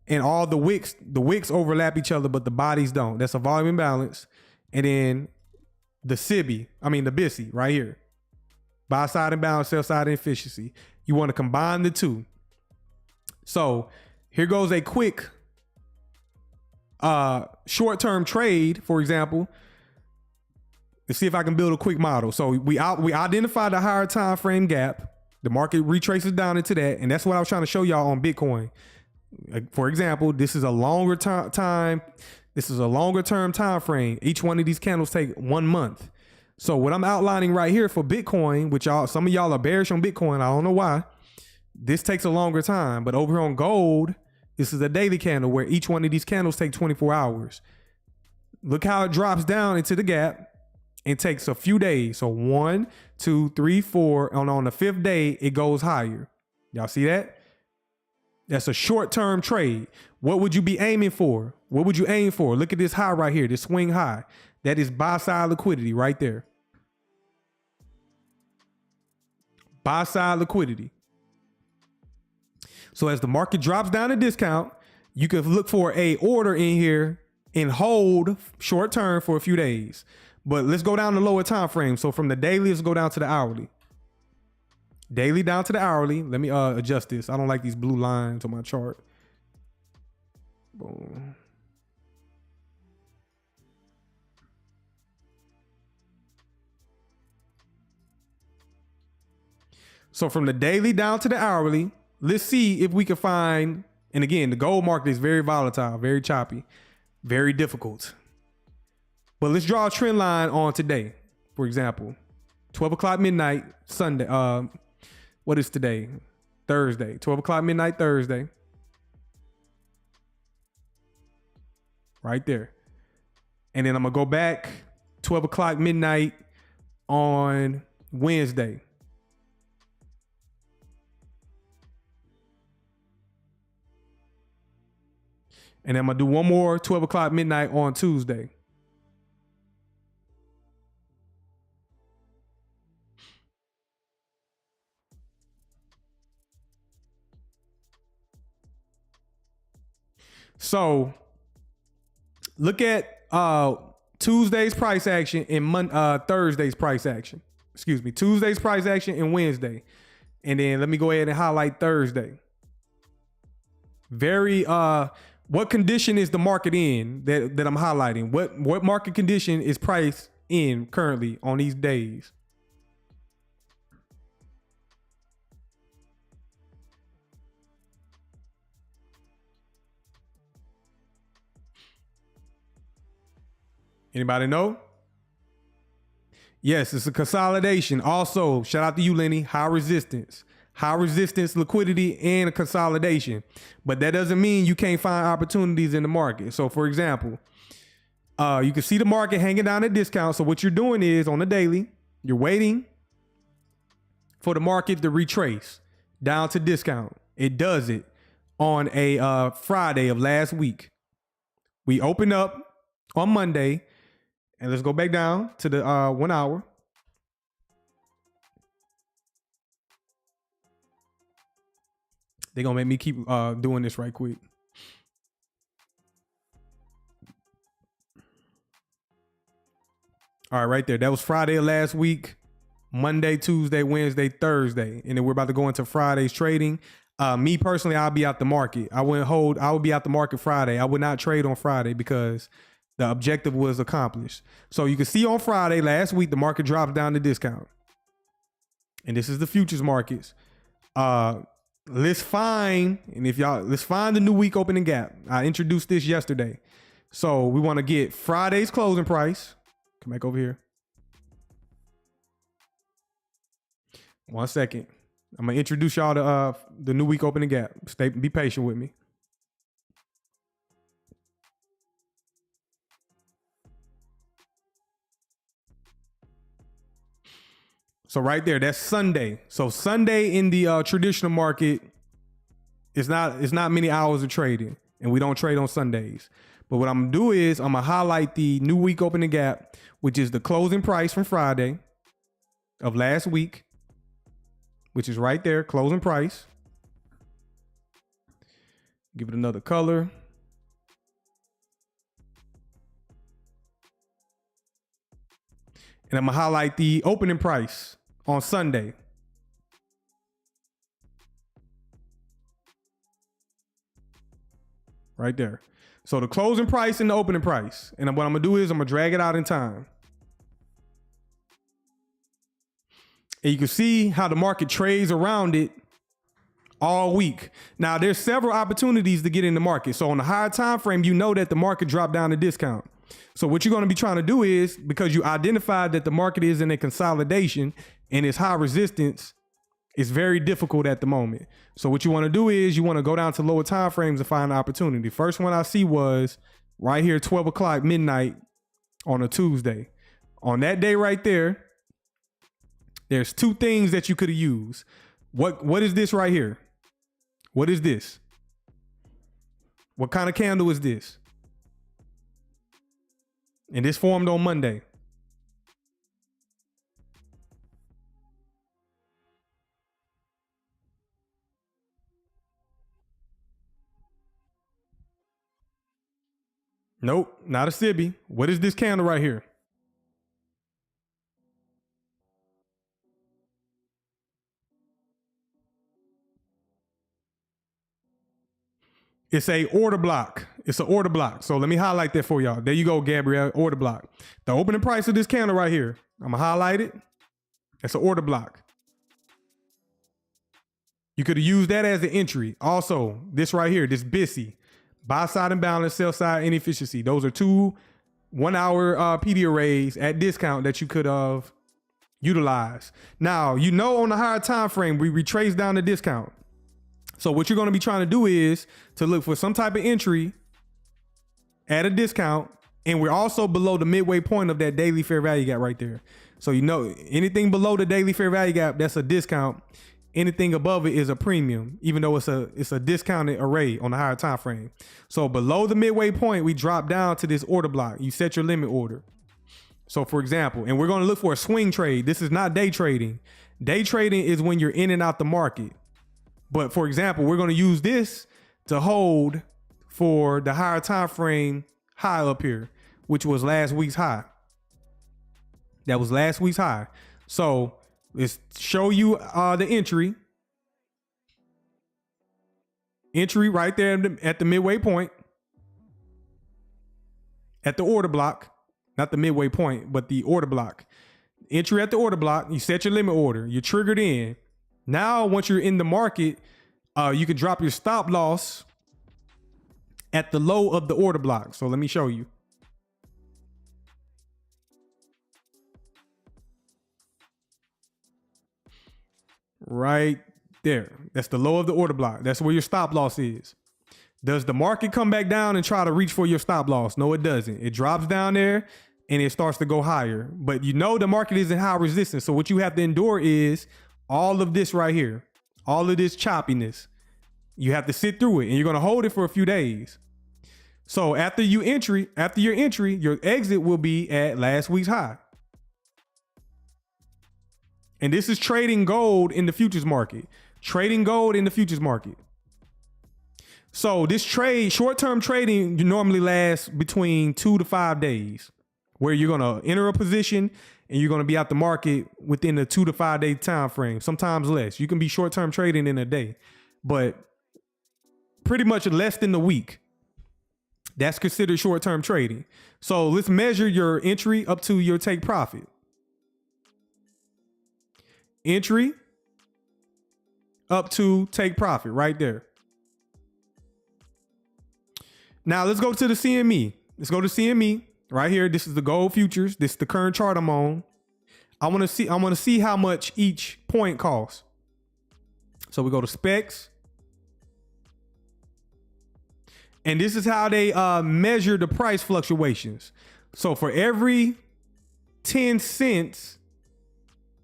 and all the wicks overlap each other, but the bodies don't. That's a volume imbalance. And then the BISI right here. Buy side imbalance, sell side inefficiency. You want to combine the two. So here goes a quick short-term trade, for example. Let's see if I can build a quick model. So we identified the higher time frame gap. The market retraces down into that, and that's what I was trying to show y'all on Bitcoin. Like, for example, this is a longer time. This is a longer term time frame. Each one of these candles take 1 month. So what I'm outlining right here for Bitcoin, which some of y'all are bearish on Bitcoin, I don't know why. This takes a longer time, but over here on gold, this is a daily candle where each one of these candles take 24 hours. Look how it drops down into the gap and takes a few days. So 1, 2, 3, 4. On the 5th day, it goes higher. Y'all see that? That's a short-term trade. What would you be aiming for? What would you aim for? Look at this high right here, this swing high. That is buy-side liquidity right there. Buy-side liquidity. So as the market drops down a discount, you could look for a order in here and hold short term for a few days. But let's go down the lower time frame. So from the daily, let's go down to the hourly. Daily down to the hourly. Let me adjust this. I don't like these blue lines on my chart. Boom. So from the daily down to the hourly, let's see if we can find, and again, the gold market is very volatile, very choppy, very difficult. But let's draw a trend line on today. For example, 12 o'clock midnight, Sunday. What is today? Thursday. 12 o'clock midnight, Thursday. Right there. And then I'm going to go back 12 o'clock midnight on Wednesday. And I'm going to do one more 12 o'clock midnight on Tuesday. So look at Tuesday's price action and Thursday's price action. Excuse me, Tuesday's price action and Wednesday. And then let me go ahead and highlight Thursday. Very what condition is the market in that I'm highlighting? What market condition is price in currently on these days? Anybody know? Yes, it's a consolidation. Also, shout out to you, Lenny. High resistance liquidity and a consolidation. But that doesn't mean you can't find opportunities in the market. So for example, you can see the market hanging down at discount. So what you're doing is on the daily, you're waiting for the market to retrace down to discount. It does it on a Friday of last week. We open up on Monday. And let's go back down to the 1 hour. They're going to make me keep doing this right quick. All right, right there. That was Friday of last week. Monday, Tuesday, Wednesday, Thursday. And then we're about to go into Friday's trading. Me personally, I'll be out the market. I would be out the market Friday. I would not trade on Friday because the objective was accomplished. So you can see on Friday last week, the market dropped down to discount. And this is the futures markets. Let's find the new week opening gap. I introduced this yesterday. So we want to get Friday's closing price. Come back over here. 1 second. I'm gonna introduce y'all to the new week opening gap. Be patient with me. So right there, that's Sunday. So Sunday in the traditional market, it's not many hours of trading, and we don't trade on Sundays. But what I'm gonna do is I'm gonna highlight the new week opening gap, which is the closing price from Friday of last week, which is right there, closing price. Give it another color. And I'm gonna highlight the opening price on Sunday. Right there. So the closing price and the opening price. And what I'm gonna do is I'm gonna drag it out in time. And you can see how the market trades around it all week. Now there's several opportunities to get in the market. So on the higher time frame, you know that the market dropped down to discount. So what you're going to be trying to do is, because you identified that the market is in a consolidation and it's high resistance, it's very difficult at the moment. So what you want to do is you want to go down to lower time frames and find an opportunity. First one I see was right here, 12 o'clock midnight on a Tuesday. On that day right there, there's two things that you could have used. What is this right here? What is this? What kind of candle is this? And this formed on Monday. Nope, not a SIBI. What is this candle right here? It's a order block. It's an order block. So let me highlight that for y'all. There you go, Gabrielle, order block. The opening price of this candle right here, I'm gonna highlight it. That's an order block. You could have used that as an entry. Also, this right here, this BISI, buy side imbalance, sell side inefficiency. Those are two 1 hour PD arrays at discount that you could have utilized. Now, you know on the higher time frame, we retrace down the discount. So what you're going to be trying to do is to look for some type of entry at a discount. And we're also below the midway point of that daily fair value gap right there. So, you know, anything below the daily fair value gap, that's a discount. Anything above it is a premium, even though it's a discounted array on the higher time frame. So below the midway point, we drop down to this order block. You set your limit order. So for example, and we're going to look for a swing trade. This is not day trading. Day trading is when you're in and out the market. But for example, we're going to use this to hold for the higher time frame high up here, which was last week's high. That was last week's high. So let's show you the entry. Entry right there at the midway point. At the order block. Not the midway point, but the order block. Entry at the order block. You set your limit order. You're triggered in. Now, once you're in the market, you can drop your stop loss at the low of the order block. So let me show you. Right there. That's the low of the order block. That's where your stop loss is. Does the market come back down and try to reach for your stop loss? No, it doesn't. It drops down there and it starts to go higher. But you know the market is in high resistance. So what you have to endure is all of this right here. All of this choppiness. You have to sit through it and you're going to hold it for a few days. So after your entry, your exit will be at last week's high. And this is trading gold in the futures market. Trading gold in the futures market. So this trade, short-term trading, normally lasts between 2 to 5 days, where you're going to enter a position and you're going to be out the market within a 2 to 5 day time frame, sometimes less. You can be short-term trading in a day, but pretty much less than a week. That's considered short-term trading. So let's measure your entry up to your take profit. Entry up to take profit right there. Now let's go to the CME. Let's go to CME right here. This is the gold futures. This is the current chart I'm on. I want to see how much each point costs. So we go to specs. And this is how they measure the price fluctuations. So for every 10 cents,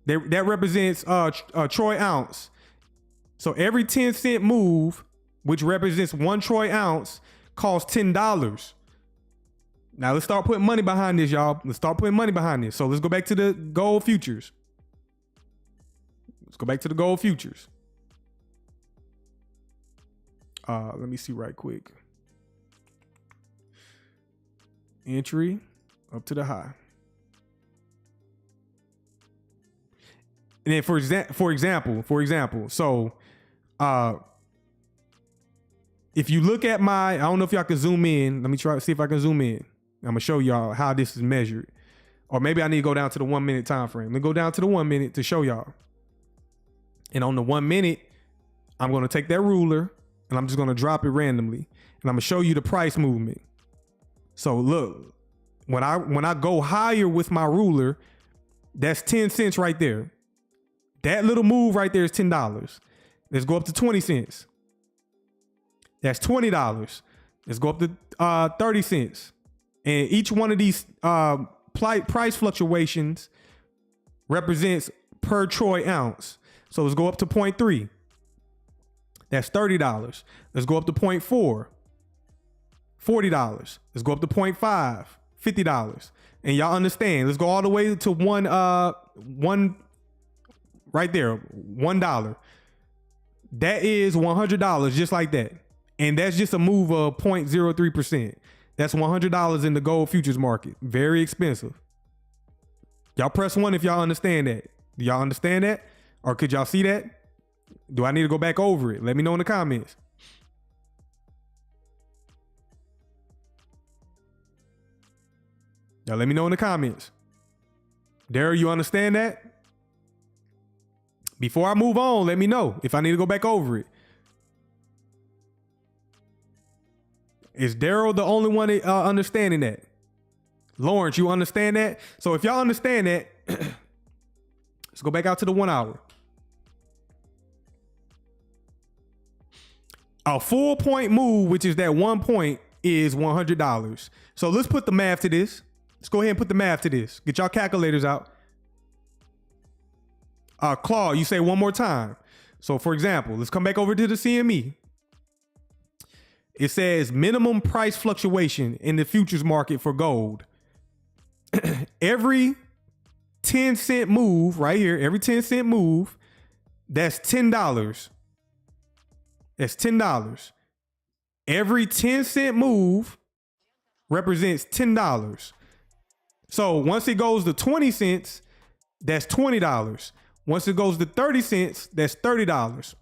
that represents a troy ounce. So every 10 cent move, which represents 1 troy ounce, costs $10. Now let's start putting money behind this, y'all. Let's start putting money behind this. So let's go back to the gold futures. Let's go back to the gold futures. Let me see right quick. Entry up to the high. And then for example, so if you look at I don't know if y'all can zoom in. Let me try to see if I can zoom in. I'm gonna show y'all how this is measured. Or maybe I need to go down to the 1 minute time frame. Let me go down to the 1 minute to show y'all. And on the 1 minute, I'm gonna take that ruler and I'm just gonna drop it randomly. And I'm gonna show you the price movement. So look, when I go higher with my ruler, that's 10 cents right there. That little move right there is $10. Let's go up to 20 cents. That's $20. Let's go up to 30 cents. And each one of these price fluctuations represents per troy ounce. So let's go up to 0.3. That's $30. Let's go up to 0.4. $40. Let's go up to 0.5. $50. And y'all understand. Let's go all the way to one right there. $1. That is $100 just like that. And that's just a move of 0.03%. That's $100 in the gold futures market. Very expensive. Y'all press 1 if y'all understand that. Do y'all understand that? Or could y'all see that? Do I need to go back over it? Let me know in the comments. Y'all let me know in the comments. Daryl, you understand that? Before I move on, let me know if I need to go back over it. Is Daryl the only one understanding that? Lawrence, you understand that? So if y'all understand that, let's go back out to the 1 hour. A full point move, which is that 1 point, is $100. So let's put the math to this. Let's go ahead and put the math to this. Get y'all calculators out. Claude, you say one more time. So for example, let's come back over to the CME. It says minimum price fluctuation in the futures market for gold. Every 10 cent move right here, every 10 cent move, that's $10. That's $10. Every 10 cent move represents $10. So once it goes to 20 cents, that's $20. Once it goes to 30 cents, that's $30.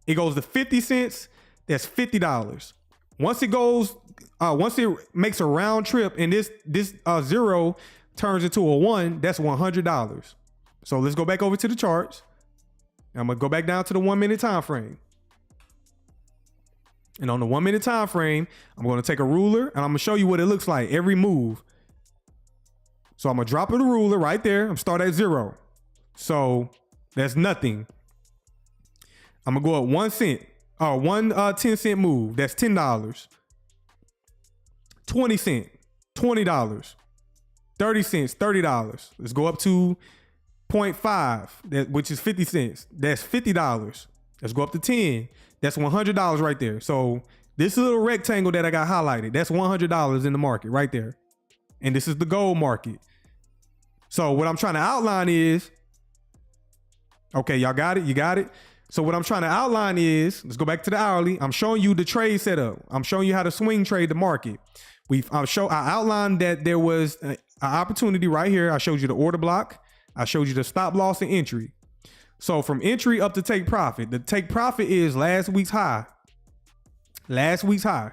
It goes to 50 cents, that's $50. Once it makes a round trip and this zero turns into a 1, that's $100. So let's go back over to the charts. I'm gonna go back down to the 1 minute time frame. And on the 1 minute time frame, I'm gonna take a ruler and I'm gonna show you what it looks like every move. So I'm gonna drop the ruler right there. I'm start at 0. So that's nothing. I'm gonna go up 1 cent. One 10 cent move. That's $10. 20 cent, $20. 30 cents, $30. Let's go up to 0.5, which is 50 cents. That's $50. Let's go up to 10. That's $100 right there. So this little rectangle that I got highlighted, that's $100 in the market right there. And this is the gold market. So what I'm trying to outline is, okay, y'all got it? You got it? So what I'm trying to outline is, let's go back to the hourly. I'm showing you the trade setup. I'm showing you how to swing trade the market. I outlined that there was an opportunity right here. I showed you the order block. I showed you the stop loss and entry. So from entry up to take profit, the take profit is last week's high. Last week's high.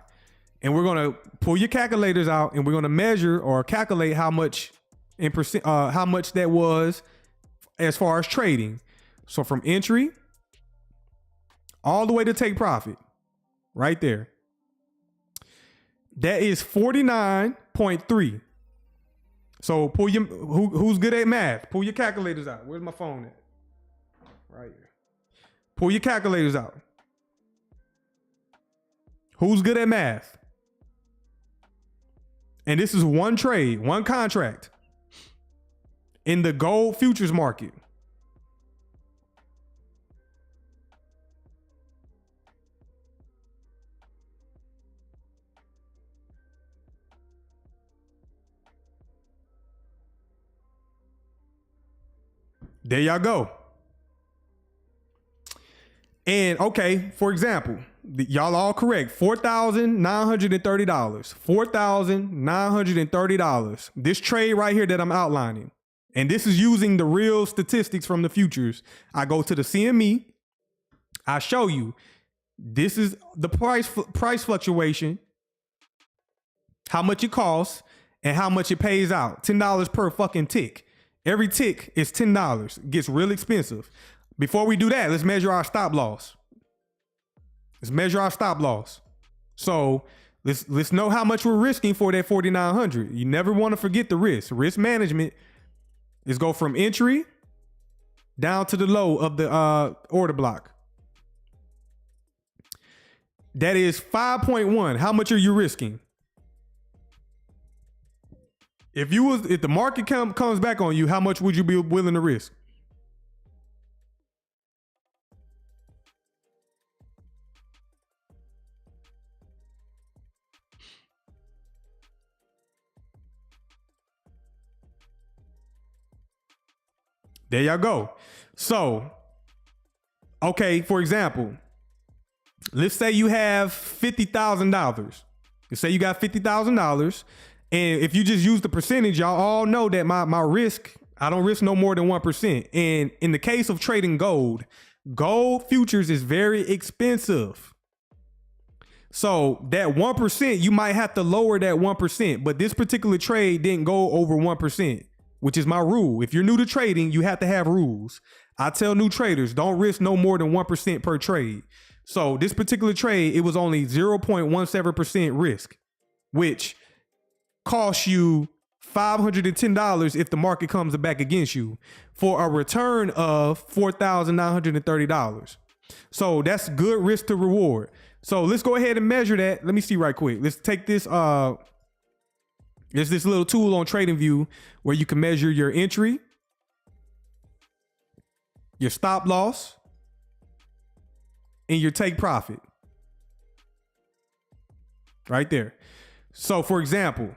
and we're gonna pull your calculators out, and we're gonna measure or calculate how much in percent, how much that was as far as trading. So from entry all the way to take profit, right there. That is 49.3. So pull your who's good at math? Pull your calculators out. Where's my phone at? Right here. Pull your calculators out. Who's good at math? And this is one trade, one contract in the gold futures market. There y'all go. And okay, for example, y'all all correct. $4,930. $4,930. This trade right here that I'm outlining. And this is using the real statistics from the futures. I go to the CME. I show you. This is the price fluctuation, how much it costs, and how much it pays out. $10 per fucking tick. Every tick is $10. It gets real expensive. Before we do that, let's measure our stop loss. Let's measure our stop loss. So let's know how much we're risking for that 4,900. You never want to forget the risk. Risk management is go from entry down to the low of the order block. That is 5.1. How much are you risking? If the market comes back on you, how much would you be willing to risk? There y'all go. So, okay, for example, let's say you have $50,000. Let's say you got $50,000. And if you just use the percentage, y'all all know that my risk, I don't risk no more than 1%. And in the case of trading gold futures is very expensive. So that 1%, you might have to lower that 1%. But this particular trade didn't go over 1%, which is my rule. If you're new to trading, you have to have rules. I tell new traders, don't risk no more than 1% per trade. So this particular trade, it was only 0.17% risk, which costs you $510 if the market comes back against you for a return of $4,930. So that's good risk to reward. So let's go ahead and measure that. Let me see right quick. Let's take this. There's this little tool on TradingView where you can measure your entry, your stop loss, and your take profit. Right there. So for example,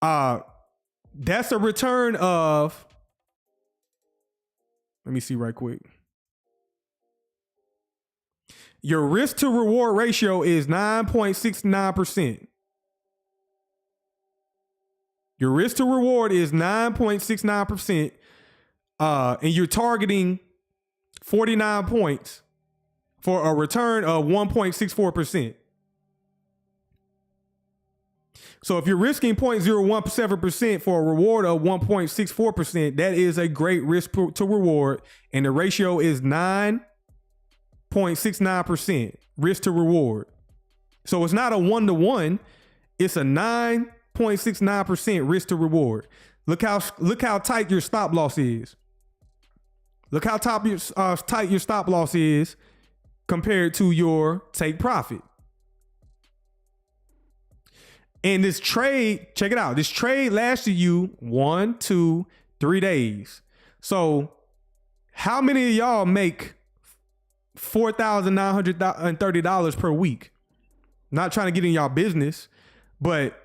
that's a return of, let me see right quick. Your risk to reward ratio is 9.69%. Your risk to reward is 9.69%. And you're targeting 49 points for a return of 1.64%. So if you're risking 0.017% for a reward of 1.64%, that is a great risk to reward. And the ratio is 9.69% risk to reward. So it's not a 1-to-1. It's a 9.69% risk to reward. Look how tight your stop loss is. Look how tight your stop loss is compared to your take profit. And this trade, check it out. This trade lasted you 1, 2, 3 days. So how many of y'all make $4,930 per week? Not trying to get in y'all business, but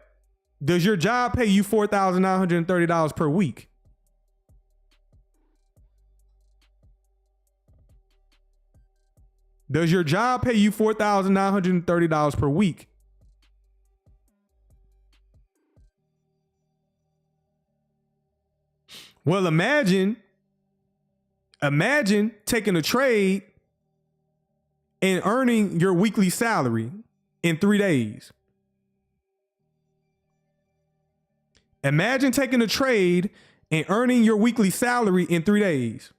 does your job pay you $4,930 per week? Does your job pay you $4,930 per week? Well, imagine taking a trade and earning your weekly salary in 3 days. Imagine taking a trade and earning your weekly salary in 3 days.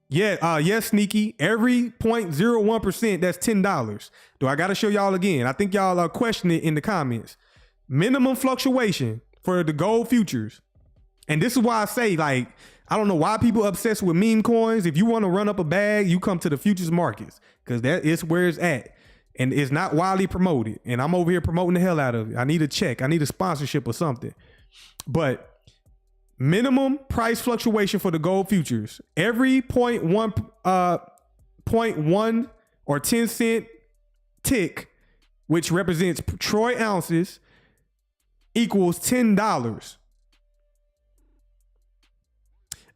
Yeah, yes, Sneaky. Every 0.01%, that's $10. Do I got to show y'all again? I think y'all are questioning it in the comments. Minimum fluctuation for the gold futures. And this is why I say, like, I don't know why people obsessed with meme coins. If you want to run up a bag, you come to the futures markets because that is where it's at. And it's not widely promoted. And I'm over here promoting the hell out of it. I need a check. I need a sponsorship or something. But minimum price fluctuation for the gold futures. Every 0.1 or 10 cent tick, which represents troy ounces, equals $10.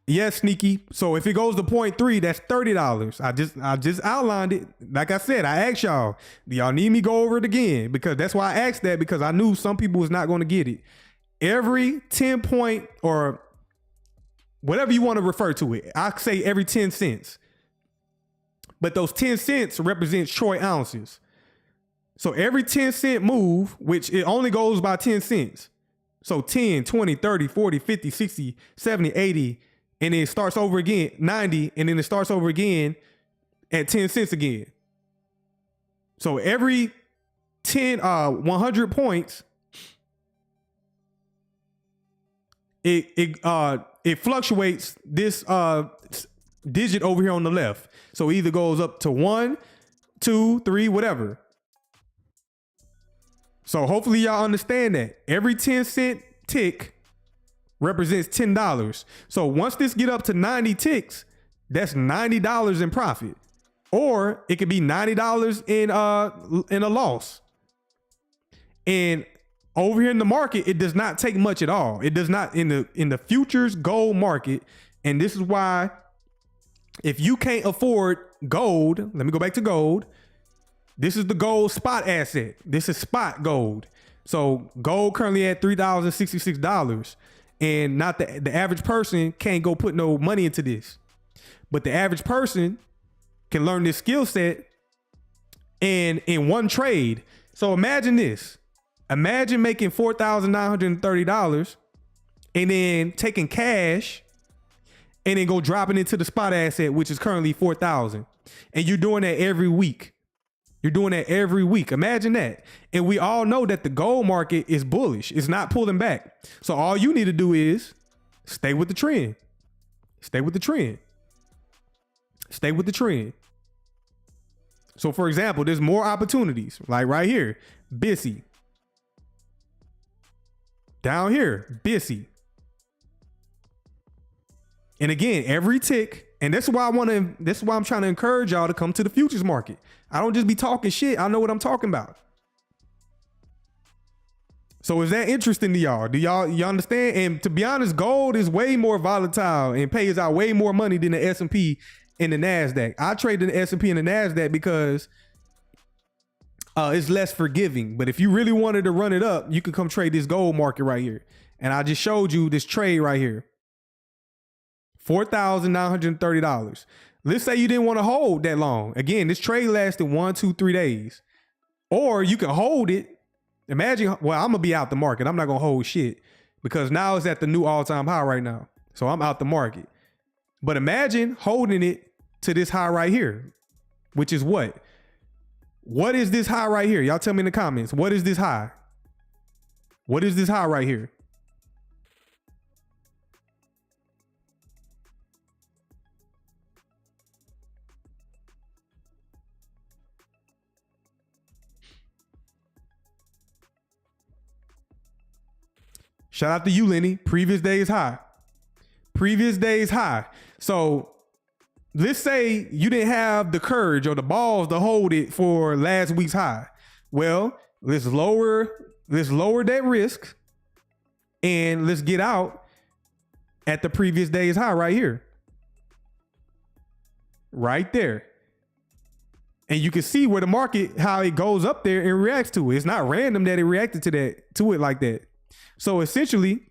Yes, Sneaky. So if it goes to 0.3, that's $30. I just outlined it. Like I said, I asked y'all, do y'all need me to go over it again? Because that's why I asked that, because I knew some people was not going to get it. Every 10 point or whatever you want to refer to it, I say every 10 cents. But those 10 cents represents troy ounces. So every 10 cent move, which it only goes by 10 cents. So 10, 20, 30, 40, 50, 60, 70, 80, and then it starts over again, 90, and then it starts over again at 10 cents again. So every 100 points, it fluctuates this digit over here on the left. So it either goes up to 1, 2, 3, whatever. So hopefully y'all understand that. Every 10 cent tick represents $10. So once this get up to 90 ticks, that's $90 in profit. Or it could be $90 in a loss. And over here in the market, it does not take much at all. It does not in the futures gold market. And this is why if you can't afford gold, let me go back to gold. This is the gold spot asset. This is spot gold. So gold currently at $3,066. And not the average person can't go put no money into this. But the average person can learn this skill set and in one trade. So imagine this. Imagine making $4,930 and then taking cash and then go dropping into the spot asset, which is currently $4,000. And you're doing that every week. You're doing that every week. Imagine that. And we all know that the gold market is bullish. It's not pulling back. So all you need to do is stay with the trend. Stay with the trend. Stay with the trend. So for example, there's more opportunities. Like right here, Bissy. Down here, Bissy. And again, every tick, and that's why I'm trying to encourage y'all to come to the futures market. I don't just be talking shit. I know what I'm talking about. So is that interesting to y'all? Do y'all understand? And to be honest, gold is way more volatile and pays out way more money than the S&P and the NASDAQ. I trade in the S&P and the NASDAQ because it's less forgiving. But if you really wanted to run it up, you could come trade this gold market right here. And I just showed you this trade right here. $4,930. Let's say you didn't want to hold that long. Again, this trade lasted 1, 2, 3 days. Or you can hold it. Imagine, well, I'm going to be out the market. I'm not going to hold shit because now it's at the new all-time high right now. So I'm out the market. But imagine holding it to this high right here, which is what? What is this high right here? Y'all tell me in the comments. What is this high? What is this high right here? Shout out to you, Lenny. Previous day's high. Previous day's high. So let's say you didn't have the courage or the balls to hold it for last week's high. Well, let's lower that risk and let's get out at the previous day's high right here. Right there. And you can see where the market, how it goes up there and reacts to it. It's not random that it reacted to it like that. So essentially,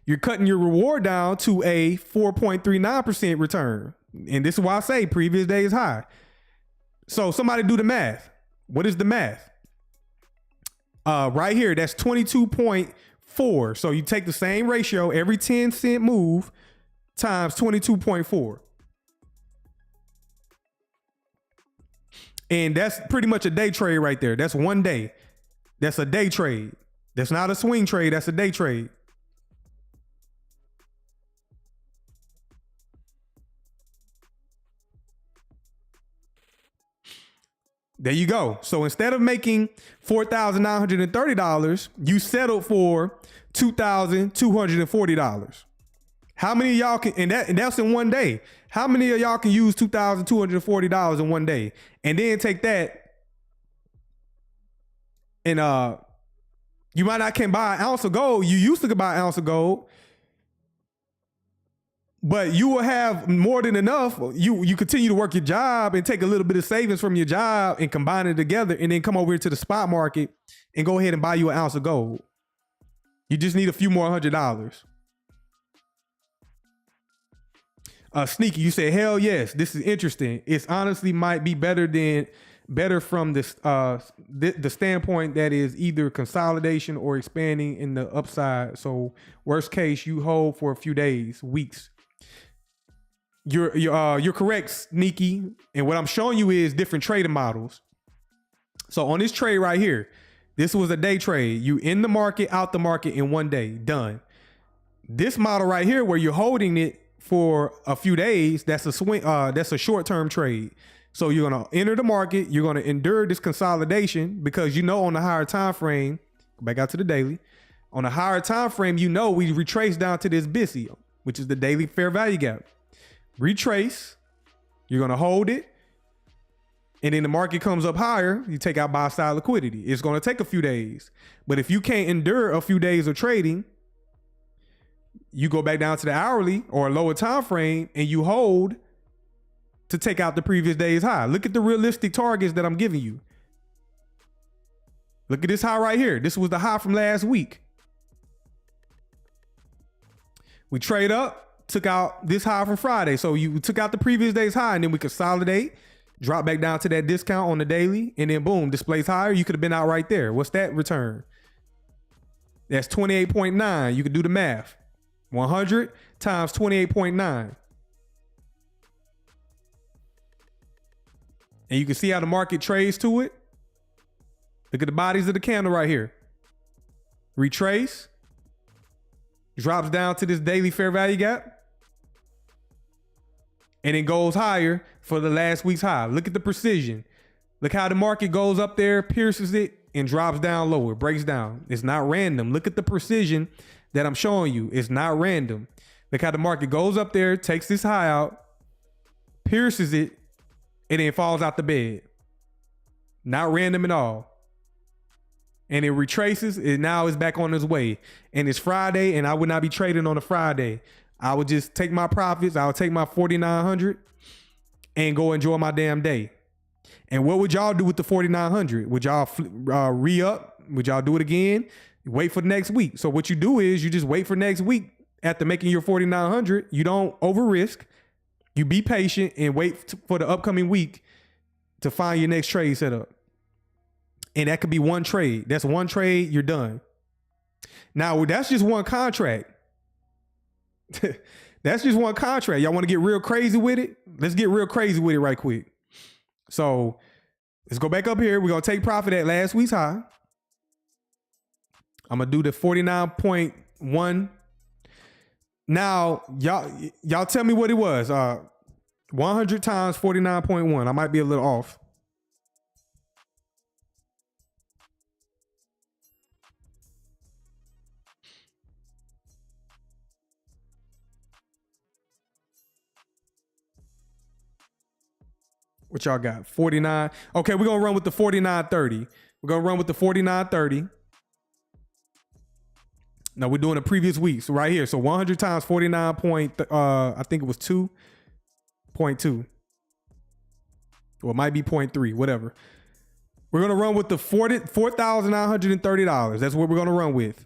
you're cutting your reward down to a 4.39% return. And this is why I say previous day is high. So somebody do the math. What is the math? Right here, that's 22.4. So you take the same ratio, every 10-cent move times 22.4. And that's pretty much a day trade right there. That's one day. That's a day trade. That's not a swing trade. That's a day trade. There you go. So instead of making $4,930, you settled for $2,240. How many of y'all can, and that's in one day. How many of y'all can use $2,240 in one day? And then take that and you might not can buy an ounce of gold. You used to buy an ounce of gold, but you will have more than enough. You continue to work your job and take a little bit of savings from your job and combine it together and then come over into the spot market and go ahead and buy you an ounce of gold. You just need a few more $100. Sneaky, you said, hell yes, this is interesting. It's honestly might be better from this the standpoint that is either consolidation or expanding in the upside. So worst case, you hold for a few days, weeks. You're correct, Sneaky. And what I'm showing you is different trading models. So on this trade right here, this was a day trade. You in the market, out the market in one day, done. This model right here, where you're holding it for a few days, that's a swing. That's a short-term trade. So you're gonna enter the market. You're gonna endure this consolidation because on the higher time frame. Go back out to the daily. On a higher time frame, we retrace down to this BISI, which is the daily fair value gap. Retrace. You're gonna hold it, and then the market comes up higher. You take out buy side liquidity. It's gonna take a few days, but if you can't endure a few days of trading, you go back down to the hourly or a lower time frame and you hold to take out the previous day's high. Look at the realistic targets that I'm giving you. Look at this high right here. This was the high from last week. We trade up, took out this high from Friday. So you took out the previous day's high and then we consolidate, drop back down to that discount on the daily, and then boom, displays higher. You could have been out right there. What's that return? That's 28.9. You could do the math. 100 times 28.9. And you can see how the market trades to it. Look at the bodies of the candle right here. Retrace. Drops down to this daily fair value gap. And it goes higher for the last week's high. Look at the precision. Look how the market goes up there, pierces it, and drops down lower, breaks down. It's not random. Look at the precision that I'm showing you. It's not random. Look how the market goes up there, takes this high out, pierces it, and then falls out the bed. Not random at all. And it retraces, and now it's back on its way. And it's Friday, and I would not be trading on a Friday. I would just take my profits. I would take my 4,900 and go enjoy my damn day. And what would y'all do with the 4,900? Would y'all re-up? Would y'all do it again? Wait for the next week. So what you do is you just wait for next week after making your 4,900. You don't over risk. You be patient and wait for the upcoming week to find your next trade set up. And that could be one trade. That's one trade. You're done. Now, that's just one contract. That's just one contract. Y'all want to get real crazy with it? Let's get real crazy with it right quick. So let's go back up here. We're going to take profit at last week's high. I'm going to do the 49.1. Now, y'all tell me what it was. 100 times 49.1. I might be a little off. What y'all got? 49. Okay, we're going to run with the 49.30. We're going to run with the 49.30. No, we're doing the previous week. So right here. So 100 times 49 point, I think it was 2.2. Or it might be 0.3, whatever. We're going to run with the $4,930. That's what we're going to run with.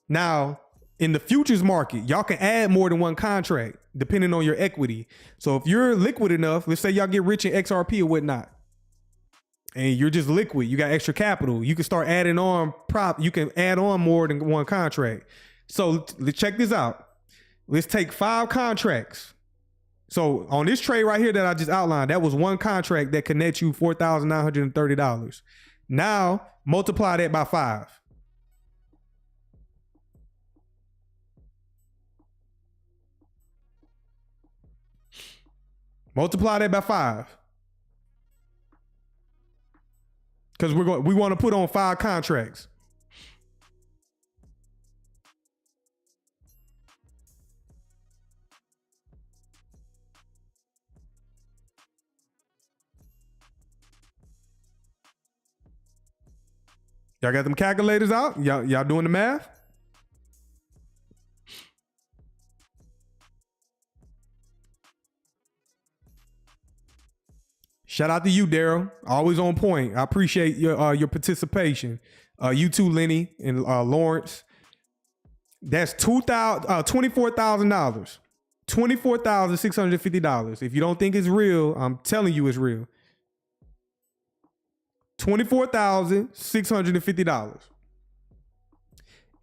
Now, In the futures market, y'all can add more than one contract depending on your equity. So if you're liquid enough, let's say y'all get rich in XRP or whatnot, and you're just liquid, you got extra capital, you can start adding on you can add on more than one contract. So let's check this out. Let's take 5 contracts. So on this trade right here that I just outlined, that was one contract that connects you $4,930. Now multiply that by 5. Multiply that by 5. Because we want to put on 5 contracts. Y'all got them calculators out? Y'all doing the math? Shout out to you, Daryl. Always on point. I appreciate your participation. You too, Lenny and Lawrence. That's $24,000. $24,650. If you don't think it's real, I'm telling you it's real. $24,650.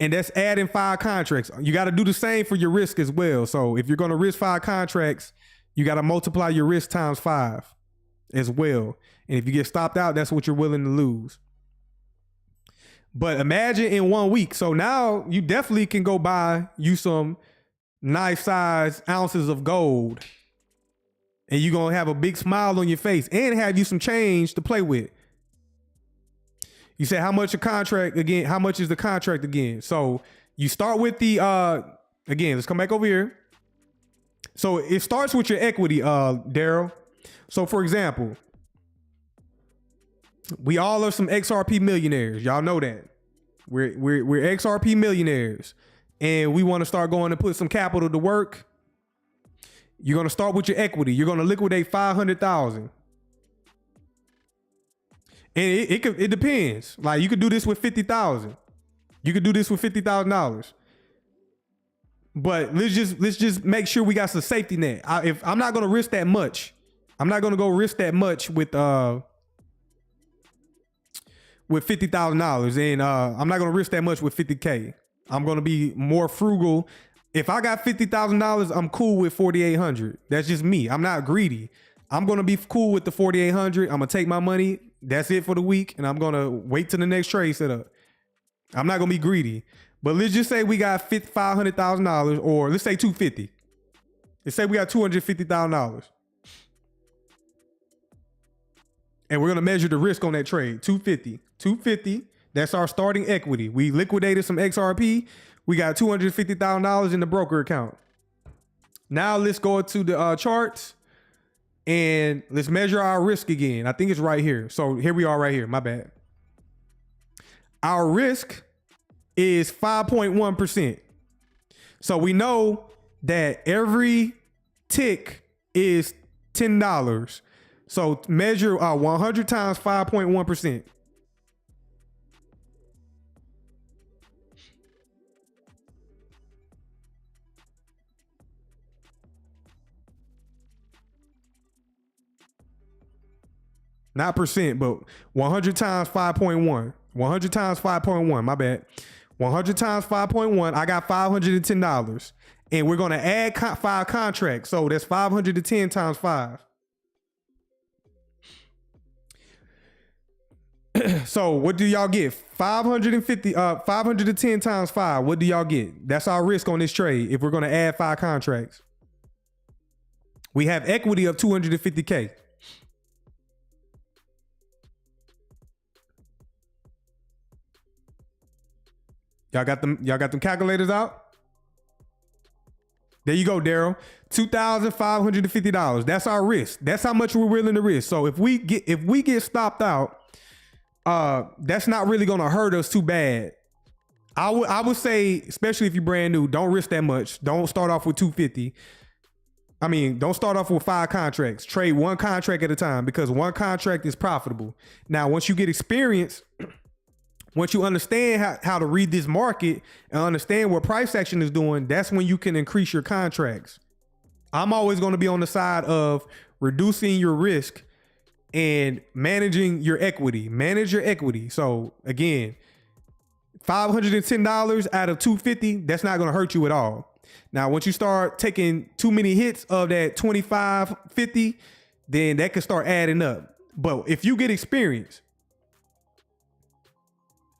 And that's adding 5 contracts. You got to do the same for your risk as well. So if you're going to risk 5 contracts, you got to multiply your risk times 5 as well. And if you get stopped out, that's what you're willing to lose. But imagine in 1 week. So now you definitely can go buy you some nice size ounces of gold. And you're going to have a big smile on your face and have you some change to play with. You say, how much a contract again? How much is the contract again? So you start with the, again, let's come back over here. So it starts with your equity, Daryl. So for example, we all are some XRP millionaires. Y'all know that. We're XRP millionaires. And we want to start going to put some capital to work. You're going to start with your equity. You're going to liquidate 500,000. And it depends. Like you could do this with 50,000. You could do this with $50,000. But let's just make sure we got some safety net. If I'm not gonna risk that much, I'm not gonna go risk that much with $50,000, and I'm not gonna risk that much with 50K. I'm gonna be more frugal. If I got $50,000, I'm cool with 4,800. That's just me. I'm not greedy. I'm gonna be cool with the 4,800. I'm gonna take my money. That's it for the week, and I'm gonna wait till the next trade set up. I'm not gonna be greedy. But let's just say we got $500,000, or let's say 250. Let's say we got $250,000, and we're gonna measure the risk on that trade. 250. That's our starting equity. We liquidated some XRP. We got $250,000 in the broker account. Now let's go to the charts. And let's measure our risk again. I think it's right here. So here we are right here. My bad. Our risk is 5.1%. So we know that every tick is $10. So measure 100 times 5.1%. Not percent, but 100 times 5.1. 100 times 5.1, my bad. 100 times 5.1, I got $510. And we're going to add 5 contracts. So that's 510 times 5. So what do y'all get? 510 times 5. What do y'all get? That's our risk on this trade if we're going to add 5 contracts. We have equity of 250K. Y'all got them calculators out? There you go, Daryl. $2,550. That's our risk. That's how much we're willing to risk. So if we get stopped out, that's not really gonna hurt us too bad. I would say, especially if you're brand new, don't risk that much. Don't start off with 250. I mean, don't start off with 5 contracts. Trade 1 contract at a time, because 1 contract is profitable. Now, once you get experience Once you understand how to read this market and understand what price action is doing, that's when you can increase your contracts. I'm always going to be on the side of reducing your risk and managing your equity. Manage your equity. So again, $510 out of $250, that's not going to hurt you at all. Now, once you start taking too many hits of that $25.50, then that can start adding up. But if you get experience,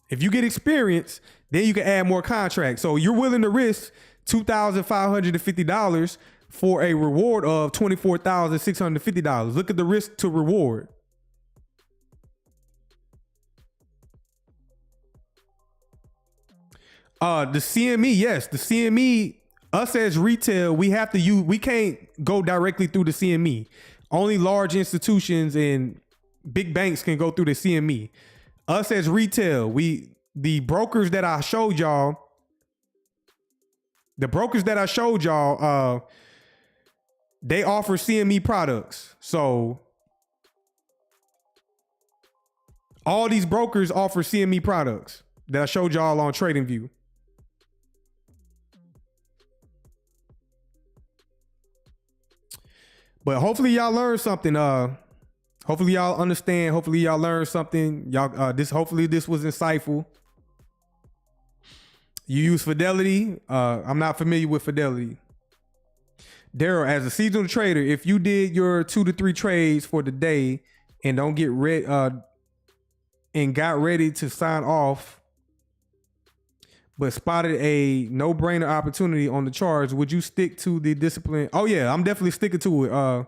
then you can add more contracts. So you're willing to risk $2,550 for a reward of $24,650. Look at the risk to reward. The CME, yes, the CME, us as retail, we can't go directly through the CME. Only large institutions and big banks can go through the CME. Us as retail, the brokers that I showed y'all, they offer CME products. So all these brokers offer CME products that I showed y'all on TradingView. But hopefully y'all learned something. Hopefully y'all understand. Hopefully y'all learned something. Hopefully this was insightful. You use Fidelity. I'm not familiar with Fidelity. Daryl, as a seasonal trader, if you did your 2 to 3 trades for the day and don't get and got ready to sign off, but spotted a no-brainer opportunity on the charts, would you stick to the discipline? Oh yeah, I'm definitely sticking to it.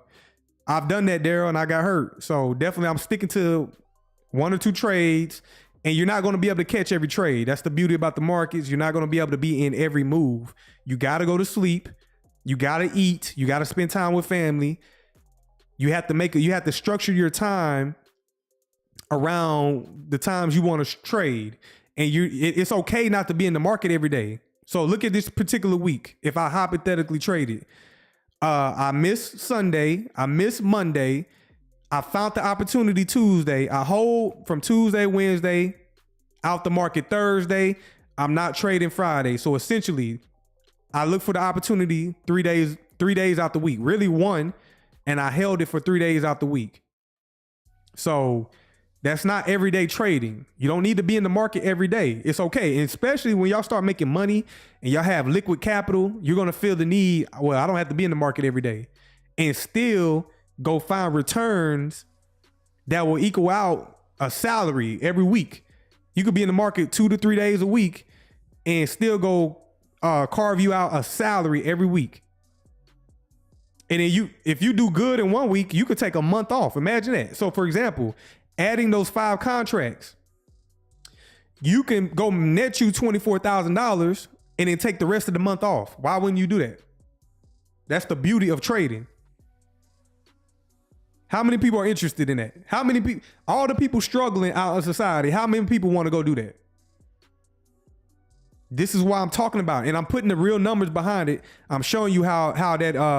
I've done that, Daryl, and I got hurt. So definitely I'm sticking to 1 or 2 trades, and you're not going to be able to catch every trade. That's the beauty about the markets. You're not going to be able to be in every move. You got to go to sleep. You got to eat. You got to spend time with family. You have to structure your time around the times you want to trade. And it's okay not to be in the market every day. So look at this particular week. If I hypothetically traded, I missed Sunday, I missed Monday, I found the opportunity Tuesday, I hold from Tuesday, Wednesday, out the market Thursday, I'm not trading Friday. So essentially, I look for the opportunity 3 days out the week, really 1, and I held it for 3 days out the week. So that's not everyday trading. You don't need to be in the market every day. It's okay. And especially when y'all start making money and y'all have liquid capital, you're going to feel the need. Well, I don't have to be in the market every day, and still go find returns that will equal out a salary every week. You could be in the market 2 to 3 days a week and still go carve you out a salary every week. And then if you do good in 1 week, you could take a month off. Imagine that. So for example, adding those 5 contracts, you can go net you $24,000 and then take the rest of the month off. Why wouldn't you do that? That's the beauty of trading. How many people are interested in that? How many people, all the people struggling out in society, how many people want to go do that? This is why I'm talking about it. And I'm putting the real numbers behind it. I'm showing you how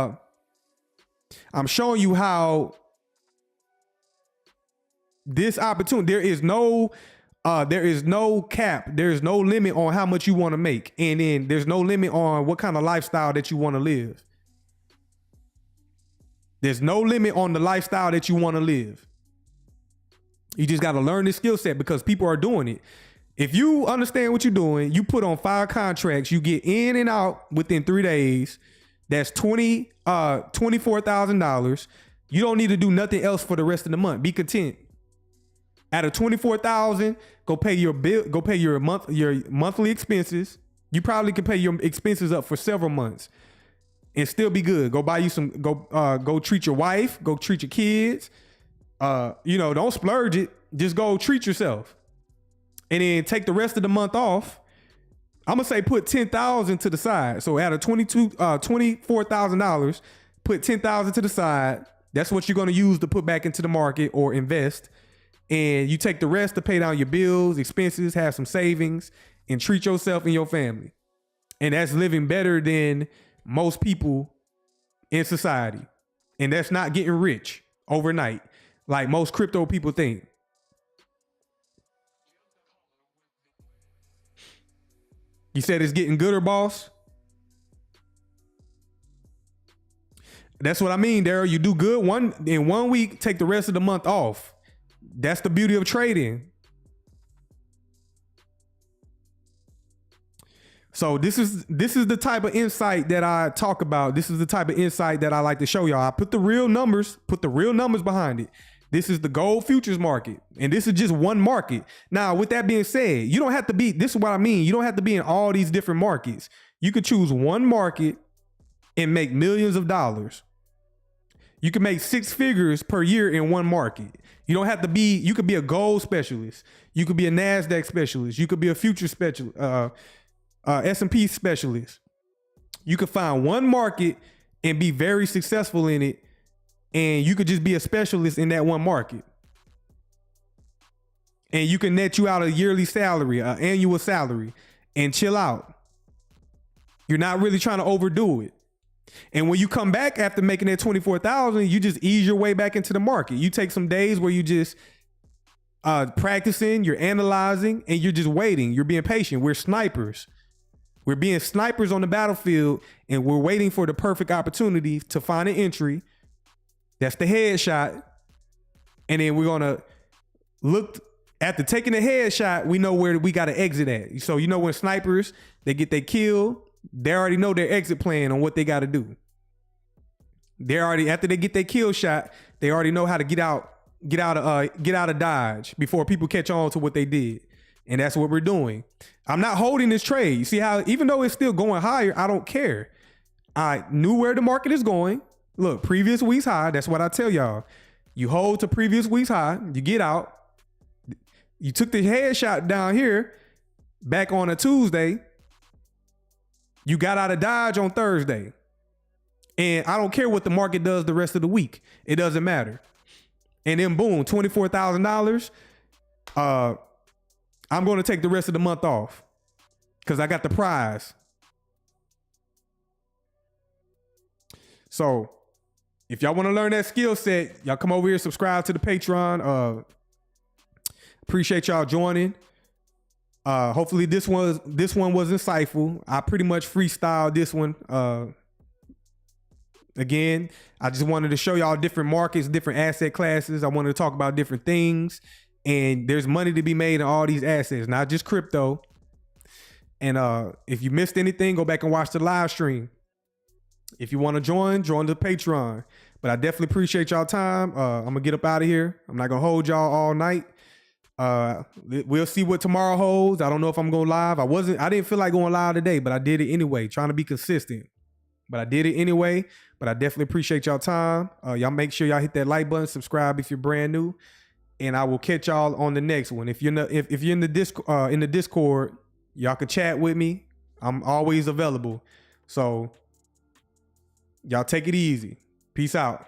this opportunity, there is no cap. There is no limit on how much you want to make. And then there's no limit on what kind of lifestyle that you want to live. There's no limit on the lifestyle that you want to live. You just got to learn this skill set because people are doing it. If you understand what you're doing, you put on 5 contracts, you get in and out within 3 days. That's $24,000. You don't need to do nothing else for the rest of the month. Be content. Out of $24,000, go pay your bill, go pay your monthly expenses. You probably can pay your expenses up for several months and still be good. Go buy you some, go treat your wife, go treat your kids. Don't splurge it. Just go treat yourself. And then take the rest of the month off. I'm gonna say put $10,000 to the side. So out of $24,000, put $10,000 to the side. That's what you're gonna use to put back into the market or invest. And you take the rest to pay down your bills, expenses, have some savings, and treat yourself and your family. And that's living better than most people in society. And that's not getting rich overnight, like most crypto people think. You said it's getting gooder, boss? That's what I mean, Daryl. You do good in 1 week, take the rest of the month off. That's the beauty of trading. So this is the type of insight that I talk about. This is the type of insight that I like to show y'all. I put the real numbers behind it. This is the gold futures market, and this is just one market. Now, with that being said, you don't have to be, this is what I mean. You don't have to be in all these different markets. You could choose one market and make millions of dollars. You can make 6 figures per year in one market. You don't have to be, you could be a gold specialist. You could be a NASDAQ specialist. You could be a future specialist, S&P specialist. You could find one market and be very successful in it. And you could just be a specialist in that one market. And you can net you out a yearly salary, an annual salary, and chill out. You're not really trying to overdo it. And when you come back after making that 24,000, you just ease your way back into the market. You take some days where you just practicing, you're analyzing, and you're just waiting. You're being patient. We're snipers. We're being snipers on the battlefield, and we're waiting for the perfect opportunity to find an entry. That's the headshot. And then we're going to look, after taking the headshot, we know where we got to exit at. So, you know, when snipers, they get their kill, they already know their exit plan on what they got to do. They already, after they get their kill shot, they already know how to get out of Dodge before people catch on to what they did. And that's what we're doing. I'm not holding this trade. You see how, even though it's still going higher, I don't care. I knew where the market is going. Look, previous week's high. That's what I tell y'all. You hold to previous week's high. You get out. You took the headshot down here back on a Tuesday. You got out of Dodge on Thursday. And I don't care what the market does the rest of the week. It doesn't matter. And then boom, $24,000. I'm going to take the rest of the month off because I got the prize. So if y'all want to learn that skill set, y'all come over here, subscribe to the Patreon. Appreciate y'all joining. Hopefully this one was insightful. I pretty much freestyled this one. Again, I just wanted to show y'all different markets, different asset classes. I wanted to talk about different things. And there's money to be made in all these assets, not just crypto. And if you missed anything, go back and watch the live stream. If you want to join the Patreon. But I definitely appreciate y'all time. I'm going to get up out of here. I'm not going to hold y'all all night. We'll see what tomorrow holds. I don't know if I'm going live. I didn't feel like going live today, but I did it anyway, trying to be consistent. But I did it anyway. But I definitely appreciate y'all time. Y'all make sure y'all hit that like button, subscribe if you're brand new. And I will catch y'all on the next one. If you're in the Discord, y'all can chat with me. I'm always available. So y'all take it easy. Peace out.